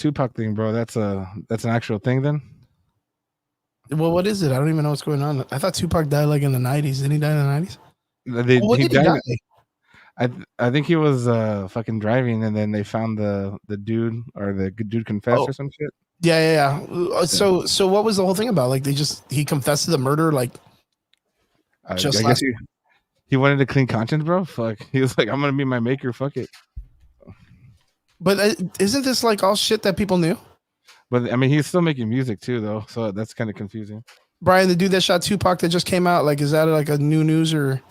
Tupac thing, bro. That's an actual thing then. Well, what is it? I don't even know what's going on. I thought Tupac died like in the 90s. Didn't he die in the 90s? When did he die? I think he was fucking driving, and then they found the dude, or the dude confessed or some shit. Yeah. So what was the whole thing about? Like he confessed to the murder, like I guess he wanted a clean conscience, bro. Fuck, he was like, I'm gonna be my maker. Fuck it. But isn't this like all shit that people knew? But I mean, he's still making music too, though, so that's kind of confusing. Brian, the dude that shot Tupac that just came out, like, is that like a new news or?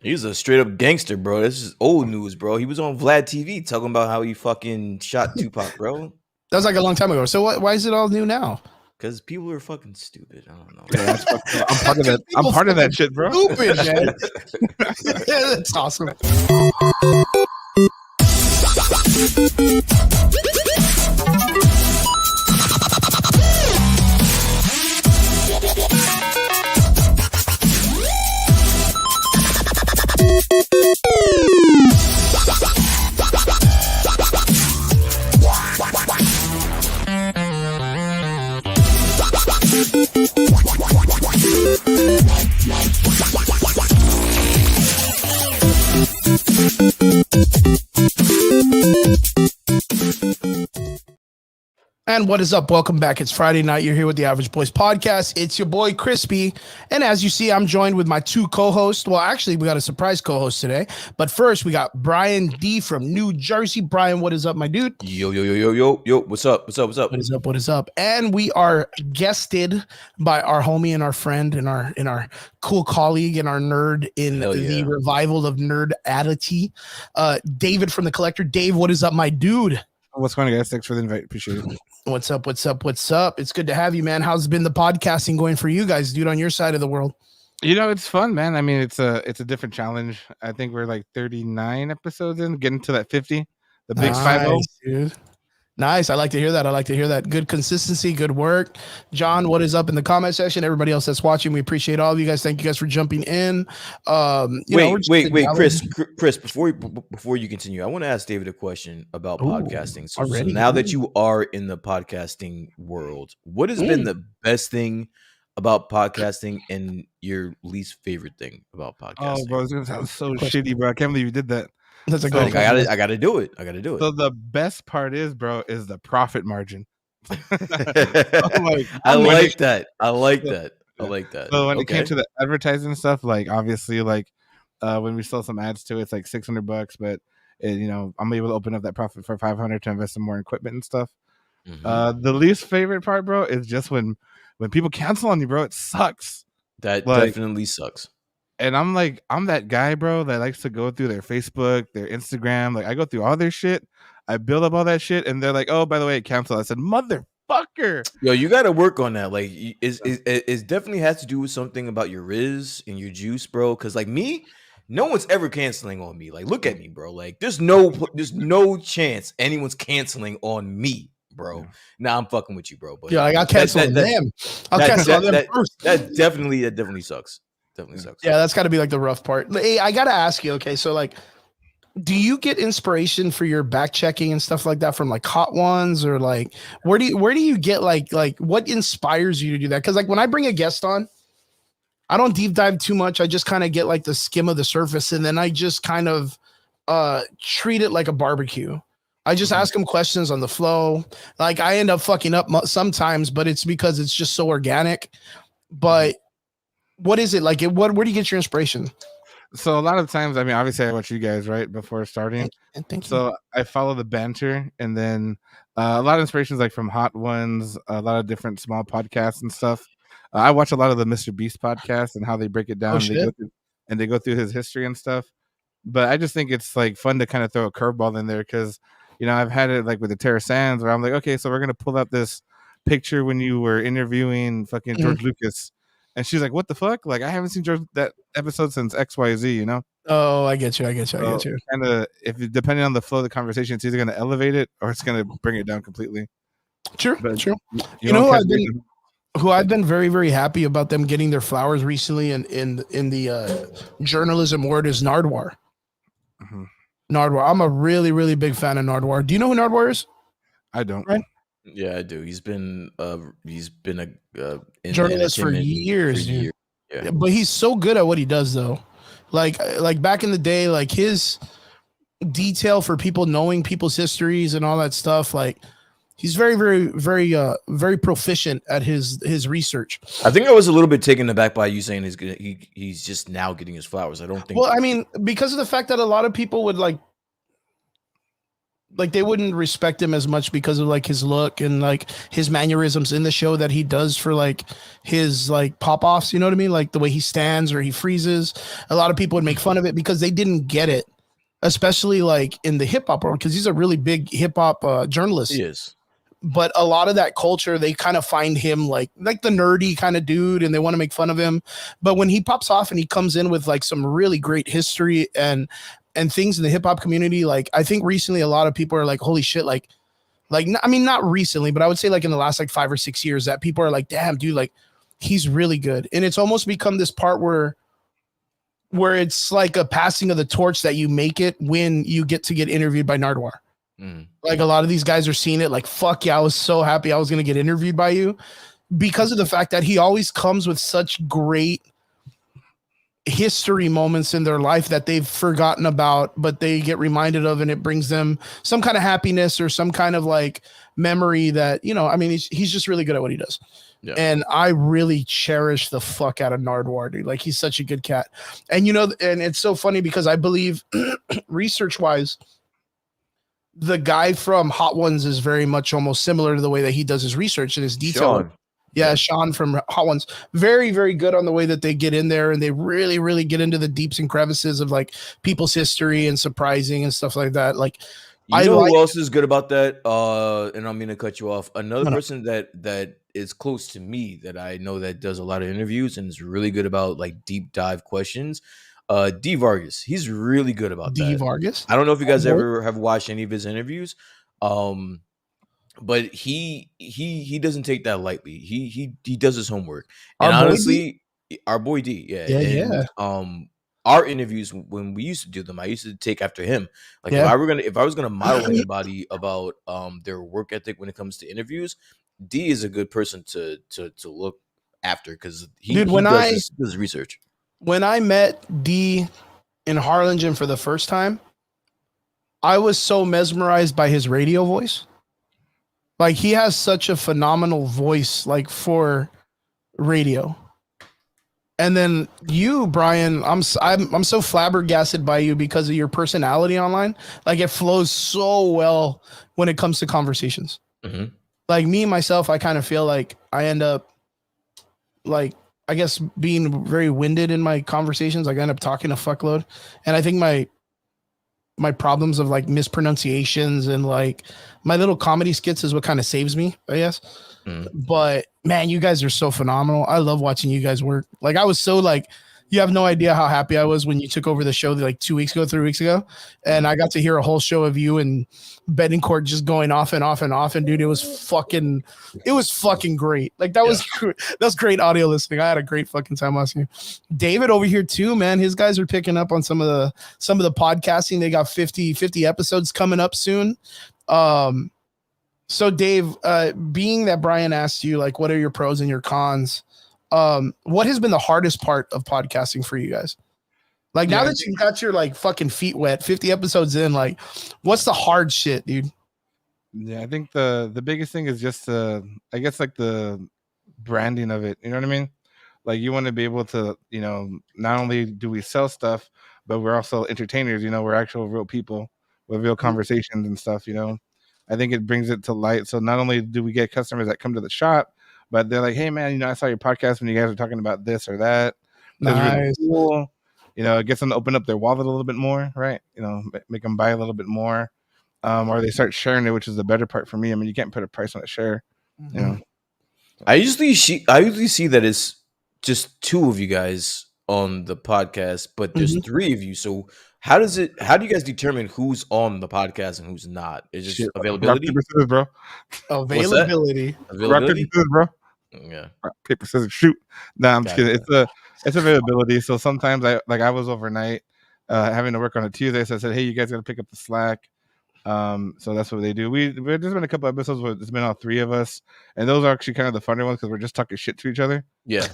He's a straight up gangster, bro. This is old news, bro. He was on Vlad TV talking about how he fucking shot Tupac, bro. That was like a long time ago. So why is it all new now? Because people are fucking stupid. I don't know. Yeah, I'm part of that. I'm part of that shit, bro. Stupid, man. That's awesome. And what is up? Welcome back. It's Friday night. You're here with the Average Boys Podcast. It's your boy, Crispy. And as you see, I'm joined with my two co-hosts. Well, actually, we got a surprise co-host today. But first, we got Brian D from New Jersey. Brian, what is up, my dude? Yo. What's up? What is up? And we are guested by our homie and our friend and our cool colleague and our nerd in the revival of nerdadity, David from The Collector. Dave, what is up, my dude? What's going on, guys? Thanks for the invite. Appreciate it. What's up? It's good to have you, man. How's been the podcasting going for you guys, dude, on your side of the world? You know, it's fun, man. I mean, it's a different challenge. I think we're like 39 episodes in, getting to that 50. The big 50. Dude. Nice. I like to hear that. Good consistency, good work. John, what is up in the comment section? Everybody else that's watching, we appreciate all of you guys. Thank you guys for jumping in. Wait, Chris, before you continue, I want to ask David a question about podcasting. So now that you are in the podcasting world, what has been the best thing about podcasting and your least favorite thing about podcasting? Oh, bro, it's gonna sound so shitty, bro. I can't believe you did that. That's I gotta do it. So the best part is, bro, is the profit margin. I like that. So when it came to the advertising stuff, like obviously, like when we sell some ads to it, it's like $600, but I'm able to open up that profit for $500 to invest in more equipment and stuff. Mm-hmm. The least favorite part, bro, is just when people cancel on you, bro. It sucks. That definitely sucks. And I'm that guy, bro, that likes to go through their Facebook, their Instagram. Like, I go through all their shit. I build up all that shit. And they're like, oh, by the way, it canceled. I said, motherfucker. Yo, you got to work on that. Like, it definitely has to do with something about your Riz and your juice, bro. Because, like, me, no one's ever canceling on me. Like, look at me, bro. Like, there's no chance anyone's canceling on me, bro. Yeah. Nah, I'm fucking with you, bro. But yeah, I got canceled on them. I'll cancel on them first. That definitely sucks. Yeah, that's got to be like the rough part. Hey, I got to ask you, okay, so like, do you get inspiration for your back checking and stuff like that from like Hot Ones, or like where do you get like what inspires you to do that? Because like when I bring a guest on, I don't deep dive too much. I just kind of get like the skim of the surface, and then I just kind of treat it like a barbecue. I just ask them questions on the flow. Like I end up fucking up sometimes, but it's because it's just so organic. But what is it like? Where do you get your inspiration? So a lot of times, I mean, obviously I watch you guys right before starting. Thank you. So I follow the banter, and then a lot of inspirations like from Hot Ones, a lot of different small podcasts and stuff. I watch a lot of the Mr. Beast podcast and how they break it down. They go through his history and stuff. But I just think it's like fun to kind of throw a curveball in there because, I've had it like with the Terra Sands where I'm like, okay, so we're going to pull out this picture when you were interviewing fucking George Lucas. And she's like, what the fuck? Like, I haven't seen that episode since XYZ, Oh, I get you. Kind of, depending on the flow of the conversation, it's either going to elevate it or it's going to bring it down completely. True. Who I've been very, very happy about them getting their flowers recently in the journalism word is Nardwar. Mm-hmm. Nardwar. I'm a really, really big fan of Nardwar. Do you know who Nardwar is? I don't. Right? Yeah, I do. He's been a journalist for years, dude. Yeah. But he's so good at what he does, though. Like back in the day, like his detail for people knowing people's histories and all that stuff, like he's very, very, very, very proficient at his research. I think I was a little bit taken aback by you saying he's just now getting his flowers. I don't think. Well, I mean, because of the fact that a lot of people would like they wouldn't respect him as much because of like his look and like his mannerisms in the show that he does for like his like pop-offs, you know what I mean? Like the way he stands or he freezes. A lot of people would make fun of it because they didn't get it, especially like in the hip hop world, because he's a really big hip hop journalist. He is. But a lot of that culture, they kind of find him like the nerdy kind of dude, and they want to make fun of him. But when he pops off and he comes in with like some really great history and things in the hip hop community, like I think recently a lot of people are like, holy shit, like I mean, not recently, but I would say like in the last like 5 or 6 years that people are like, damn, dude, like he's really good. And it's almost become this part where it's like a passing of the torch that you make it when you get interviewed by Nardwuar. Like a lot of these guys are seeing it like, fuck yeah, I was so happy I was going to get interviewed by you, because of the fact that he always comes with such great history moments in their life that they've forgotten about, but they get reminded of, and it brings them some kind of happiness or some kind of like memory that, you know, I mean, he's just really good at what he does. Yeah. And I really cherish the fuck out of Nardwuar, dude. Like he's such a good cat. And, you know, and it's so funny because I believe research wise, the guy from Hot Ones is very much almost similar to the way that he does his research and his detail. Sean. Yeah, Sean from Hot Ones. Very, very good on the way that they get in there, and they really, really get into the deeps and crevices of like people's history and surprising and stuff like that. Like, who else is good about that? And I'm gonna cut you off. Another person that is close to me that I know that does a lot of interviews and is really good about like deep dive questions. D Vargas, he's really good about that. D Vargas. I don't know if you guys ever have watched any of his interviews, but he doesn't take that lightly. He does his homework, and honestly, our boy D, yeah. Our interviews when we used to do them, I used to take after him. Like if I was gonna model anybody about their work ethic when it comes to interviews, D is a good person to look after because he does his research. When I met D in Harlingen for the first time, I was so mesmerized by his radio voice. Like he has such a phenomenal voice, like for radio. And then you, Brian, I'm so flabbergasted by you because of your personality online. Like it flows so well when it comes to conversations. Mm-hmm. Like me myself, I kind of feel like I end up like, I guess being very winded in my conversations. Like I end up talking a fuckload. And I think my problems of like mispronunciations and like my little comedy skits is what kind of saves me, I guess. But man, you guys are so phenomenal. I love watching you guys work. Like I was so like, you have no idea how happy I was when you took over the show like 2 weeks ago, 3 weeks ago. And I got to hear a whole show of you and Betancourt just going off and off and off. And dude, it was fucking great. Like that was great audio listening. I had a great fucking time listening. David over here too, man. His guys are picking up on some of the podcasting. They got 50 episodes coming up soon. So Dave, being that Brian asked you, like, what are your pros and your cons? What has been the hardest part of podcasting for you guys? Like now that you got your like fucking feet wet, 50 episodes in, like what's the hard shit, dude? Yeah, I think the biggest thing is just I guess like the branding of it. You know what I mean? Like you want to be able to, you know, not only do we sell stuff, but we're also entertainers, you know, we're actual real people with real conversations and stuff, you know. I think it brings it to light. So not only do we get customers that come to the shop, but they're like, hey man, you know, I saw your podcast when you guys were talking about this or that. That's really cool. You know, it gets them to open up their wallet a little bit more, right? You know, make them buy a little bit more. Or they start sharing it, which is the better part for me. I mean, you can't put a price on a share. You know. I usually see that it's just two of you guys on the podcast, but there's three of you. So how do you guys determine who's on the podcast and who's not? Is it availability? Rock, paper, scissors, bro. Availability. Rock, paper, scissors, bro. Yeah. Rock, paper, scissors, shoot. Nah, I'm just kidding. It's availability. So sometimes I was overnight having to work on a Tuesday. So I said, hey, you guys got to pick up the slack. So that's what they do. There's been a couple episodes where it's been all three of us, and those are actually kind of the funny ones because we're just talking shit to each other. Yeah.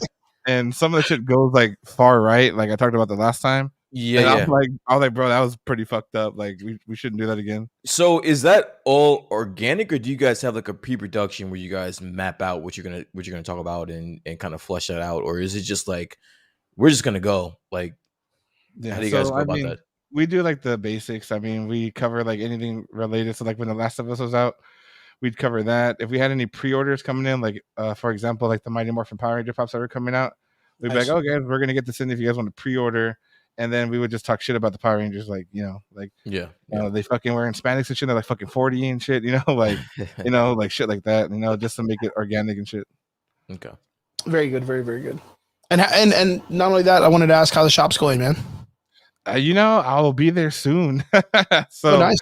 And some of the shit goes like far right, like I talked about the last time. Yeah, and I was like, bro, that was pretty fucked up. Like we shouldn't do that again. So is that all organic, or do you guys have like a pre-production where you guys map out what you're gonna talk about and kind of flesh that out, or is it just like we're just gonna go? Like, Yeah. how do you guys go about that? We do like the basics. I mean, we cover like anything related. So like when The Last of Us was out, we'd cover that. If we had any pre-orders coming in, like for example, like the Mighty Morphin Power Ranger pops that were coming out, we'd be like, oh guys, we're gonna get this in if you guys want to pre-order. And then we would just talk shit about the Power Rangers, like they fucking wearing Hispanics and shit. They're like fucking 40 and shit, like like shit like that, just to make it organic and shit. Okay, very good, very very good. And not only that, I wanted to ask how the shop's going, man. I'll be there soon. So nice.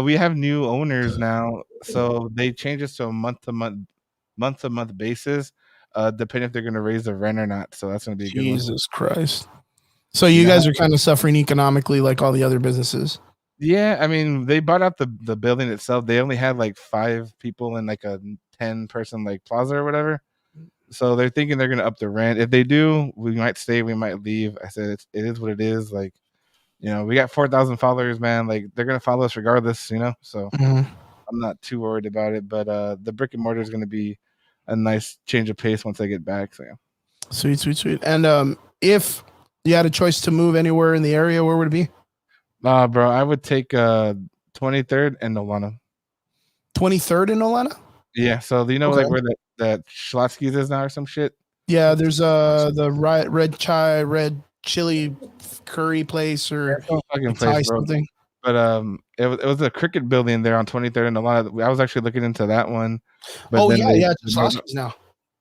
We have new owners now, so they change us to a month to month basis, depending if they're going to raise the rent or not. So that's going to be a good one. Jesus Christ. So you guys are kind of suffering economically like all the other businesses. Yeah, I mean, they bought out the building itself. They only had like 5 people in like a 10-person like plaza or whatever. So they're thinking they're going to up the rent. If they do, we might stay, we might leave. I said it is what it is. Like, we got 4,000 followers, man. Like they're going to follow us regardless, So I'm not too worried about it. But the brick and mortar is going to be a nice change of pace once I get back. So yeah. Sweet. And if you had a choice to move anywhere in the area, where would it be? Bro, I would take 23rd and Nolana. 23rd and Nolana? Yeah, so like where that Schlotsky's is now or some shit? Yeah, there's the red chili curry place or fucking place, bro. Something. But it was a cricket building there on 23rd and Nolana. I was actually looking into that one. But it's Schlotsky's now.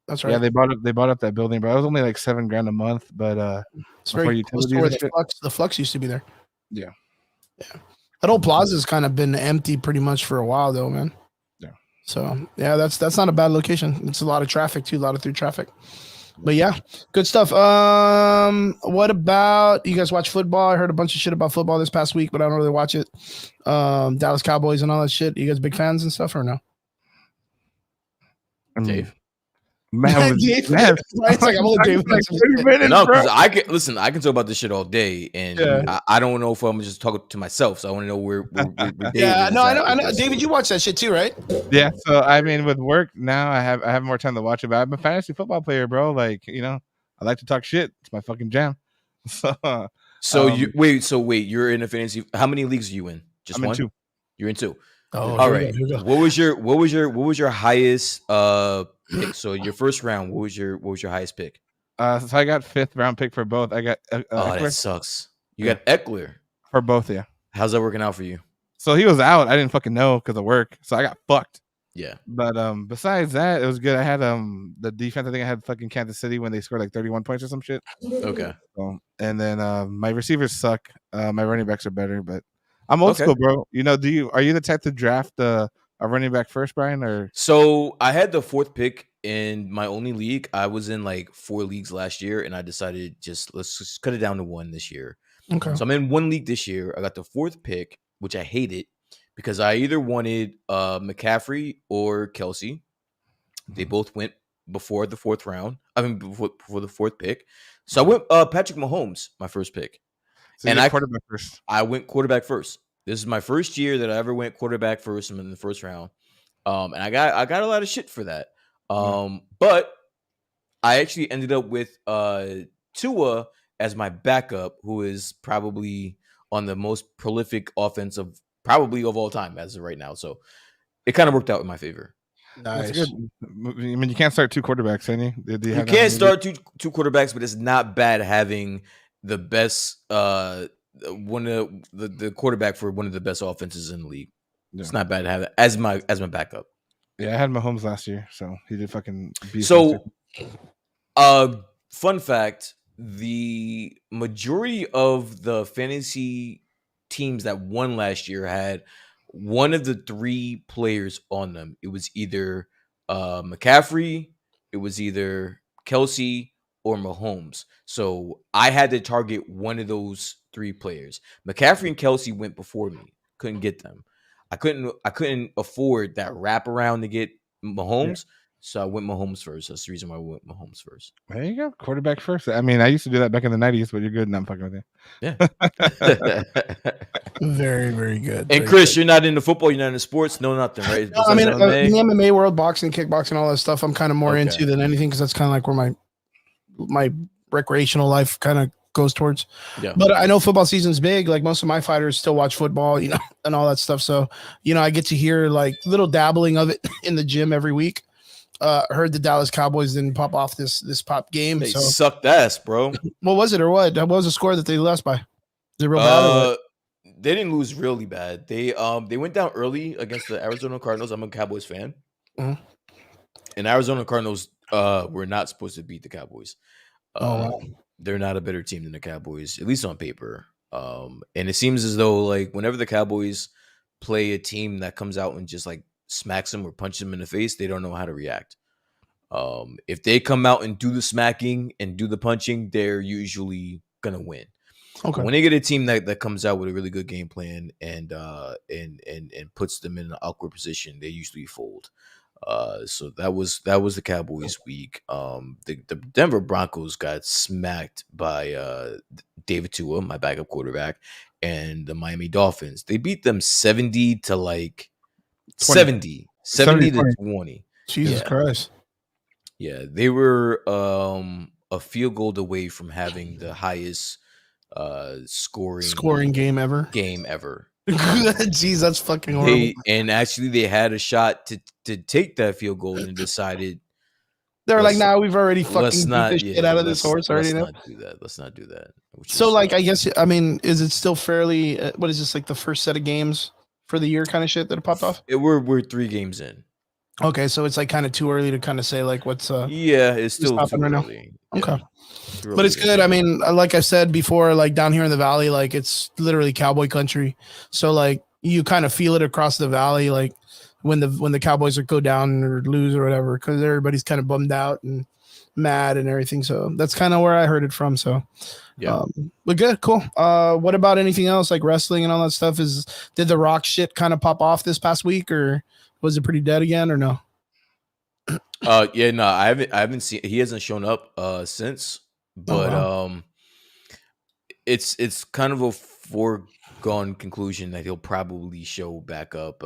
That's right. Yeah, they bought up that building, bro. It was only like $7,000 a month, but it's very close to where the Flux used to be there. Yeah. That old plaza's kind of been empty pretty much for a while, though, man. Yeah. So yeah, that's not a bad location. It's a lot of traffic too, a lot of through traffic. But yeah, good stuff. What about you guys watch football? I heard a bunch of shit about football this past week, but I don't really watch it. Dallas Cowboys and all that shit. You guys big fans and stuff or no? Dave. Man, Dave, man. It's like I'm only Dave. No, because I can talk about this shit all day, and I don't know if I'm just talking to myself. So I want to know where Dave is. No, I know. David, you watch that shit too, right? Yeah. So I mean, with work now, I have more time to watch it. But I'm a fantasy football player, bro. Like I like to talk shit. It's my fucking jam. So wait. You're in a fantasy. How many leagues are you in? Just I'm one. In 2. You're in 2. Oh, all right. What was your highest pick? So your first round, what was your highest pick? So I got 5th round pick for both. I got that sucks. You got Eckler for both, yeah. How's that working out for you? So he was out. I didn't fucking know because of work, so I got fucked. Yeah. But besides that, it was good. I had the defense. I think I had fucking Kansas City when they scored like 31 points or some shit. Okay. And then my receivers suck. My running backs are better, but I'm old school, bro. Are you the type to draft a running back first, Brian? Or so I had the 4th pick in my only league. I was in like 4 leagues last year, and I decided let's just cut it down to 1 this year. Okay. So I'm in 1 league this year. I got the 4th pick, which I hated because I either wanted McCaffrey or Kelsey. They both went before the 4th round. I mean, before the 4th pick. So I went Patrick Mahomes, my first pick. So and quarterback first. I went quarterback first. This is my first year that I ever went quarterback first. I'm in the first round. And I got a lot of shit for that. But I actually ended up with Tua as my backup, who is probably on the most prolific offensive probably of all time as of right now. So it kind of worked out in my favor. Nice. That's good. I mean, you can't start 2 quarterbacks, can you? You can't start two quarterbacks, but it's not bad having the best one of the quarterback for one of the best offenses in the league. Yeah. It's not bad to have it as my backup. Yeah, I had Mahomes last year, so he did fucking beat. So, fun fact: the majority of the fantasy teams that won last year had one of the 3 players on them. It was either McCaffrey, it was either Kelsey, or Mahomes. So I had to target one of those 3 players. McCaffrey and Kelsey went before me. Couldn't get them. I couldn't afford that wraparound to get Mahomes. Yeah. So I went Mahomes first. That's the reason why I went Mahomes first. There you go. Quarterback first. I mean, I used to do that back in the 90s, but you're good. And I'm fucking with you. Yeah. Very, very good. And Chris, you're not into football. You're not into sports. No, nothing, right? No, I mean, in the MMA world, boxing, kickboxing, all that stuff, I'm kind of more into than anything because that's kind of like where my recreational life kind of goes towards. Yeah. But I know football season's big. Like most of my fighters still watch football, you know, and all that stuff. So, you know, I get to hear like little dabbling of it in the gym every week. Heard the Dallas Cowboys didn't pop off this pop game. They sucked ass, bro. What was it or what? What was the score that they lost by? Is it real bad or what? They didn't lose really bad. They went down early against the Arizona Cardinals. I'm a Cowboys fan. Mm-hmm. And Arizona Cardinals were not supposed to beat the Cowboys. Wow. They're not a better team than the Cowboys, at least on paper. And it seems as though like whenever the Cowboys play a team that comes out and just like smacks them or punches them in the face, they don't know how to react. If they come out and do the smacking and do the punching, they're usually gonna win. Okay. When they get a team that comes out with a really good game plan and puts them in an awkward position, they usually fold. So that was the Cowboys week. The Denver Broncos got smacked by David Tua, my backup quarterback, and the Miami Dolphins. They beat them 70 to like 70 to 20. Jesus Christ. Yeah, they were a field goal away from having the highest scoring game ever. Jeez, that's fucking horrible. They had a shot to take that field goal and decided they're like, "Nah, we've already fucking beat the shit out of this horse already." Let's not do that. So, like, I guess, I mean, is it still fairly? What is this like the first set of games for the year kind of shit that it popped off? We're 3 games in. Okay, so it's like kind of too early to kind of say like what's it's still too early. Now. Okay. Yeah. But it's good. I mean, like I said before, like down here in the valley, like it's literally cowboy country. So like you kind of feel it across the valley, like when the Cowboys go down or lose or whatever, because everybody's kind of bummed out and mad and everything. So that's kind of where I heard it from. So yeah, but good, cool. What about anything else like wrestling and all that stuff? Did the Rock shit kind of pop off this past week, or was it pretty dead again, or no? I haven't seen. He hasn't shown up since. But it's kind of a foregone conclusion that he'll probably show back up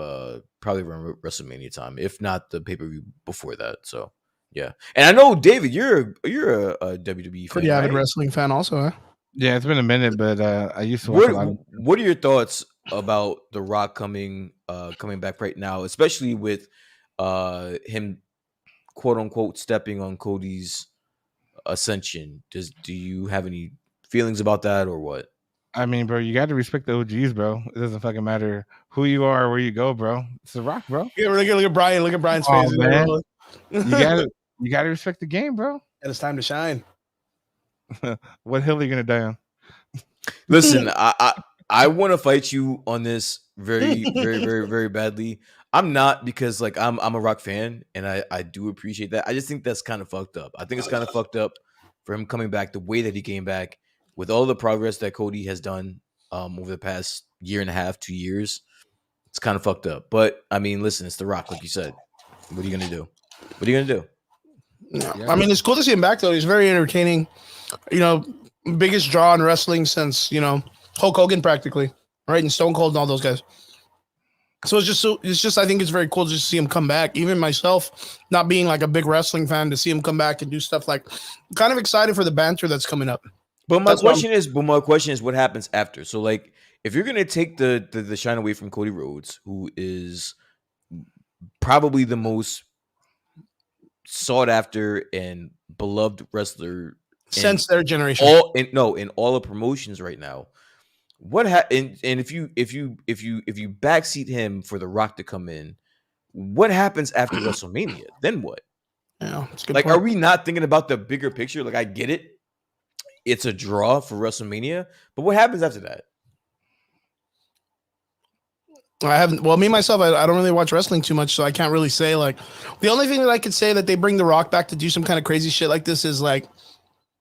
probably around WrestleMania time, if not the pay-per-view before that. So yeah, and I know David, you're a WWE pretty fan, avid right? wrestling fan, also. Huh? Yeah, it's been a minute, but I used to watch a lot. What are your thoughts about The Rock coming back right now, especially with him quote unquote stepping on Cody's ascension? Do you have any feelings about that or what? I mean, bro, you got to respect the OGs, bro. It doesn't fucking matter who you are or where you go, bro. It's The Rock, bro. Yeah, look at Brian. Look at Brian's face. Man. You gotta respect the game, bro. And it's time to shine. What hill are you gonna die on? Listen, I want to fight you on this very, very, very, very badly. I'm not, because like I'm a Rock fan and I do appreciate that. I just think that's kind of fucked up. I think it's kind of fucked up for him coming back the way that he came back with all the progress that Cody has done over the past year and a half, 2 years. It's kind of fucked up. But I mean, listen, it's The Rock, like you said. What are you gonna do? Yeah. I mean, it's cool to see him back though. He's very entertaining. You know, biggest draw in wrestling since, you know, Hulk Hogan practically, right? And Stone Cold and all those guys. So it's just I think it's very cool to just see him come back. Even myself, not being like a big wrestling fan, to see him come back and do stuff like, I'm kind of excited for the banter that's coming up. But my question is what happens after? So like, if you're gonna take the shine away from Cody Rhodes, who is probably the most sought after and beloved wrestler since their generation, in all the promotions right now. And if you backseat him for The Rock to come in, what happens after WrestleMania? Then what? Yeah, it's a good like, point. Are we not thinking about the bigger picture? Like, I get it, it's a draw for WrestleMania, but what happens after that? I haven't. Well, me myself, I don't really watch wrestling too much, so I can't really say. Like, the only thing that I could say that they bring The Rock back to do some kind of crazy shit like this is like,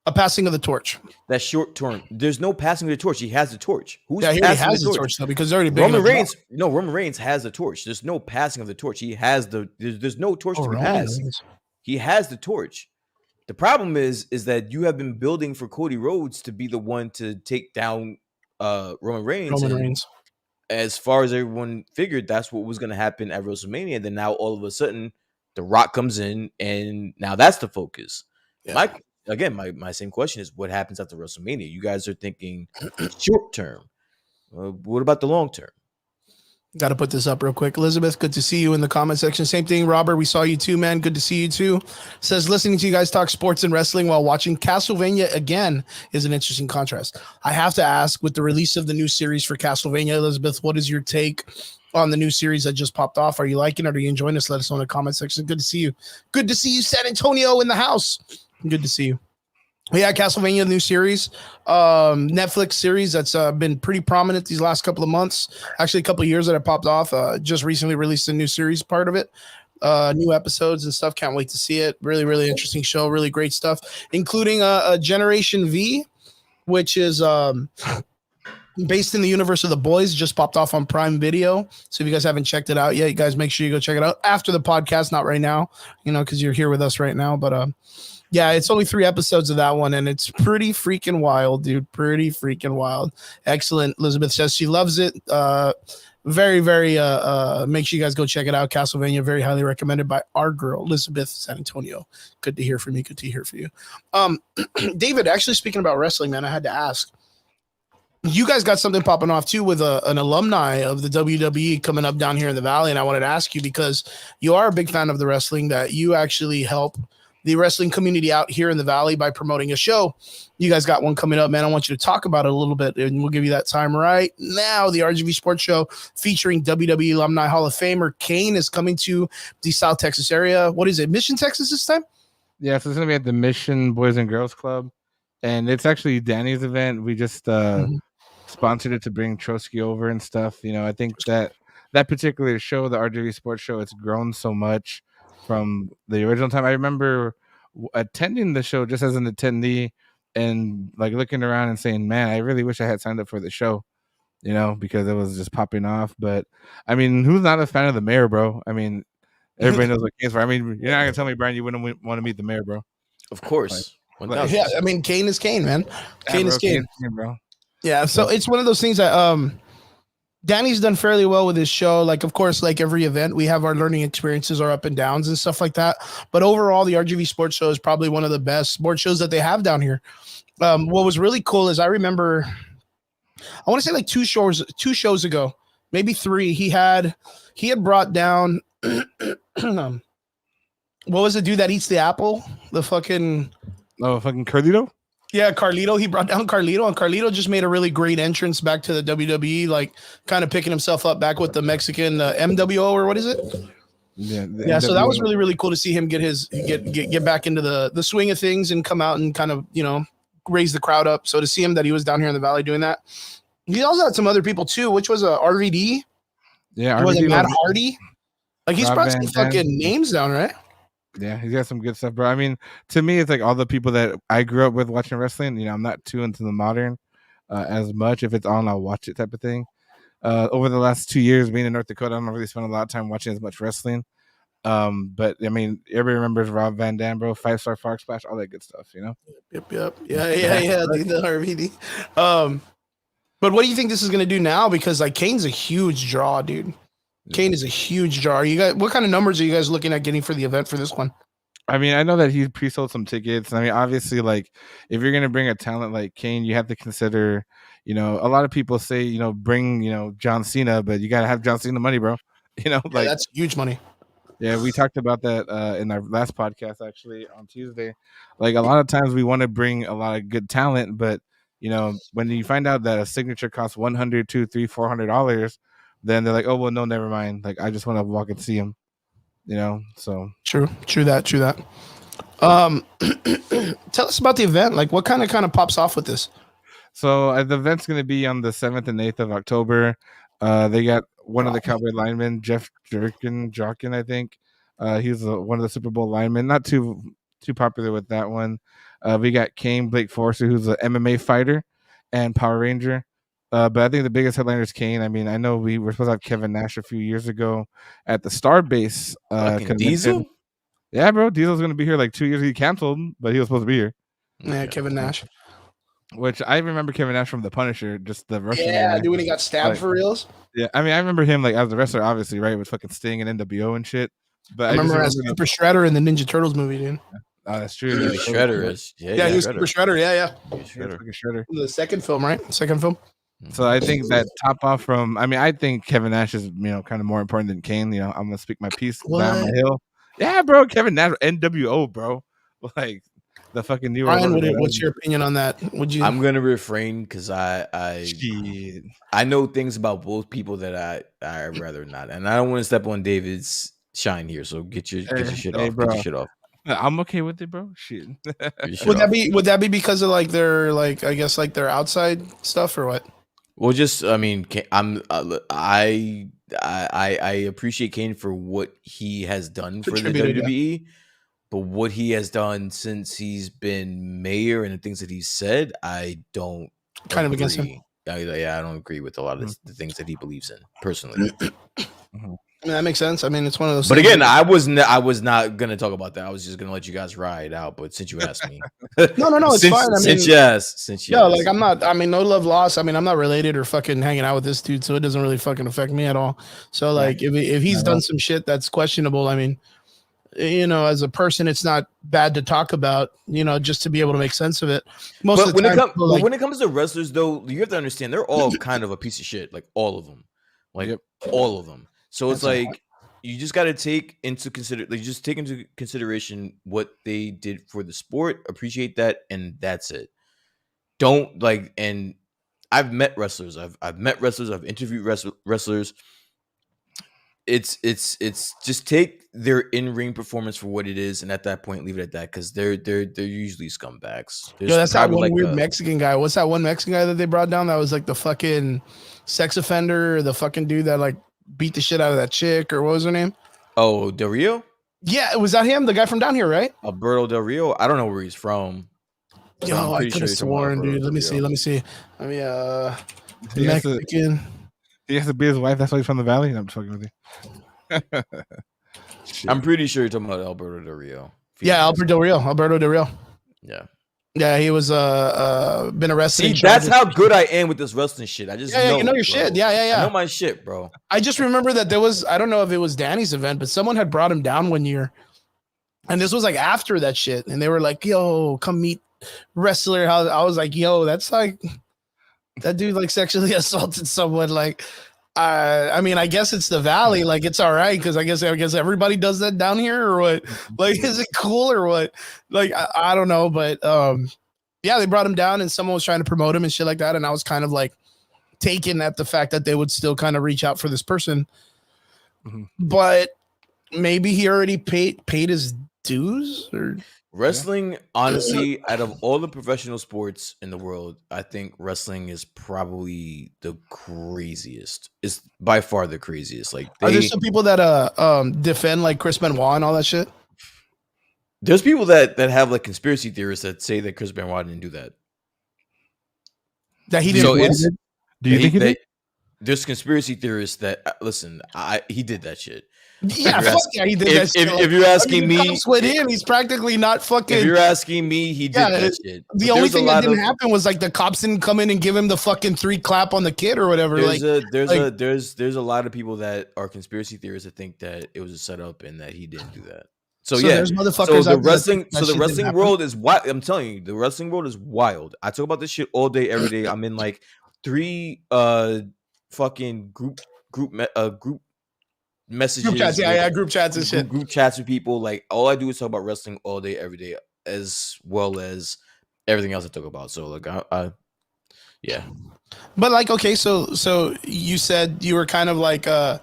A passing of the torch. That short term. There's no passing of the torch. He has the torch. Who's he passing has the torch though? Because they're already big Roman Reigns. No, Roman Reigns has the torch. There's no passing of the torch. He has the. There's no torch to be passed. He has the torch. The problem is that you have been building for Cody Rhodes to be the one to take down Roman Reigns. As far as everyone figured, that's what was going to happen at WrestleMania. Then now all of a sudden, The Rock comes in, and now that's the focus. Yeah. My same question is, what happens after WrestleMania? You guys are thinking short term. What about the long term? Got to put this up real quick. Elizabeth, good to see you in the comment section. Same thing, Robert. We saw you too, man. Good to see you too. Says listening to you guys talk sports and wrestling while watching Castlevania again is an interesting contrast. I have to ask, with the release of the new series for Castlevania, Elizabeth, what is your take on the new series that just popped off? Are you liking it? Are you enjoying this? Let us know in the comment section. Good to see you. Good to see you, San Antonio, in the house. Good to see you. Yeah, Castlevania, the new series, Netflix series that's been pretty prominent these last couple of months. Actually, a couple of years that it popped off. Just recently released a new series part of it, new episodes and stuff. Can't wait to see it. Really, really interesting show. Really great stuff, including a Generation V, which is based in the universe of The Boys. Just popped off on Prime Video. So if you guys haven't checked it out yet, you guys make sure you go check it out after the podcast. Not right now, because you're here with us right now, but yeah, it's only 3 episodes of that one, and it's pretty freaking wild, dude. Pretty freaking wild. Excellent. Elizabeth says she loves it. Very, very, make sure you guys go check it out. Castlevania, very highly recommended by our girl, Elizabeth San Antonio. Good to hear from you. Good to hear from you. David, actually speaking about wrestling, man, I had to ask. You guys got something popping off, too, with an alumni of the WWE coming up down here in the Valley, and I wanted to ask you because you are a big fan of the wrestling, that you actually help the wrestling community out here in the Valley by promoting a show. You guys got one coming up, man. I want you to talk about it a little bit, and we'll give you that time right now. The RGV Sports Show featuring WWE Alumni Hall of Famer Kane is coming to the South Texas area. What is it, Mission, Texas this time? Yeah, so it's going to be at the Mission Boys and Girls Club, and it's actually Danny's event. We just sponsored it to bring Trotsky over and stuff. I think that particular show, the RGV Sports Show, it's grown so much from the original time. I remember attending the show just as an attendee and like looking around and saying, man, I really wish I had signed up for the show, because it was just popping off. But I mean, who's not a fan of the mayor, bro? I mean, everybody knows what Kane's for. I mean, you're not gonna tell me, Brian, you wouldn't want to meet the mayor, bro. Of course. Yeah, I mean, Kane is Kane, man. Kane is Kane, bro. Yeah, so it's one of those things that Danny's done fairly well with his show. Like, of course, like every event, we have our learning experiences, our up and downs and stuff like that. But overall, the RGV Sports Show is probably one of the best sports shows that they have down here. What was really cool is I remember, I want to say like two shows ago, maybe 3. He had brought down, what was the dude that eats the apple? The fucking Carlito? Yeah, Carlito. He brought down Carlito, and Carlito just made a really great entrance back to the WWE, like kind of picking himself up back with the Mexican MWO, or what is it? Yeah. So that was really, really cool to see him get back into the swing of things and come out and kind of, raise the crowd up. So to see him that he was down here in the Valley doing that. He also had some other people too, which was a RVD. Yeah, was it Matt Hardy? Like he's brought some fucking names down, right? Yeah, he's got some good stuff, bro. I mean, to me, it's like all the people that I grew up with watching wrestling. I'm not too into the modern as much. If it's on, I'll watch it type of thing. Over the last 2 years being in North Dakota, I don't really spend a lot of time watching as much wrestling. But I mean, everybody remembers Rob Van Dam, bro, 5-star Fark Splash, all that good stuff, Yep. Yeah, the RVD. But what do you think this is gonna do now? Because like Kane's a huge draw, dude. Kane is a huge draw. You guys, what kind of numbers are you guys looking at getting for the event for this one? I mean, I know that he pre-sold some tickets. I mean, obviously, like if you're gonna bring a talent like Kane, you have to consider, a lot of people say, bring, John Cena, but you gotta have John Cena money, bro. Like that's huge money. Yeah, we talked about that in our last podcast actually on Tuesday. Like a lot of times we want to bring a lot of good talent, but when you find out that a signature costs $100, $200, $300, $400, then they're like, oh well, no, never mind. Like I just want to walk and see him. So true that. Tell us about the event. Like, what kind of pops off with this? So the event's going to be on the 7th and 8th of October. They got one of the Cowboy linemen, Jeff Jokin, I think. He's one of the Super Bowl linemen. Not too too popular with that one. We got Kane Blake Forster, who's an MMA fighter and Power Ranger. But I think the biggest headliner is Kane. I mean, I know we were supposed to have Kevin Nash a few years ago at the Starbase convention. Diesel? Yeah, bro. Diesel's going to be here like 2 years. He canceled, but he was supposed to be here. Yeah, Kevin Nash. Which I remember Kevin Nash from The Punisher, just the Russian. Yeah, dude, when he got stabbed for reals. Yeah, I mean, I remember him like as a wrestler, obviously, right, with fucking Sting and NWO and shit. But I remember as Super Shredder in the Ninja Turtles movie, dude. Oh, that's true. Shredder is. Yeah, he was Super Shredder. Yeah. Shredder. The second film, right? Second film. So I think that top off from. I mean, I think Kevin Nash is kind of more important than Kane. I'm gonna speak my piece down my hill. Yeah, bro, Kevin Nash, NWO, bro, like. The fucking new. Ryan, what's your opinion on that? I'm gonna refrain because I know things about both people that I rather not, and I don't want to step on David's shine here. So get your shit off. Bro. Get your shit off. I'm okay with it, bro. Shit. Would that be because of like their like I guess like their outside stuff or what? Well, just I mean, I appreciate Kane for what he has done for the WWE. Yeah. But what he has done since he's been mayor and the things that he's said, I don't kind of against him. I don't agree with a lot of the things that he believes in personally. I mean, that makes sense. I mean, it's one of those. But again, I was not gonna talk about that. I was just gonna let you guys ride out. But since you asked me, no, it's fine. I mean, since yeah, like I'm not. I mean, no love lost. I mean, I'm not related or fucking hanging out with this dude, so it doesn't really fucking affect me at all. So like, if he's done some shit that's questionable, I mean. As a person, it's not bad to talk about, just to be able to make sense of it. When it comes to wrestlers, though, you have to understand they're all kind of a piece of shit, like all of them, all of them. So it's like you just got to take into consideration what they did for the sport, appreciate that, and that's it. Don't and I've met wrestlers, I've met wrestlers, I've interviewed wrestlers. It's just take their in-ring performance for what it is, and at that point, leave it at that because they're usually scumbags. That's that one weird Mexican guy. What's that one Mexican guy that they brought down? That was like the fucking sex offender, the fucking dude that like beat the shit out of that chick, or what was her name? Oh, Del Rio. Yeah, was that him? The guy from down here, right? Alberto Del Rio. I don't know where he's from. Yo, I could have sworn, dude. Let me see. I mean, Mexican. He has to be his wife. That's why he's from the Valley. I'm talking with you. I'm pretty sure you're talking about Alberto Del Rio. Yeah, Alberto Del Rio. Yeah, he was been arrested. See, that's how good I am with this wrestling shit. I just know you know your shit. Yeah. I know my shit, bro. I just remember that there was, I don't know if it was Danny's event, but someone had brought him down one year, and this was like after that shit, and they were like, "Yo, come meet wrestler." I was like, "Yo, that's like." That dude like sexually assaulted someone. Like, I mean, I guess it's the Valley. Like, it's all right because I guess everybody does that down here, or what? Like, is it cool or what? Like, I don't know, but yeah, they brought him down, and someone was trying to promote him and shit like that, and I was kind of like taken at the fact that they would still kind of reach out for this person, but maybe he already paid his dues or. Wrestling, honestly, out of all the professional sports in the world, I think wrestling is probably the craziest. It's by far the craziest. Like, are there some people that defend like Chris Benoit and all that shit? There's people that have like conspiracy theorists that say that Chris Benoit didn't do that. That he didn't. So do you think he did? There's conspiracy theorists that listen. He did that shit. Yeah, he did that shit. If you're asking me, with him, he's practically not fucking. If you're asking me, he did that shit. The only thing that didn't happen was like the cops didn't come in and give him the fucking 3 clap on the kid or whatever. There's a lot of people that are conspiracy theorists that think that it was a setup and that he didn't do that. So yeah, there's motherfuckers. So the wrestling world is wild. I'm telling you, the wrestling world is wild. I talk about this shit all day, every day. I'm in like 3 fucking group messages, group chats, group chats and shit. Group chats with people. Like, all I do is talk about wrestling all day, every day, as well as everything else I talk about. So like, yeah. But like, okay, so you said you were kind of like in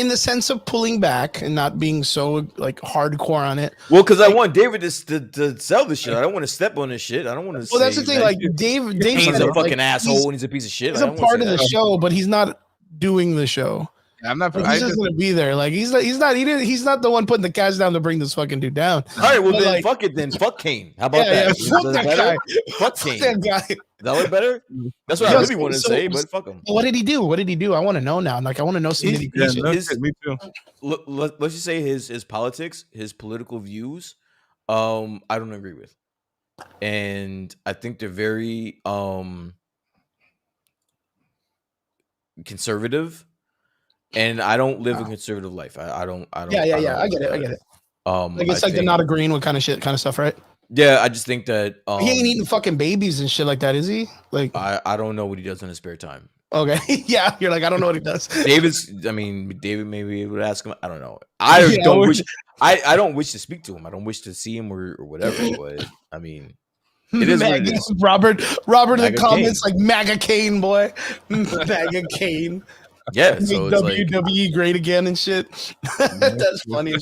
the sense of pulling back and not being so like hardcore on it. Well, because I want David to sell this shit. I don't want to step on this shit. I don't want to. Well, that's the thing. Like Dave's a fucking asshole and he's a piece of shit. He's a part of the show, but he's not doing the show. I'm not. Like, he's just gonna be there. Like he's not the one putting the cash down to bring this fucking dude down. All right, well then fuck it. Then fuck Kane. How about that? Fuck that guy. Fuck Kane. That guy. That was better. That's what I really wanted to say, but fuck him. What did he do? I want to know now. Like I want to know some nitty-gritty. Me too. Let's just say his politics, his political views. I don't agree with, and I think they're very conservative. And I don't live a conservative life. I don't. Yeah. I get it. Like it's the not agreeing with kind of stuff, right? Yeah, I just think that he ain't eating fucking babies and shit like that, is he? Like I don't know what he does in his spare time. Okay, yeah, you're like I don't know what he does. David maybe would ask him. I don't know. I don't wish to speak to him. I don't wish to see him or whatever. But I mean, it is what it is. Robert in the comments like MAGA Kane, boy, MAGA Kane. Yeah, so it's WWE great again and shit. That's funny.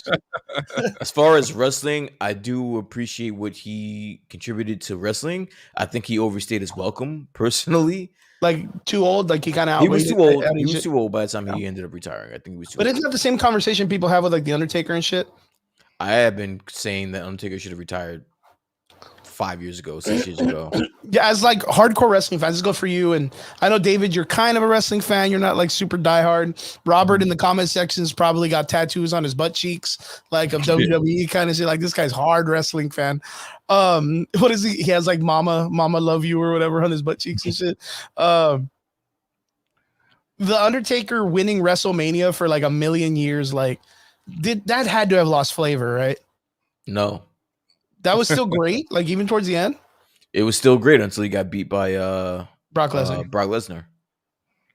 As far as wrestling, I do appreciate what he contributed to wrestling. I think he overstayed his welcome personally. Like too old, like he kind of he was too old. He was too old by the time he ended up retiring. I think he was too. But old. Isn't that the same conversation people have with like the Undertaker and shit? I have been saying that Undertaker should have retired 5 years ago, 6 years ago. Yeah, as like hardcore wrestling fans, let's go for you. And I know David, you're kind of a wrestling fan. You're not like super diehard. Robert in the comment sections probably got tattoos on his butt cheeks, like of WWE kind of shit. Like this guy's hard wrestling fan. What is he? He has like "Mama love you" or whatever on his butt cheeks and shit. The Undertaker winning WrestleMania for like a million years, like that had to have lost flavor, right? No. That was still great, like even towards the end. It was still great until he got beat by Brock Lesnar.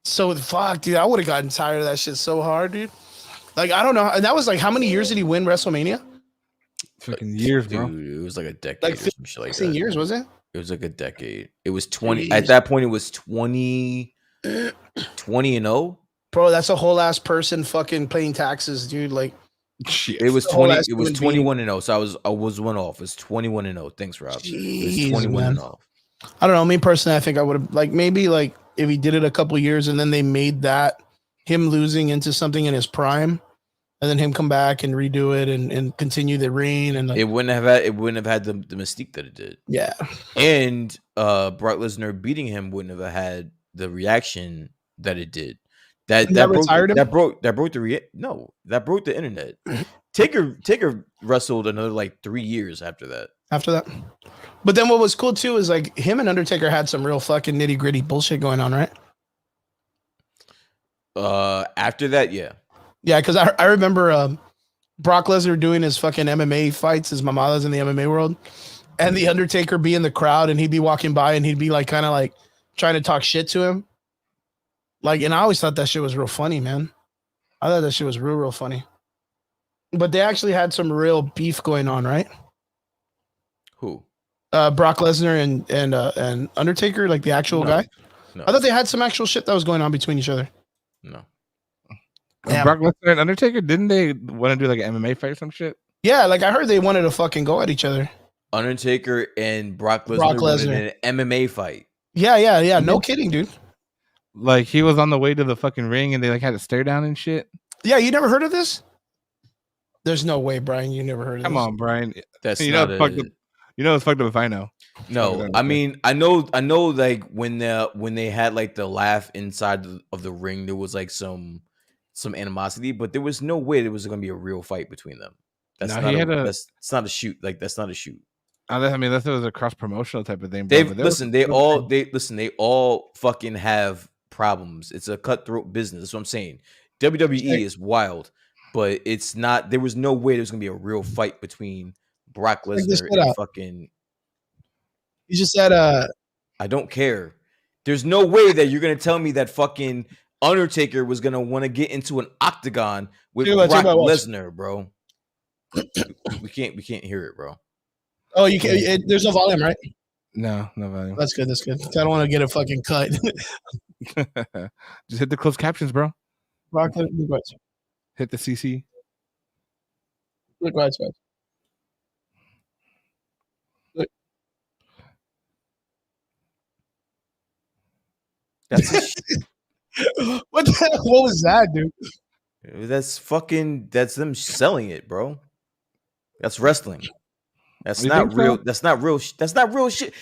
So fuck, dude, I would have gotten tired of that shit so hard, dude. Like I don't know, and that was like how many years did he win WrestleMania? Fucking years, bro. Dude, it was like a decade. Like 15 years, was it? It was like a decade. It was 20. Jeez. At that point, it was 20 and 0. Bro, that's a whole ass person fucking paying taxes, dude. Like. Shit. It was 20. It was 21 and 0. So I was one off. It's 21 and 0. Thanks, Rob. Jeez, it was 21 and 0. I don't know. Me personally, I think I would have like maybe like if he did it a couple years and then they made that him losing into something in his prime, and then him come back and redo it and continue the reign and like, it wouldn't have had the mystique that it did. Yeah, and Brock Lesnar beating him wouldn't have had the reaction that it did. That broke the internet. Taker wrestled another like 3 years after that. But then what was cool too is like him and Undertaker had some real fucking nitty gritty bullshit going on, right? After that, yeah, because I remember Brock Lesnar doing his fucking MMA fights, his mamadas in the MMA world, and the Undertaker be in the crowd and he'd be walking by and he'd be like kind of like trying to talk shit to him. Like, and I always thought that shit was real funny, man. I thought that shit was real funny. But they actually had some real beef going on, right? Who? Brock Lesnar and Undertaker, like the actual guy. No. I thought they had some actual shit that was going on between each other. No. Brock Lesnar and Undertaker, didn't they want to do like an MMA fight or some shit? Yeah, like I heard they wanted to fucking go at each other. Undertaker and Brock Lesnar wanted an MMA fight. Yeah. No kidding, dude. Like he was on the way to the fucking ring and they like had to stare down and shit. Yeah, you never heard of this? There's no way, Brian. You never heard of this. Come on, Brian. That's it's fucked up if I know. No, I mean I know. Like when they had like the laugh inside of the ring, there was like some animosity, but there was no way there was going to be a real fight between them. That's not a shoot. Like that's not a shoot. I mean, unless it was a cross promotional type of thing. They all fucking have problems. It's a cutthroat business. That's what I'm saying. WWE is wild, but it's not. There was no way there was gonna be a real fight between Brock Lesnar and fucking. You just said, I don't care. There's no way that you're gonna tell me that fucking Undertaker was gonna want to get into an octagon with Brock Lesnar, bro. we can't hear it, bro. Oh, you can't. There's no volume, right? No volume. That's good. I don't want to get a fucking cut. Just hit the closed captions, bro. Hit the CC. Look right. Look. That's what was that, dude? That's them selling it, bro. That's wrestling. That's not real. So? That's not real. That's not real shit.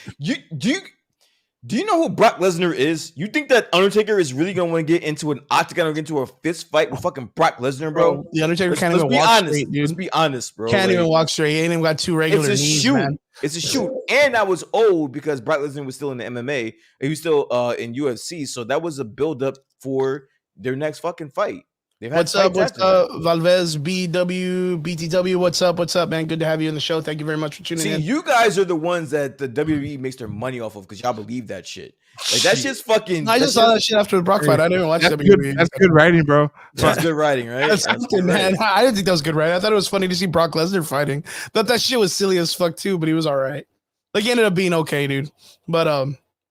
Do you know who Brock Lesnar is? You think that Undertaker is really gonna want to get into an octagon or get into a fist fight with fucking Brock Lesnar, bro? The Undertaker can't even walk straight, dude. Let's be honest, bro. Can't even walk straight. He ain't even got 2 regular knees, shoot. Man. It's a shoot. And I was old because Brock Lesnar was still in the MMA. He was still in UFC. So that was a build up for their next fucking fight. What's up? Valvez, BW, BTW. What's up, man? Good to have you on the show. Thank you very much for tuning in. See, you guys are the ones that the WWE makes their money off of because y'all believe that shit. Like that shit's fucking. I just saw that shit after the Brock fight. I didn't watch WWE. That's good writing, bro. That's good writing, right? That's good, man. I didn't think that was good writing. I thought it was funny to see Brock Lesnar fighting. Thought that shit was silly as fuck too, but he was all right. Like he ended up being okay, dude. But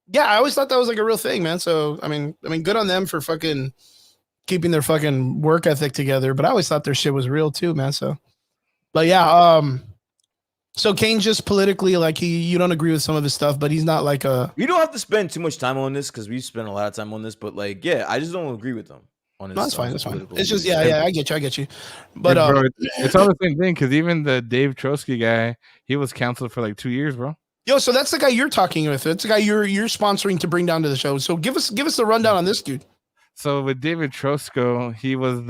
yeah, I always thought that was like a real thing, man. So I mean, good on them for fucking keeping their fucking work ethic together, but I always thought their shit was real too, man. So, but yeah, so Kane just politically, like you don't agree with some of his stuff, but he's not like a. We don't have to spend too much time on this because we spent a lot of time on this, but like, yeah, I just don't agree with them on this. No, that's fine. That's fine. It's just, yeah, I get you. But bro, it's all the same thing because even the Dave Trotsky guy, he was canceled for like 2 years, bro. Yo, so that's the guy you're talking with. It's the guy you're sponsoring to bring down to the show. So give us the rundown on this dude. So with David Trosko, he was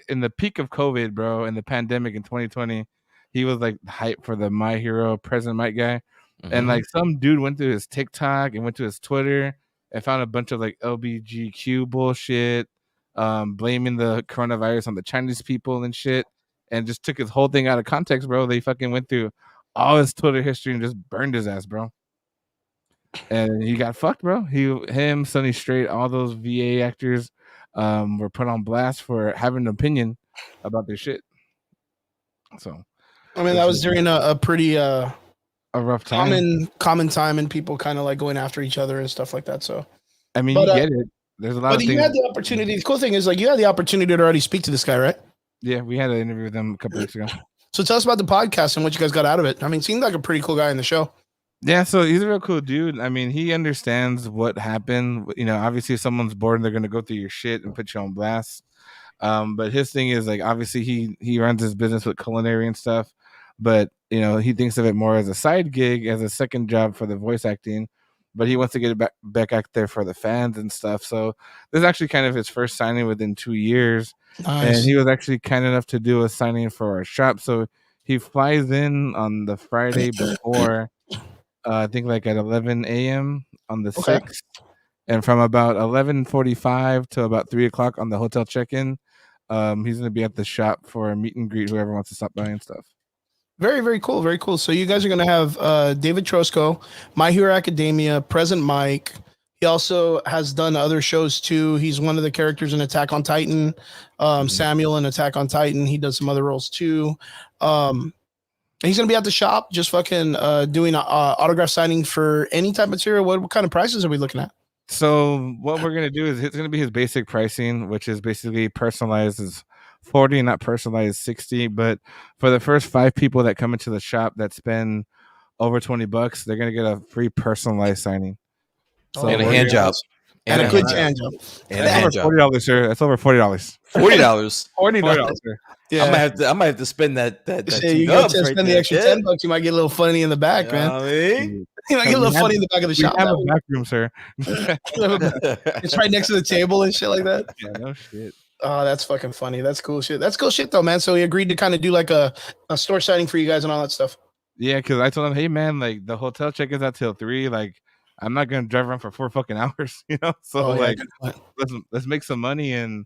in the peak of COVID, bro, in the pandemic in 2020. He was like hype for the My Hero President Mike guy. Mm-hmm. And like some dude went to his TikTok and went to his Twitter and found a bunch of like LBGQ bullshit, blaming the coronavirus on the Chinese people and shit, and just took his whole thing out of context, bro. They fucking went through all his Twitter history and just burned his ass, bro. And he got fucked, bro. Him, Sonny Strait, all those VA actors were put on blast for having an opinion about their shit. So, I mean, that was during a pretty a rough time, common time, and people kind of like going after each other and stuff like that. So, I mean, you get it. There's a lot of things. You had the opportunity. The cool thing is, like, you had the opportunity to already speak to this guy, right? Yeah, we had an interview with him a couple weeks ago. So, tell us about the podcast and what you guys got out of it. I mean, seemed like a pretty cool guy in the show. Yeah, so he's a real cool dude. I mean, he understands what happened. You know, obviously, if someone's bored, they're going to go through your shit and put you on blast. But his thing is, like, obviously, he runs his business with culinary and stuff. But, you know, he thinks of it more as a side gig, as a second job for the voice acting. But he wants to get it back out there for the fans and stuff. So this is actually kind of his first signing within 2 years. Nice. And he was actually kind enough to do a signing for our shop. So he flies in on the Friday before. I think like at 11 a.m. on the 6th, and from about 11:45 to about 3 o'clock on the hotel check-in, he's going to be at the shop for a meet and greet whoever wants to stop by and stuff. Very, very cool. Very cool. So you guys are going to have David Trosko, My Hero Academia, Present Mike. He also has done other shows too. He's one of the characters in Attack on Titan, Samuel in Attack on Titan. He does some other roles too. He's going to be at the shop just fucking doing autograph signing for any type of material. What kind of prices are we looking at? So what we're going to do is it's going to be his basic pricing, which is basically personalized as 40, not personalized 60. But for the first 5 people that come into the shop that spend over $20, they're going to get a free personalized signing. So and a hand job. And a good hand job. And a hand job. $40, sir. That's over $40. $40. $40. Yeah. I might have to spend that you got to spend the extra $10. You might get a little funny in the back, man. You might get a little funny in the back of the shop. We have a back room, sir. It's right next to the table and shit like that. Yeah, no shit. Oh, that's fucking funny. That's cool shit. That's cool shit though, man. So he agreed to kind of do like a store signing for you guys and all that stuff. Yeah, because I told him, hey man, like the hotel check is out till 3. Like I'm not gonna drive around for 4 fucking hours, you know. So let's make some money, and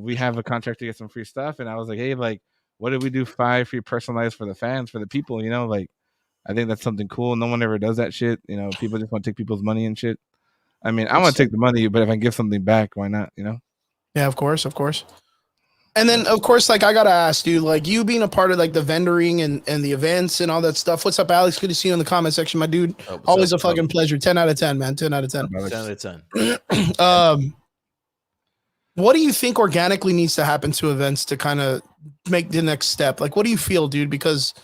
we have a contract to get some free stuff. And I was like, hey, like, what did we do 5 free personalized for the fans, for the people, you know? Like, I think that's something cool. No one ever does that shit, you know. People just want to take people's money and shit. I mean, I want to take the money, but if I can give something back, why not? You know? Yeah, of course. And then, of course, like I gotta ask, dude, like you being a part of like the vendoring and the events and all that stuff. What's up, Alex? Good to see you in the comment section, my dude. Always a fucking pleasure. 10 out of 10, man. 10 out of 10. 10 out of 10. What do you think organically needs to happen to events to kind of make the next step? Like, what do you feel, dude? Because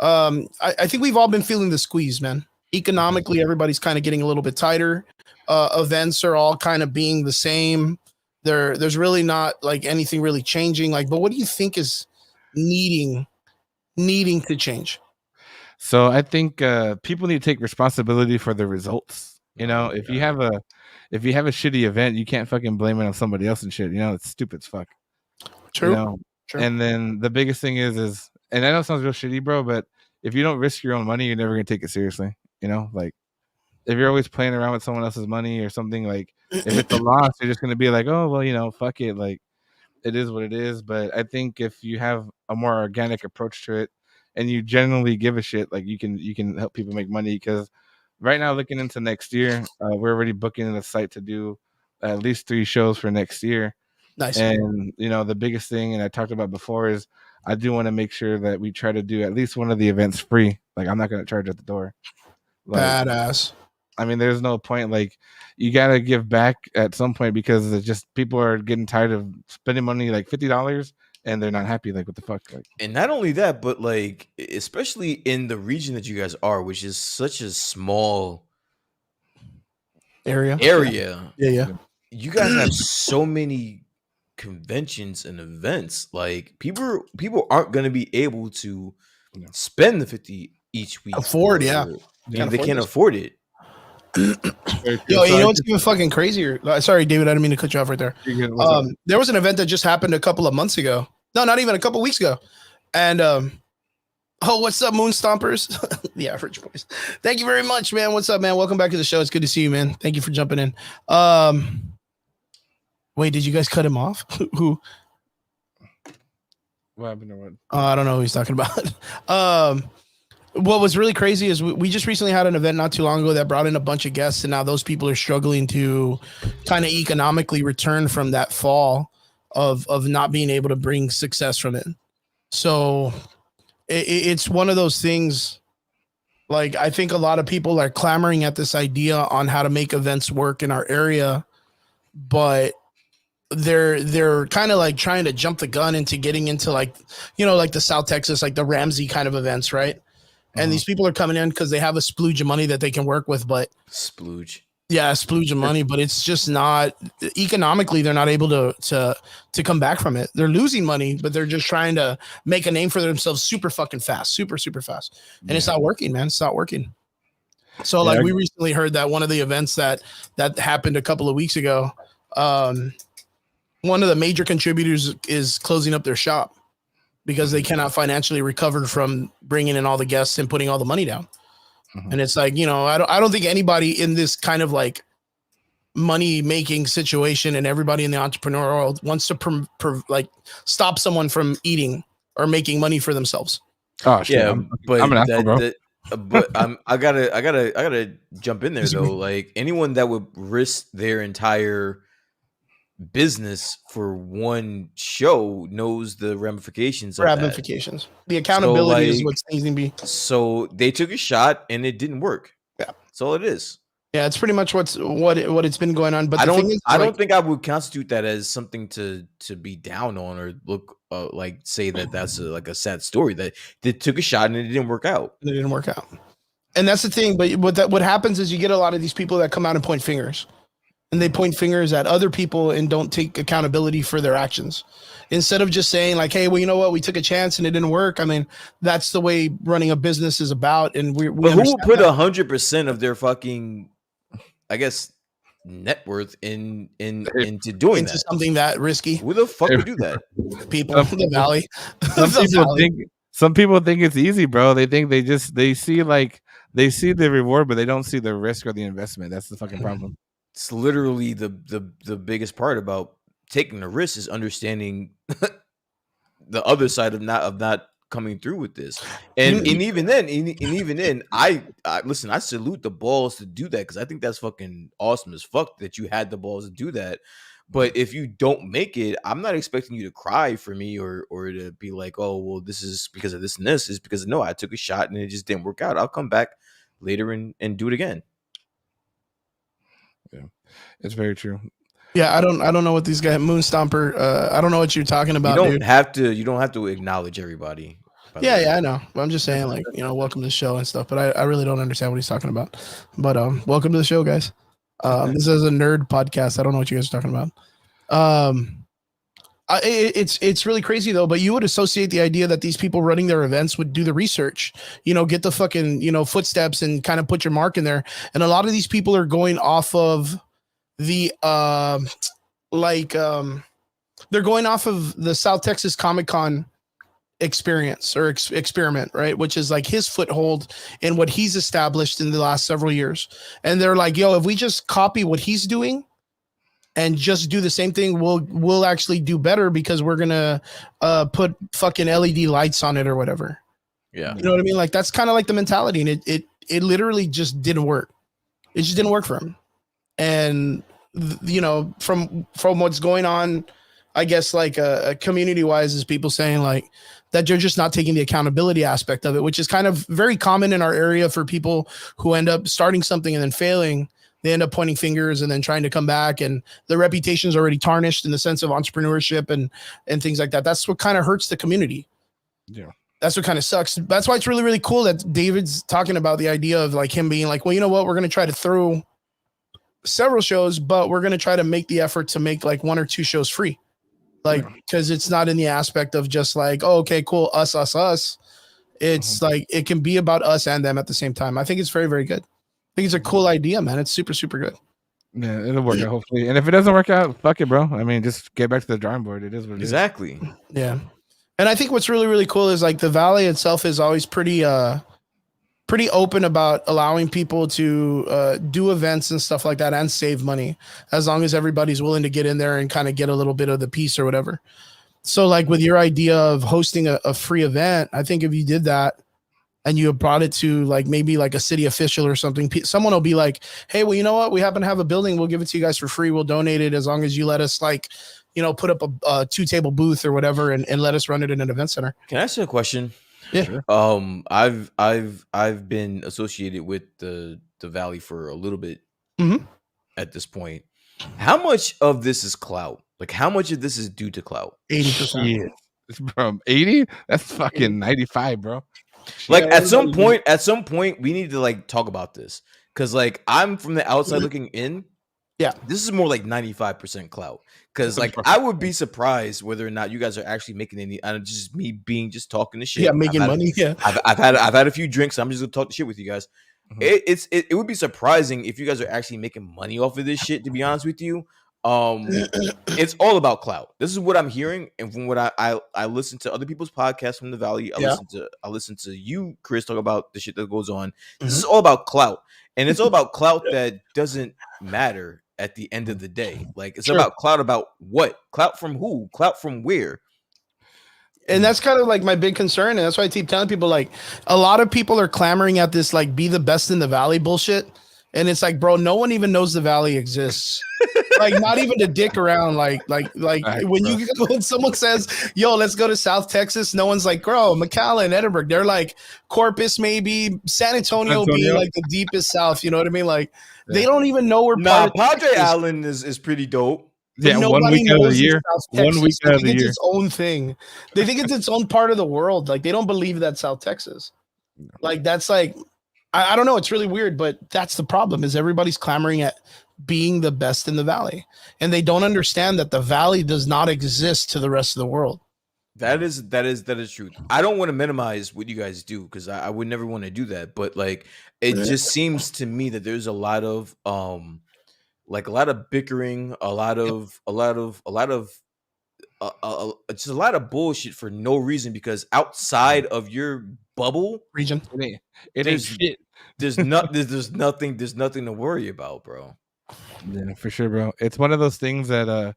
I think we've all been feeling the squeeze, man. Economically, everybody's kind of getting a little bit tighter. Events are all kind of being the same. There's really not like anything really changing. Like, but what do you think is needing to change? So I think people need to take responsibility for the results. You know, if you have a shitty event, you can't fucking blame it on somebody else and shit. You know, it's stupid as fuck. True. You know? True. And then the biggest thing is, and I know it sounds real shitty, bro, but if you don't risk your own money, you're never gonna take it seriously. You know, like if you're always playing around with someone else's money or something, like if it's a loss, you're just gonna be like, oh well, you know, fuck it, like it is what it is. But I think if you have a more organic approach to it and you generally give a shit, like you can help people make money. Because right now, looking into next year, we're already booking a site to do at least 3 shows for next year. Nice. And you know, the biggest thing, and I talked about before, is I do want to make sure that we try to do at least one of the events free. Like I'm not going to charge at the door. Like, badass. I mean, there's no point. Like you got to give back at some point, because it's just people are getting tired of spending money like $50 and they're not happy. Like what the fuck? Like, and not only that, but like especially in the region that you guys are, which is such a small area. Yeah. You guys have so many conventions and events. Like people aren't going to be able to spend the 50 each week. Afford, yeah. They can't afford it. Yo, you know what's even fucking crazier? Sorry, David, I didn't mean to cut you off right there. There was an event that just happened a couple of months ago. No, not even a couple of weeks ago. And what's up, Moon Stompers? The Average Boys. Thank you very much, man. What's up, man? Welcome back to the show. It's good to see you, man. Thank you for jumping in. Wait, did you guys cut him off? Who? What happened to what? I don't know who he's talking about. What was really crazy is we just recently had an event not too long ago that brought in a bunch of guests, and now those people are struggling to kind of economically return from that fall of not being able to bring success from it. So it's one of those things. Like, I think a lot of people are clamoring at this idea on how to make events work in our area, but they're kind of like trying to jump the gun into getting into like, you know, like the South Texas, like the Ramsey kind of events, right? And these people are coming in because they have a splooge of money that they can work with, but splooge of money, but it's just not economically. They're not able to come back from it. They're losing money, but they're just trying to make a name for themselves super fucking fast, super fast. And it's not working, man. It's not working. So like we recently heard that one of the events that happened a couple of weeks ago, one of the major contributors is closing up their shop because they cannot financially recover from bringing in all the guests and putting all the money down. And it's like, you know, I don't think anybody in this kind of like money making situation, and everybody in the entrepreneurial world wants to like stop someone from eating or making money for themselves. Oh shit. Yeah, but I'm an asshole, bro. But I gotta jump in there though. Like anyone that would risk their entire business for one show knows the ramifications of that. The accountability is what's needing to be. So they took a shot and it didn't work. Yeah, that's all it is. Yeah, it's pretty much what it's been going on. But I don't think I would constitute that as something to be down on or look like say that that's like a sad story that they took a shot and it didn't work out. And that's the thing. But what happens is you get a lot of these people that come out and point fingers. And they point fingers at other people and don't take accountability for their actions. Instead of just saying like, hey, well, you know what? We took a chance and it didn't work. I mean, that's the way running a business is about. And but who will put 100% of their fucking, I guess, net worth into doing that? Something that risky. Who the fuck would do that? People in the valley. Some people think it's easy, bro. They think they see the reward, but they don't see the risk or the investment. That's the fucking problem. It's literally the biggest part about taking the risk is understanding the other side of not coming through with this. And even then, I listen, I salute the balls to do that because I think that's fucking awesome as fuck that you had the balls to do that. But if you don't make it, I'm not expecting you to cry for me or to be like, oh, well, this is because of this and this. It's because no, I took a shot and it just didn't work out. I'll come back later and do it again. Yeah, it's very true. Yeah, I don't know what these guys Moon Stomper. I don't know what you're talking about. You don't have to acknowledge everybody. Yeah, I know. But I'm just saying, like, you know, welcome to the show and stuff. But I really don't understand what he's talking about. But welcome to the show, guys. This is a nerd podcast. I don't know what you guys are talking about. It's really crazy though, but you would associate the idea that these people running their events would do the research, get the fucking, footsteps and kind of put your mark in there. And a lot of these people are going off of the, they're going off of the South Texas Comic-Con experience or experiment, right? Which is like his foothold in what he's established in the last several years. And they're like, yo, if we just copy what he's doing and just do the same thing, we'll actually do better because we're gonna put fucking LED lights on it or whatever. Yeah, you know what I mean. Like that's kind of like the mentality, and it literally just didn't work. It just didn't work for him. And from what's going on, I guess like community wise, is people saying like that you're just not taking the accountability aspect of it, which is kind of very common in our area for people who end up starting something and then failing. They end up pointing fingers and then trying to come back, and the reputation is already tarnished in the sense of entrepreneurship and things like that. That's what kind of hurts the community. Yeah. That's what kind of sucks. That's why it's really, really cool that David's talking about the idea of like him being like, well, you know what? We're going to try to throw several shows, but we're going to try to make the effort to make like 1 or 2 shows free. Like, because it's not in the aspect of just like, oh, okay, cool. Us. It's like, it can be about us and them at the same time. I think it's very, very good. I think it's a cool idea, man. It's super, super good. Yeah, it'll work out hopefully. And if it doesn't work out, fuck it, bro. I mean, just get back to the drawing board. It is what it is. Exactly. Yeah. And I think what's really, really cool is like the Valley itself is always pretty open about allowing people to do events and stuff like that and save money as long as everybody's willing to get in there and kind of get a little bit of the piece or whatever. So like with your idea of hosting a free event, I think if you did that and you brought it to like maybe like a city official or something, someone will be like, hey, well, you know what? We happen to have a building. We'll give it to you guys for free. We'll donate it as long as you let us like, put up a 2-table booth or whatever and let us run it in an event center. Can I ask you a question? Yeah. Sure. I've been associated with the Valley for a little bit at this point. How much of this is clout? Like how much of this is due to clout? 80%. From 80? That's fucking 95, bro. Like at some point we need to like talk about this. Cause like I'm from the outside looking in. Yeah. This is more like 95% clout. Cause like I would be surprised whether or not you guys are actually making any just me being just talking to shit. Yeah, making money. Yeah. I've had a few drinks. So I'm just gonna talk to shit with you guys. It would be surprising if you guys are actually making money off of this shit, to be honest with you. It's all about clout. This is what I'm hearing, and from what I listen to other people's podcasts from the Valley. I listen to you, Chris, talk about the shit that goes on. This is all about clout, and it's all about clout that doesn't matter at the end of the day. Like it's about clout about what? Clout from who? Clout from where? And that's kind of like my big concern, and that's why I keep telling people like a lot of people are clamoring at this like be the best in the Valley bullshit. And it's like, bro, no one even knows the Valley exists. Like, not even to dick around. Like when someone says, "Yo, let's go to South Texas," no one's like, "Bro, McAllen, Edinburgh." They're like Corpus, maybe San Antonio being like the deepest South. You know what I mean? Like, they don't even know where. Padre Island is pretty dope. Yeah, 1 week out of the year. 1 week out of the year. It's its own thing. They think it's its own part of the world. Like, they don't believe that's South Texas. Like, that's like. I don't know. It's really weird, but that's the problem is everybody's clamoring at being the best in the Valley. And they don't understand that the Valley does not exist to the rest of the world. That is true. I don't want to minimize what you guys do because I would never want to do that. But like, it just seems to me that there's a lot of bickering, a lot of just a lot of bullshit for no reason because outside of your bubble region, it ain't shit. There's nothing to worry about, bro. Yeah, for sure, bro. It's one of those things that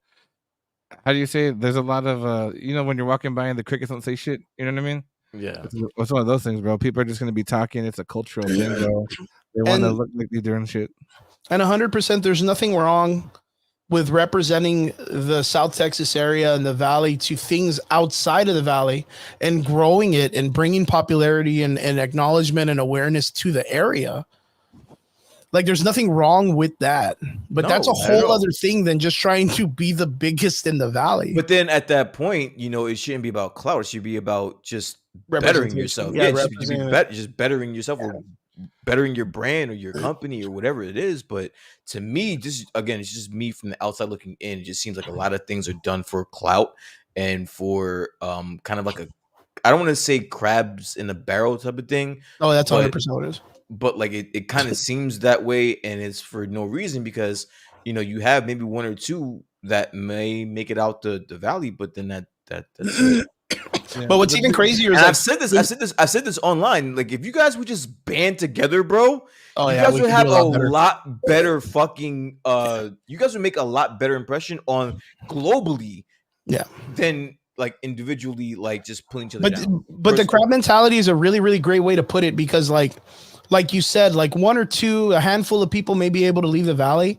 how do you say it? There's a lot of when you're walking by and the crickets don't say shit, you know what I mean? Yeah. It's one of those things, bro. People are just gonna be talking. It's a cultural thing, bro. They want to look like they're doing shit. And 100%, there's nothing wrong with representing the South Texas area and the Valley to things outside of the Valley and growing it and bringing popularity and acknowledgement and awareness to the area. Like there's nothing wrong with that, but that's a whole other thing than just trying to be the biggest in the Valley. But then at that point, it shouldn't be about clout. It should be about just bettering yourself. Yeah, just bettering yourself or bettering your brand or your company or whatever it is. But to me, just again, it's just me from the outside looking in. It just seems like a lot of things are done for clout and for kind of like a, I don't want to say crabs in a barrel type of thing. Oh, that's 100% what it is. But like it kind of seems that way, and it's for no reason, because you have maybe one or two that may make it out the valley, but then that's it. Yeah. But what's even crazier is I've said this online. Like, if you guys would just band together, bro, you guys would have a lot better fucking. You guys would make a lot better impression on globally. Yeah. Than like individually, like just pulling each other down. But the crab mentality is a really, really great way to put it, because like you said, like one or two, a handful of people may be able to leave the valley,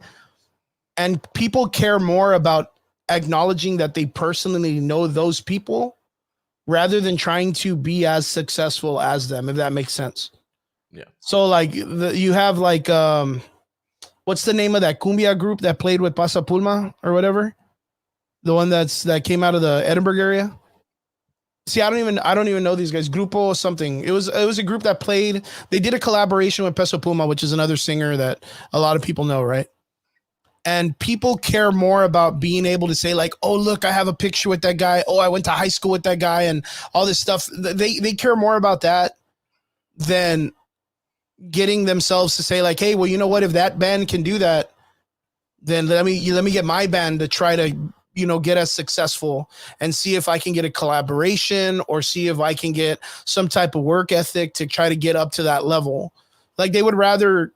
and people care more about acknowledging that they personally know those people rather than trying to be as successful as them, if that makes sense. Yeah. So like you have like what's the name of that cumbia group that played with Pasa Pulma or whatever? The one that came out of the Edinburgh area. See, I don't even know these guys. Grupo something. It was a group that played. They did a collaboration with Peso Puma, which is another singer that a lot of people know, right? And people care more about being able to say like, oh, look, I have a picture with that guy. Oh, I went to high school with that guy, and all this stuff. They care more about that than getting themselves to say like, hey, well, you know what? If that band can do that, then let me get my band to try to, get as successful and see if I can get a collaboration or see if I can get some type of work ethic to try to get up to that level. Like they would rather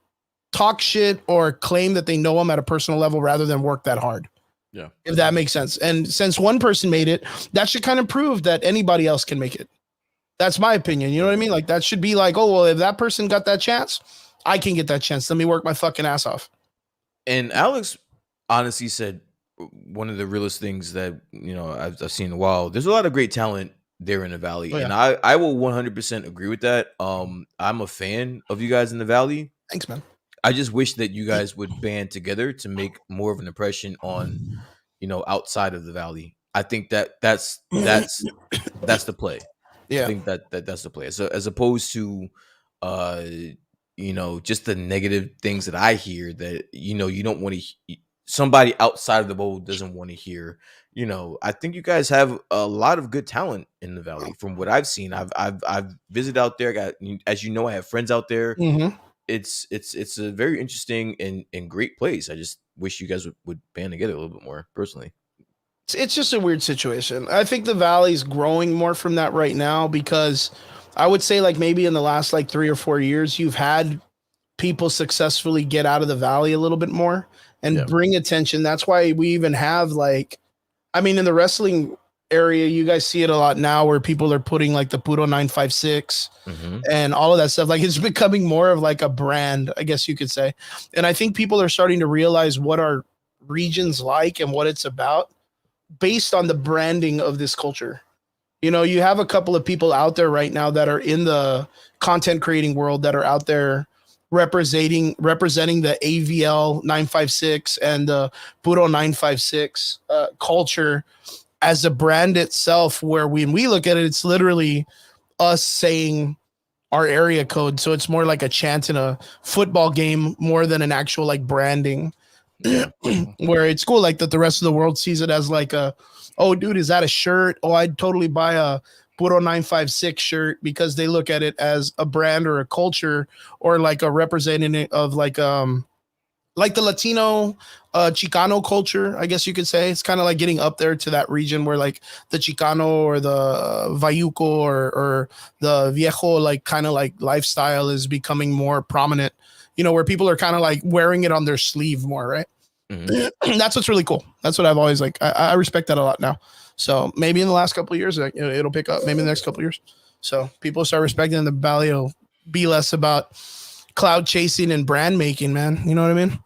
talk shit or claim that they know them at a personal level rather than work that hard. Yeah. If that makes sense. And since one person made it, that should kind of prove that anybody else can make it. That's my opinion. You know what I mean? Like that should be like, oh, well, if that person got that chance, I can get that chance. Let me work my fucking ass off. And Alex honestly said one of the realest things that, I've seen in a while. There's a lot of great talent there in the valley. Oh, yeah. And I will 100% agree with that. I'm a fan of you guys in the valley. Thanks, man. I just wish that you guys would band together to make more of an impression on, outside of the valley. I think that's the play. Yeah. I think that's the play. So as opposed to, just the negative things that I hear that, you don't want to, somebody outside of the bowl doesn't want to hear, I think you guys have a lot of good talent in the valley from what I've seen. I've visited out there. As you know, I have friends out there. Mm-hmm. It's a very interesting and great place. I just wish you guys would band together a little bit more personally. It's just a weird situation. I think the valley's growing more from that right now, because I would say like maybe in the last like 3 or 4 years, you've had people successfully get out of the valley a little bit more and bring attention. That's why we even have like, I mean, in the wrestling area, you guys see it a lot now where people are putting like the Puro 956 and all of that stuff. Like it's becoming more of like a brand, I guess you could say. And I think people are starting to realize what our region's like and what it's about based on the branding of this culture. You have a couple of people out there right now that are in the content creating world that are out there representing the AVL 956 and the Puro 956 culture as a brand itself, where when we look at it, it's literally us saying our area code. So it's more like a chant in a football game more than an actual like branding. Where it's cool like that the rest of the world sees it as like a, oh dude, is that a shirt? Oh, I'd totally buy a Puro 956 shirt, because they look at it as a brand or a culture or like a representative of like the Latino Chicano culture, I guess you could say. It's kind of like getting up there to that region where like the Chicano or the Vayuco or the Viejo like kind of like lifestyle is becoming more prominent, where people are kind of like wearing it on their sleeve more, right? Mm-hmm. That's what's really cool. That's what I've always like. I respect that a lot now. So maybe in the last couple of years, it'll pick up. Maybe in the next couple of years. So people start respecting the valley. It'll be less about cloud chasing and brand making, man. You know what I mean?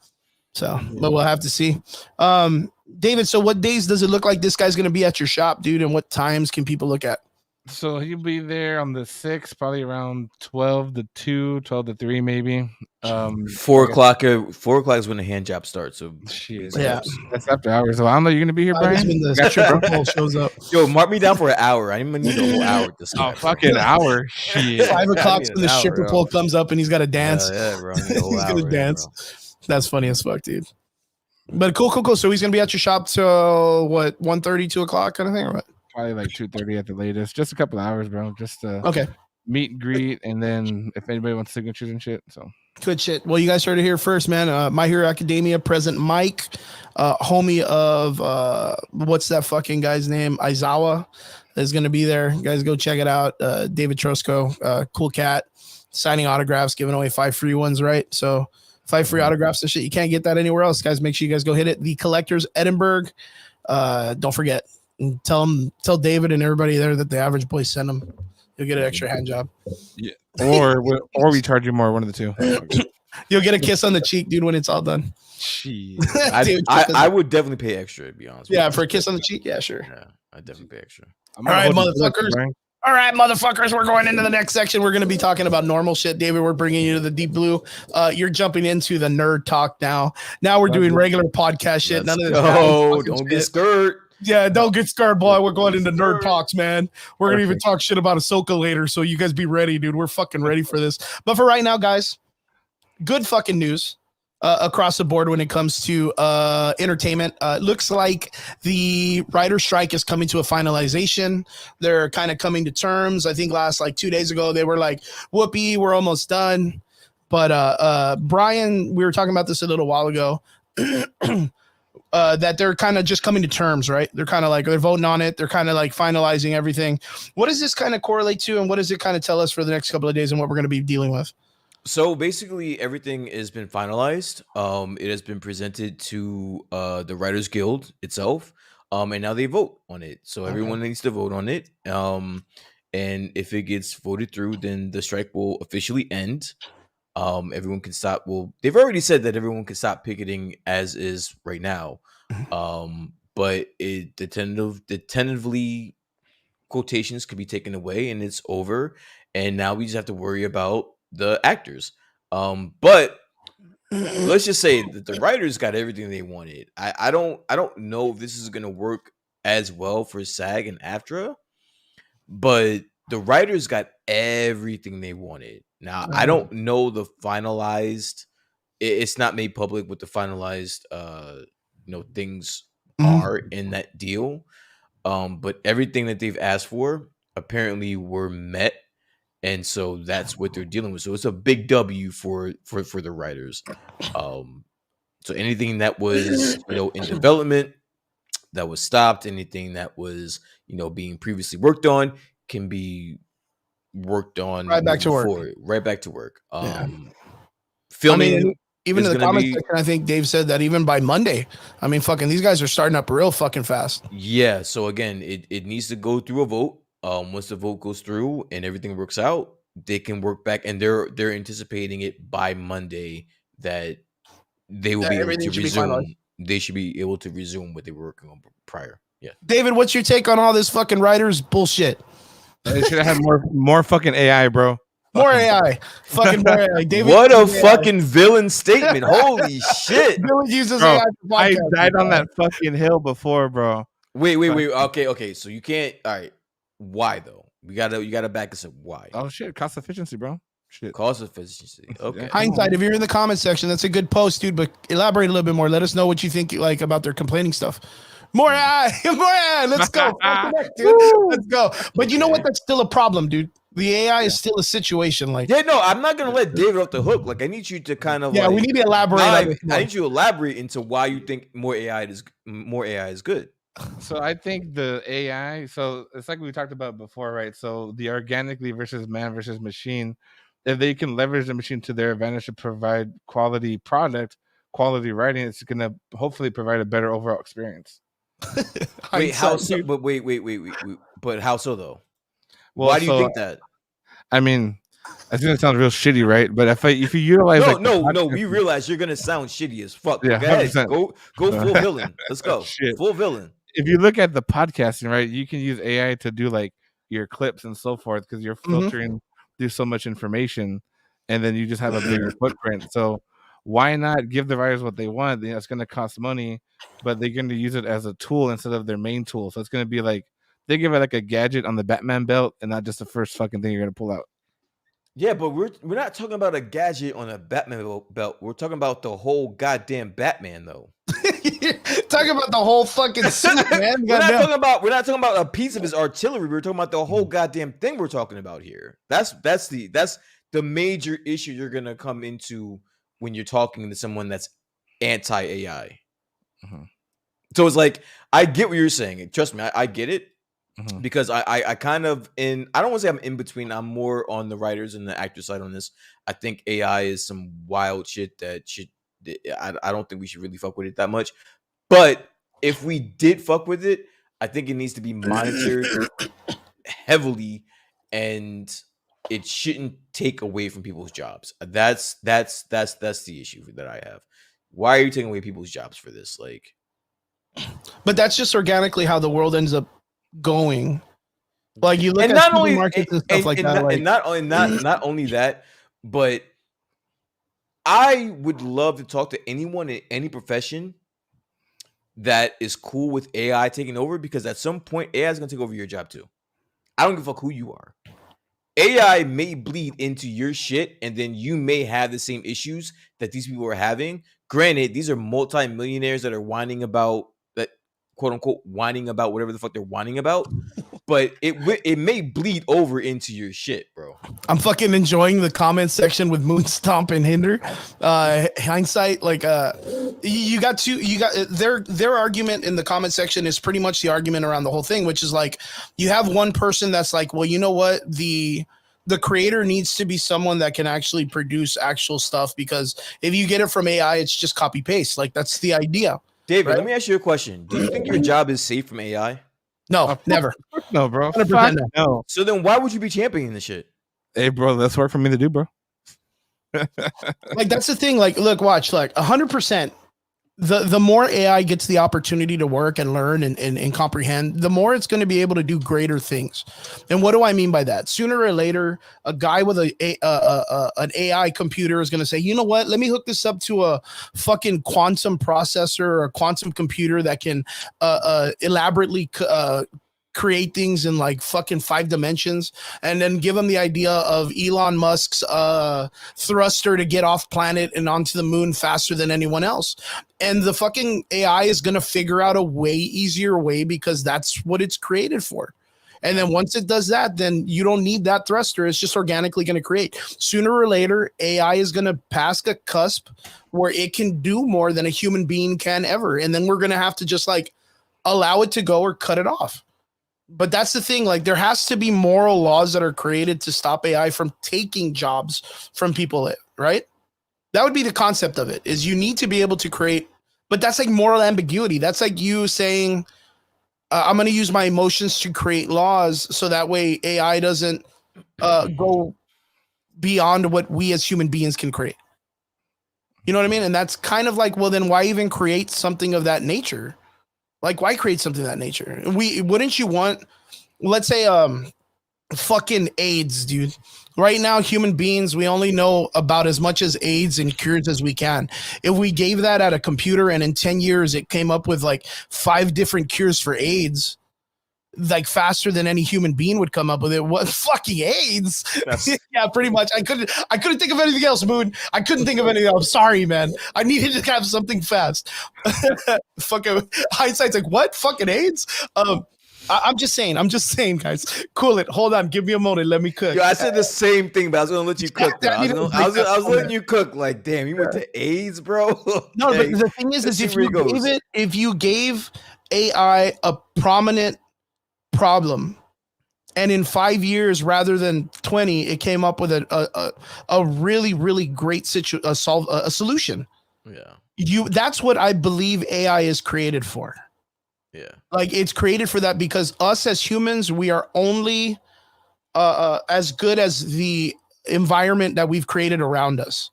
So, but we'll have to see. David, so what days does it look like this guy's going to be at your shop, dude? And what times can people look at? So he'll be there on the 6th, probably around 12 to 2, 12 to 3, maybe. 4 o'clock. 4 o'clock is when the hand job starts. So shit, yeah, that's after hours. So I don't know. You're gonna be here, Brian? When the stripper pole shows up. Yo, mark me down for an hour. I didn't even need a whole hour. Oh, fucking hour. Shit. 5 o'clock when the stripper pole comes up and he's got to dance. Yeah, bro. He's gonna dance. That's funny as fuck, dude. But cool. So he's gonna be at your shop till what, 1:30, 2 o'clock kind of thing, or what? Probably like 2:30 at the latest. Just a couple hours, bro. Just okay. Meet and greet, and then if anybody wants signatures and shit. So good shit. Well, you guys heard it here first, man. My Hero Academia President Mike, homie of what's that fucking guy's name? Aizawa is gonna be there. You guys go check it out. David Trosco, cool cat, signing autographs, giving away 5 free ones, right? So 5 free autographs and shit. You can't get that anywhere else, guys. Make sure you guys go hit it. The Collectors Edinburgh. Don't forget. And tell David and everybody there that the Average Boy sent them. You'll get an extra hand job. Yeah. Or we charge you more, one of the two. You'll get a kiss on the cheek, dude, when it's all done. I would definitely pay extra, to be honest. Yeah, for a kiss on the cheek? Yeah, sure. Yeah, I'd definitely pay extra. All right, motherfuckers. We're going into the next section. We're going to be talking about normal shit. David, we're bringing you to the deep blue. You're jumping into the nerd talk now. Now we're doing regular podcast shit. None of this. Oh, don't get scared. Yeah, don't get scared, boy. We're going into nerd talks, man. We're going to even talk shit about Ahsoka later, so you guys be ready, dude. We're fucking ready for this. But for right now, guys, good fucking news across the board when it comes to entertainment. Looks like the writer's strike is coming to a finalization. They're kind of coming to terms. I think last 2 days ago, they were like, whoopee, we're almost done. But Brian, we were talking about this a little while ago. That they're kind of just coming to terms, right? They're kind of they're voting on it. They're kind of finalizing everything. What does this kind of correlate to, and what does it kind of tell us for the next couple of days and what we're going to be dealing with? So basically, everything has been finalized. It has been presented to the Writers Guild itself, and now they vote on it. So everyone needs to vote on it. And if it gets voted through, then the strike will officially end. Everyone can stop. Well, they've already said that everyone can stop picketing as is right now. But the tentatively quotations could be taken away and it's over. And now we just have to worry about the actors. But let's just say that the writers got everything they wanted. I don't know if this is gonna work as well for SAG and AFTRA, but the writers got everything they wanted. Now, I don't know the finalized. It's not made public what the finalized, things are in that deal. But everything that they've asked for apparently were met, and so that's what they're dealing with. So it's a big W for the writers. So anything that was in development that was stopped, anything that was being previously worked on can be worked on right back to work. Filming, even in the comments section, I think Dave said that even by Monday. I mean, fucking these guys are starting up real fucking fast. Yeah. So again, it needs to go through a vote. Once the vote goes through and everything works out, they can work back, and they're anticipating it by Monday that they will be able to resume. They should be able to resume what they were working on prior. Yeah. David, what's your take on all this fucking writers bullshit? They should have had more fucking AI, bro. More AI. Fucking more AI. David, what a fucking villain statement. Holy shit. Dylan uses bro, AI. I died on that fucking hill before, bro. Wait. Okay. So you can't. All right. Why though? You gotta back us up. Why? Oh shit. Cost efficiency, bro. Shit. Cost efficiency. Okay. Hindsight, if you're in the comment section, that's a good post, dude. But elaborate a little bit more. Let us know what you think about their complaining stuff. More AI. More AI. Let's go. Dude. Let's go. But you know what? That's still a problem, dude. The AI is still a situation. I'm not gonna let David off the hook. I need you to kind of we need to elaborate. I need you to elaborate into why you think more AI is good. So I think the AI. So it's like we talked about before, right? So the organically versus man versus machine. If they can leverage the machine to their advantage to provide quality product, quality writing, it's gonna hopefully provide a better overall experience. Wait, how so? But wait. But how so though? Well, why do you think that? I mean, I think it sounds real shitty, right? But if you utilize no, we realize you're gonna sound shitty as fuck. Yeah, go ahead, go full villain. Let's go, full villain. If you look at the podcasting, right, you can use AI to do your clips and so forth, because you're filtering through so much information, and then you just have a bigger footprint. So why not give the writers what they want? It's going to cost money, but they're going to use it as a tool instead of their main tool. So it's going to be like they give it like a gadget on the Batman belt, and not just the first fucking thing you're going to pull out. Yeah, but we're not talking about a gadget on a Batman belt. We're talking about the whole goddamn Batman, though. Talking about the whole fucking suit, man. we're not talking about a piece of his artillery. We're talking about the whole goddamn thing we're talking about here. That's the major issue you're gonna come into when you're talking to someone that's anti-AI. So it's like, I get what you're saying. Trust me, I get it. Because I kind of I don't want to say I'm in between. I'm more on the writers and the actor side on this. I think AI is some wild shit that I don't think we should really fuck with it that much. But if we did fuck with it, I think it needs to be monitored heavily, and it shouldn't take away from people's jobs. That's the issue that I have. Why are you taking away people's jobs for this? Like, but that's just organically how the world ends up going. Like, you look at not only markets and stuff like that, and not only that, but I would love to talk to anyone in any profession that is cool with AI taking over, because at some point AI is going to take over your job too. I don't give a fuck who you are. AI may bleed into your shit, and then you may have the same issues that these people are having. Granted, these are multi-millionaires that are whining about that, quote unquote, whining about whatever the fuck they're whining about. But it may bleed over into your shit, bro. I'm fucking enjoying the comment section with Moonstomp and Hinder. Hindsight, like, you got their argument in the comment section is pretty much the argument around the whole thing, which is like, you have one person that's like, well, you know what, the creator needs to be someone that can actually produce actual stuff, because if you get it from AI, it's just copy paste. Like, that's the idea. David, right? Let me ask you a question. Do you think your job is safe from AI? No, never. No, bro. 100% no. So then why would you be championing this shit? Hey, bro, that's work for me to do, bro. Like, that's the thing. Like, look, watch, like 100%. The more AI gets the opportunity to work and learn and comprehend, the more it's going to be able to do greater things. And what do I mean by that? Sooner or later, a guy with an AI computer is going to say, you know what? Let me hook this up to a fucking quantum processor or a quantum computer that can elaborately create things in like fucking 5 dimensions, and then give them the idea of Elon Musk's thruster to get off planet and onto the moon faster than anyone else. And the fucking AI is going to figure out a way easier way, because that's what it's created for. And then once it does that, then you don't need that thruster. It's just organically going to create. Sooner or later, AI is going to pass a cusp where it can do more than a human being can ever. And then we're going to have to just like allow it to go or cut it off. But that's the thing, like, there has to be moral laws that are created to stop AI from taking jobs from people, right? That would be the concept of it, is you need to be able to create, but that's like moral ambiguity. That's like you saying, I'm going to use my emotions to create laws so that way AI doesn't go beyond what we as human beings can create. You know what I mean? And that's kind of like, well, then why even create something of that nature? Like, why create something of that nature? Wouldn't you want, let's say, fucking AIDS, dude. Right now, human beings, we only know about as much as AIDS and cures as we can. If we gave that at a computer and in 10 years, it came up with like 5 different cures for AIDS, like faster than any human being would come up with it. What fucking AIDS? Yeah, pretty much. I couldn't think of anything else, Moon. I couldn't think of anything else. Sorry, man. I needed to have something fast. Fucking hindsight's like, what? Fucking AIDS? I'm just saying, guys. Cool it. Hold on. Give me a moment. Let me cook. Yo, I said the same thing, but I was gonna let you cook. I was letting you cook. Like, damn, you went to AIDS, bro. No, but the thing is if you gave AI a prominent problem, and in 5 years rather than 20, it came up with a really, really great solution. Yeah, that's what I believe AI is created for. Yeah, like, it's created for that, because us as humans, we are only as good as the environment that we've created around us.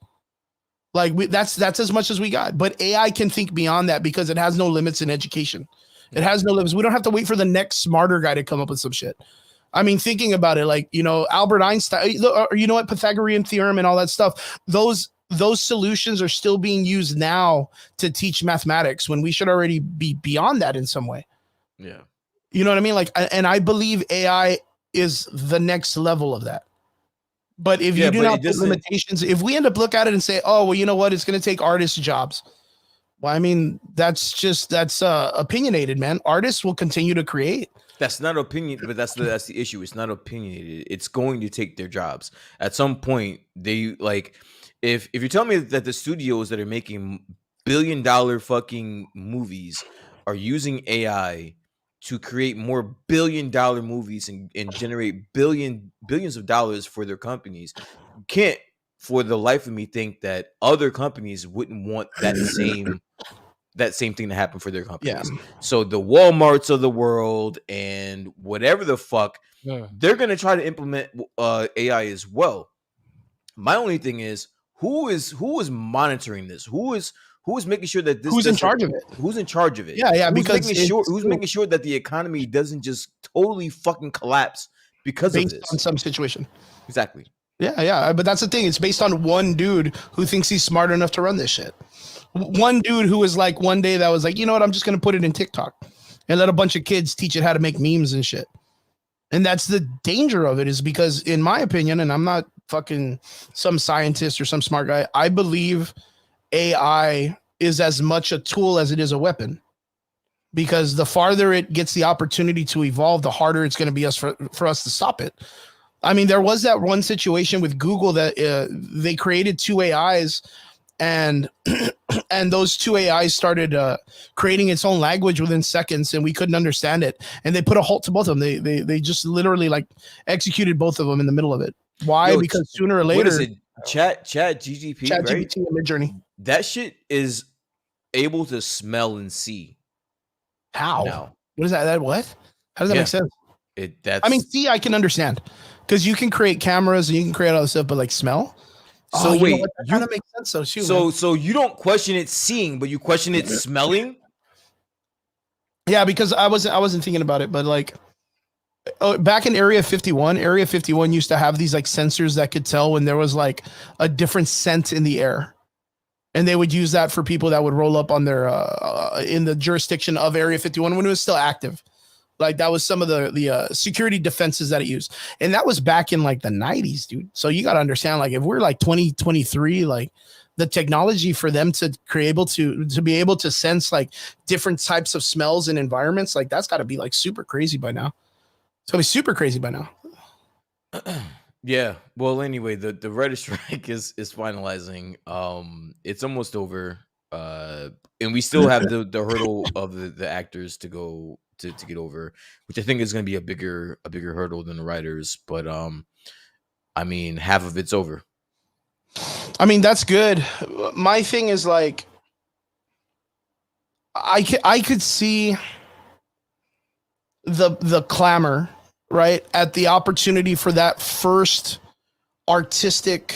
Like, that's as much as we got. But AI can think beyond that, because it has no limits in education. It has no limits. We don't have to wait for the next smarter guy to come up with some shit. I mean, thinking about it, like, you know, Albert Einstein, or you know what, Pythagorean theorem and all that stuff, those solutions are still being used now to teach mathematics when we should already be beyond that in some way. Yeah. You know what I mean? Like, and I believe AI is the next level of that. But if you do not put limitations, if we end up look at it and say, oh, well, you know what, it's going to take artists' jobs. Well, I mean, that's opinionated, man. Artists will continue to create. That's not opinion, but that's the issue. It's not opinionated. It's going to take their jobs at some point. They like, if you tell me that the studios that are making billion-dollar fucking movies are using AI to create more billion-dollar movies and generate billions of dollars for their companies, you can't for the life of me think that other companies wouldn't want that same thing to happen for their companies. Yeah. So the Walmarts of the world and whatever the fuck, they're going to try to implement AI as well. My only thing is who is monitoring this? Who is making sure that this? Who's in charge of it? Who's in charge of it? Yeah. Who's making sure that the economy doesn't just totally fucking collapse because of this? On some situation. Exactly. Yeah. But that's the thing. It's based on one dude who thinks he's smart enough to run this shit. One dude who was like one day that was like, you know what, I'm just going to put it in TikTok and let a bunch of kids teach it how to make memes and shit. And that's the danger of it, is because in my opinion, and I'm not fucking some scientist or some smart guy, I believe AI is as much a tool as it is a weapon, because the farther it gets the opportunity to evolve, the harder it's going to be for us to stop it. I mean, there was that one situation with Google that they created two AIs, and those two AIs started creating its own language within seconds, and we couldn't understand it. And they put a halt to both of them. They just literally like executed both of them in the middle of it. Why? Because sooner or later, what is it? Chat GTP, right? GPT in Midjourney. That shit is able to smell and see. How? Now. What is that? What? How does that make sense? I mean, see, I can understand, because you can create cameras and you can create all this stuff, but like smell. So wait, that kind of makes sense though too. So you don't question it seeing, but you question it smelling? Yeah, because I wasn't thinking about it, but like back in Area 51 used to have these like sensors that could tell when there was like a different scent in the air. And they would use that for people that would roll up on their in the jurisdiction of Area 51 when it was still active. Like that was some of the security defenses that it used. And that was back in like the 90s, dude. So you got to understand, like if we're like 2023, like the technology for them to be able to sense like different types of smells and environments, like that's got to be like super crazy by now. It's going to be super crazy by now. Yeah. Well, anyway, the writer's strike is finalizing. It's almost over. And we still have the hurdle of the actors to go to get over, which I think is going to be a bigger hurdle than the writers. But I mean, half of it's over. I mean, that's good. My thing is like, I could see the clamor, right, at the opportunity for that first artistic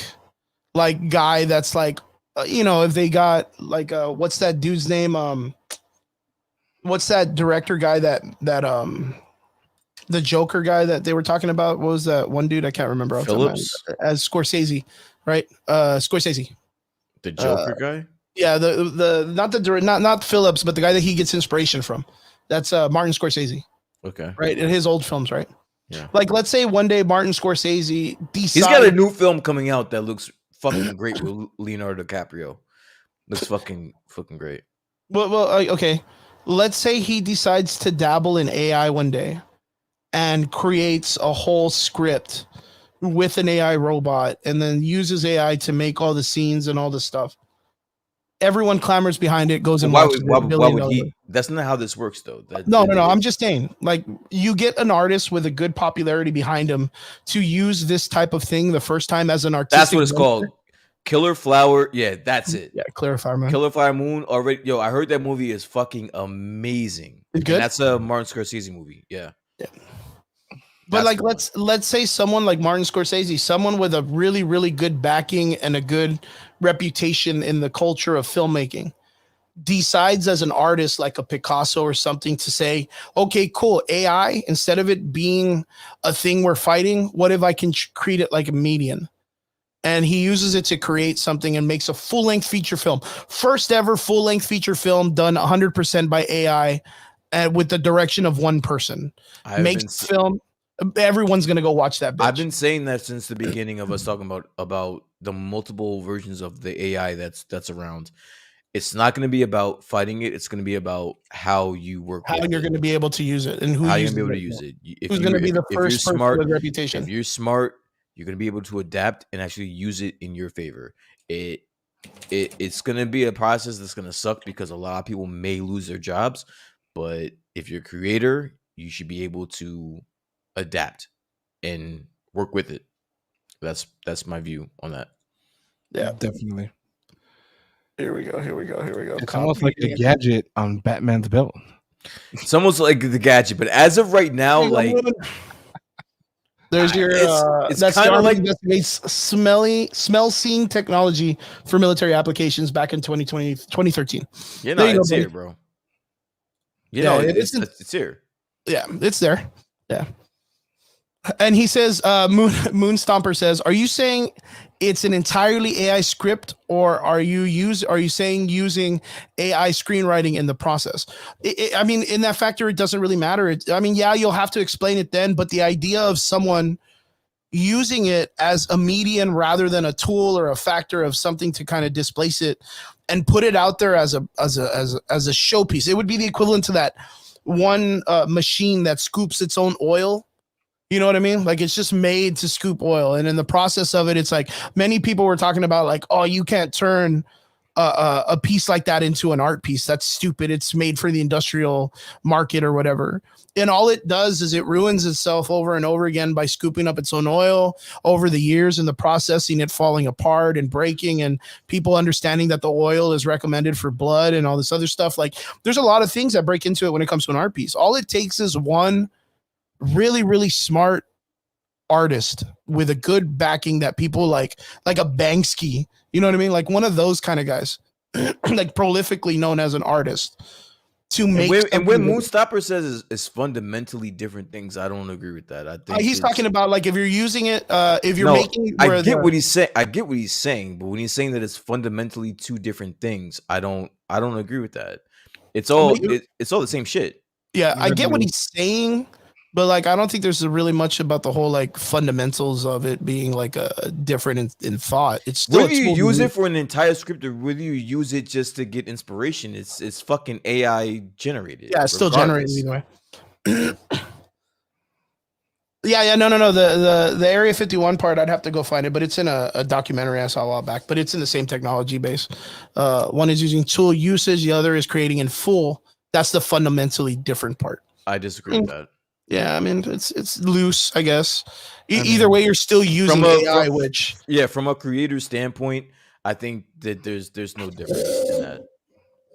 like guy that's like, you know, if they got like what's that dude's name? What's that director guy that the Joker guy that they were talking about? What was that one dude? I can't remember. Phillips as Scorsese, right? Scorsese. The Joker guy? Yeah, not Phillips, but the guy that he gets inspiration from. That's Martin Scorsese. Okay. Right, in his old films, right? Yeah. Like, let's say one day Martin Scorsese decides he's got a new film coming out that looks fucking great with Leonardo DiCaprio. Looks fucking great. Well, okay. Let's say he decides to dabble in AI one day and creates a whole script with an AI robot and then uses AI to make all the scenes and all the stuff. Everyone clamors behind it, goes and watches why would he? That's not how this works, though. No. I'm just saying, like, you get an artist with a good popularity behind him to use this type of thing the first time as an artist. That's what it's called. Killer Flower. Yeah, that's it. Yeah, Killer Flower Moon. Killer Flower Moon. Already, yo, I heard that movie is fucking amazing. It's good. And that's a Martin Scorsese movie. Yeah. But like, let's say someone like Martin Scorsese, someone with a really, really good backing and a good reputation in the culture of filmmaking, decides as an artist, like a Picasso or something, to say, okay, cool, AI, instead of it being a thing we're fighting, what if I can create it like a medium? And he uses it to create something and makes a full-length feature film. First ever full-length feature film done 100% by AI and with the direction of one person. Makes film. Everyone's going to go watch that bitch. I've been saying that since the beginning of us talking about the multiple versions of the AI that's around. It's not going to be about fighting it. It's going to be about how you work. How you're going to be able to use it and who how you're going to be able to use it. Who's going to be the first person with reputation? If you're smart, you're going to be able to adapt and actually use it in your favor. It's going to be a process that's going to suck because a lot of people may lose their jobs. But if you're a creator, you should be able to adapt and work with it. That's my view on that. Yeah, definitely. Here we go. It's almost like a gadget on Batman's belt. It's almost like the gadget, but as of right now, like there's your it's that's kind of like smell seeing technology for military applications back in 2013. Yeah, no, it's here, bro. You know, it's here. Yeah, it's there. Yeah. And he says, Moon Stomper says, "Are you saying it's an entirely AI script, or are you saying using AI screenwriting in the process?" I mean, in that factor, it doesn't really matter. Yeah, you'll have to explain it then, but the idea of someone using it as a median rather than a tool or a factor of something to kind of displace it and put it out there as a showpiece, it would be the equivalent to that one machine that scoops its own oil. You know what I mean? Like, it's just made to scoop oil. And in the process of it, it's like many people were talking about like, oh, you can't turn a piece like that into an art piece. That's stupid. It's made for the industrial market or whatever. And all it does is it ruins itself over and over again by scooping up its own oil over the years and the processing, it falling apart and breaking, and people understanding that the oil is recommended for blood and all this other stuff. Like, there's a lot of things that break into it when it comes to an art piece. All it takes is one really, really smart artist with a good backing that people like a Banksy, you know what I mean? Like one of those kind of guys, like prolifically known as an artist, to make. And when Moonstopper says is fundamentally different things, I don't agree with that. I think he's talking about like if you're using it, if you're making it. I get what he's saying. I get what he's saying, but when he's saying that it's fundamentally two different things, I don't agree with that. It's all it's all the same shit. Yeah, I get what he's saying. But like, I don't think there's really much about the whole like fundamentals of it being like a different in thought. It's still whether you use it for an entire script or whether you use it just to get inspiration, it's fucking AI generated. Yeah, it's still generated either way. Yeah, no. The Area 51 part, I'd have to go find it, but it's in a documentary I saw a while back. But it's in the same technology base. One is using tool usage, the other is creating in full. That's the fundamentally different part. I disagree with that. Yeah, I mean, it's loose, I guess. Either way, you're still using AI, which... Yeah, from a creator standpoint, I think that there's no difference in that.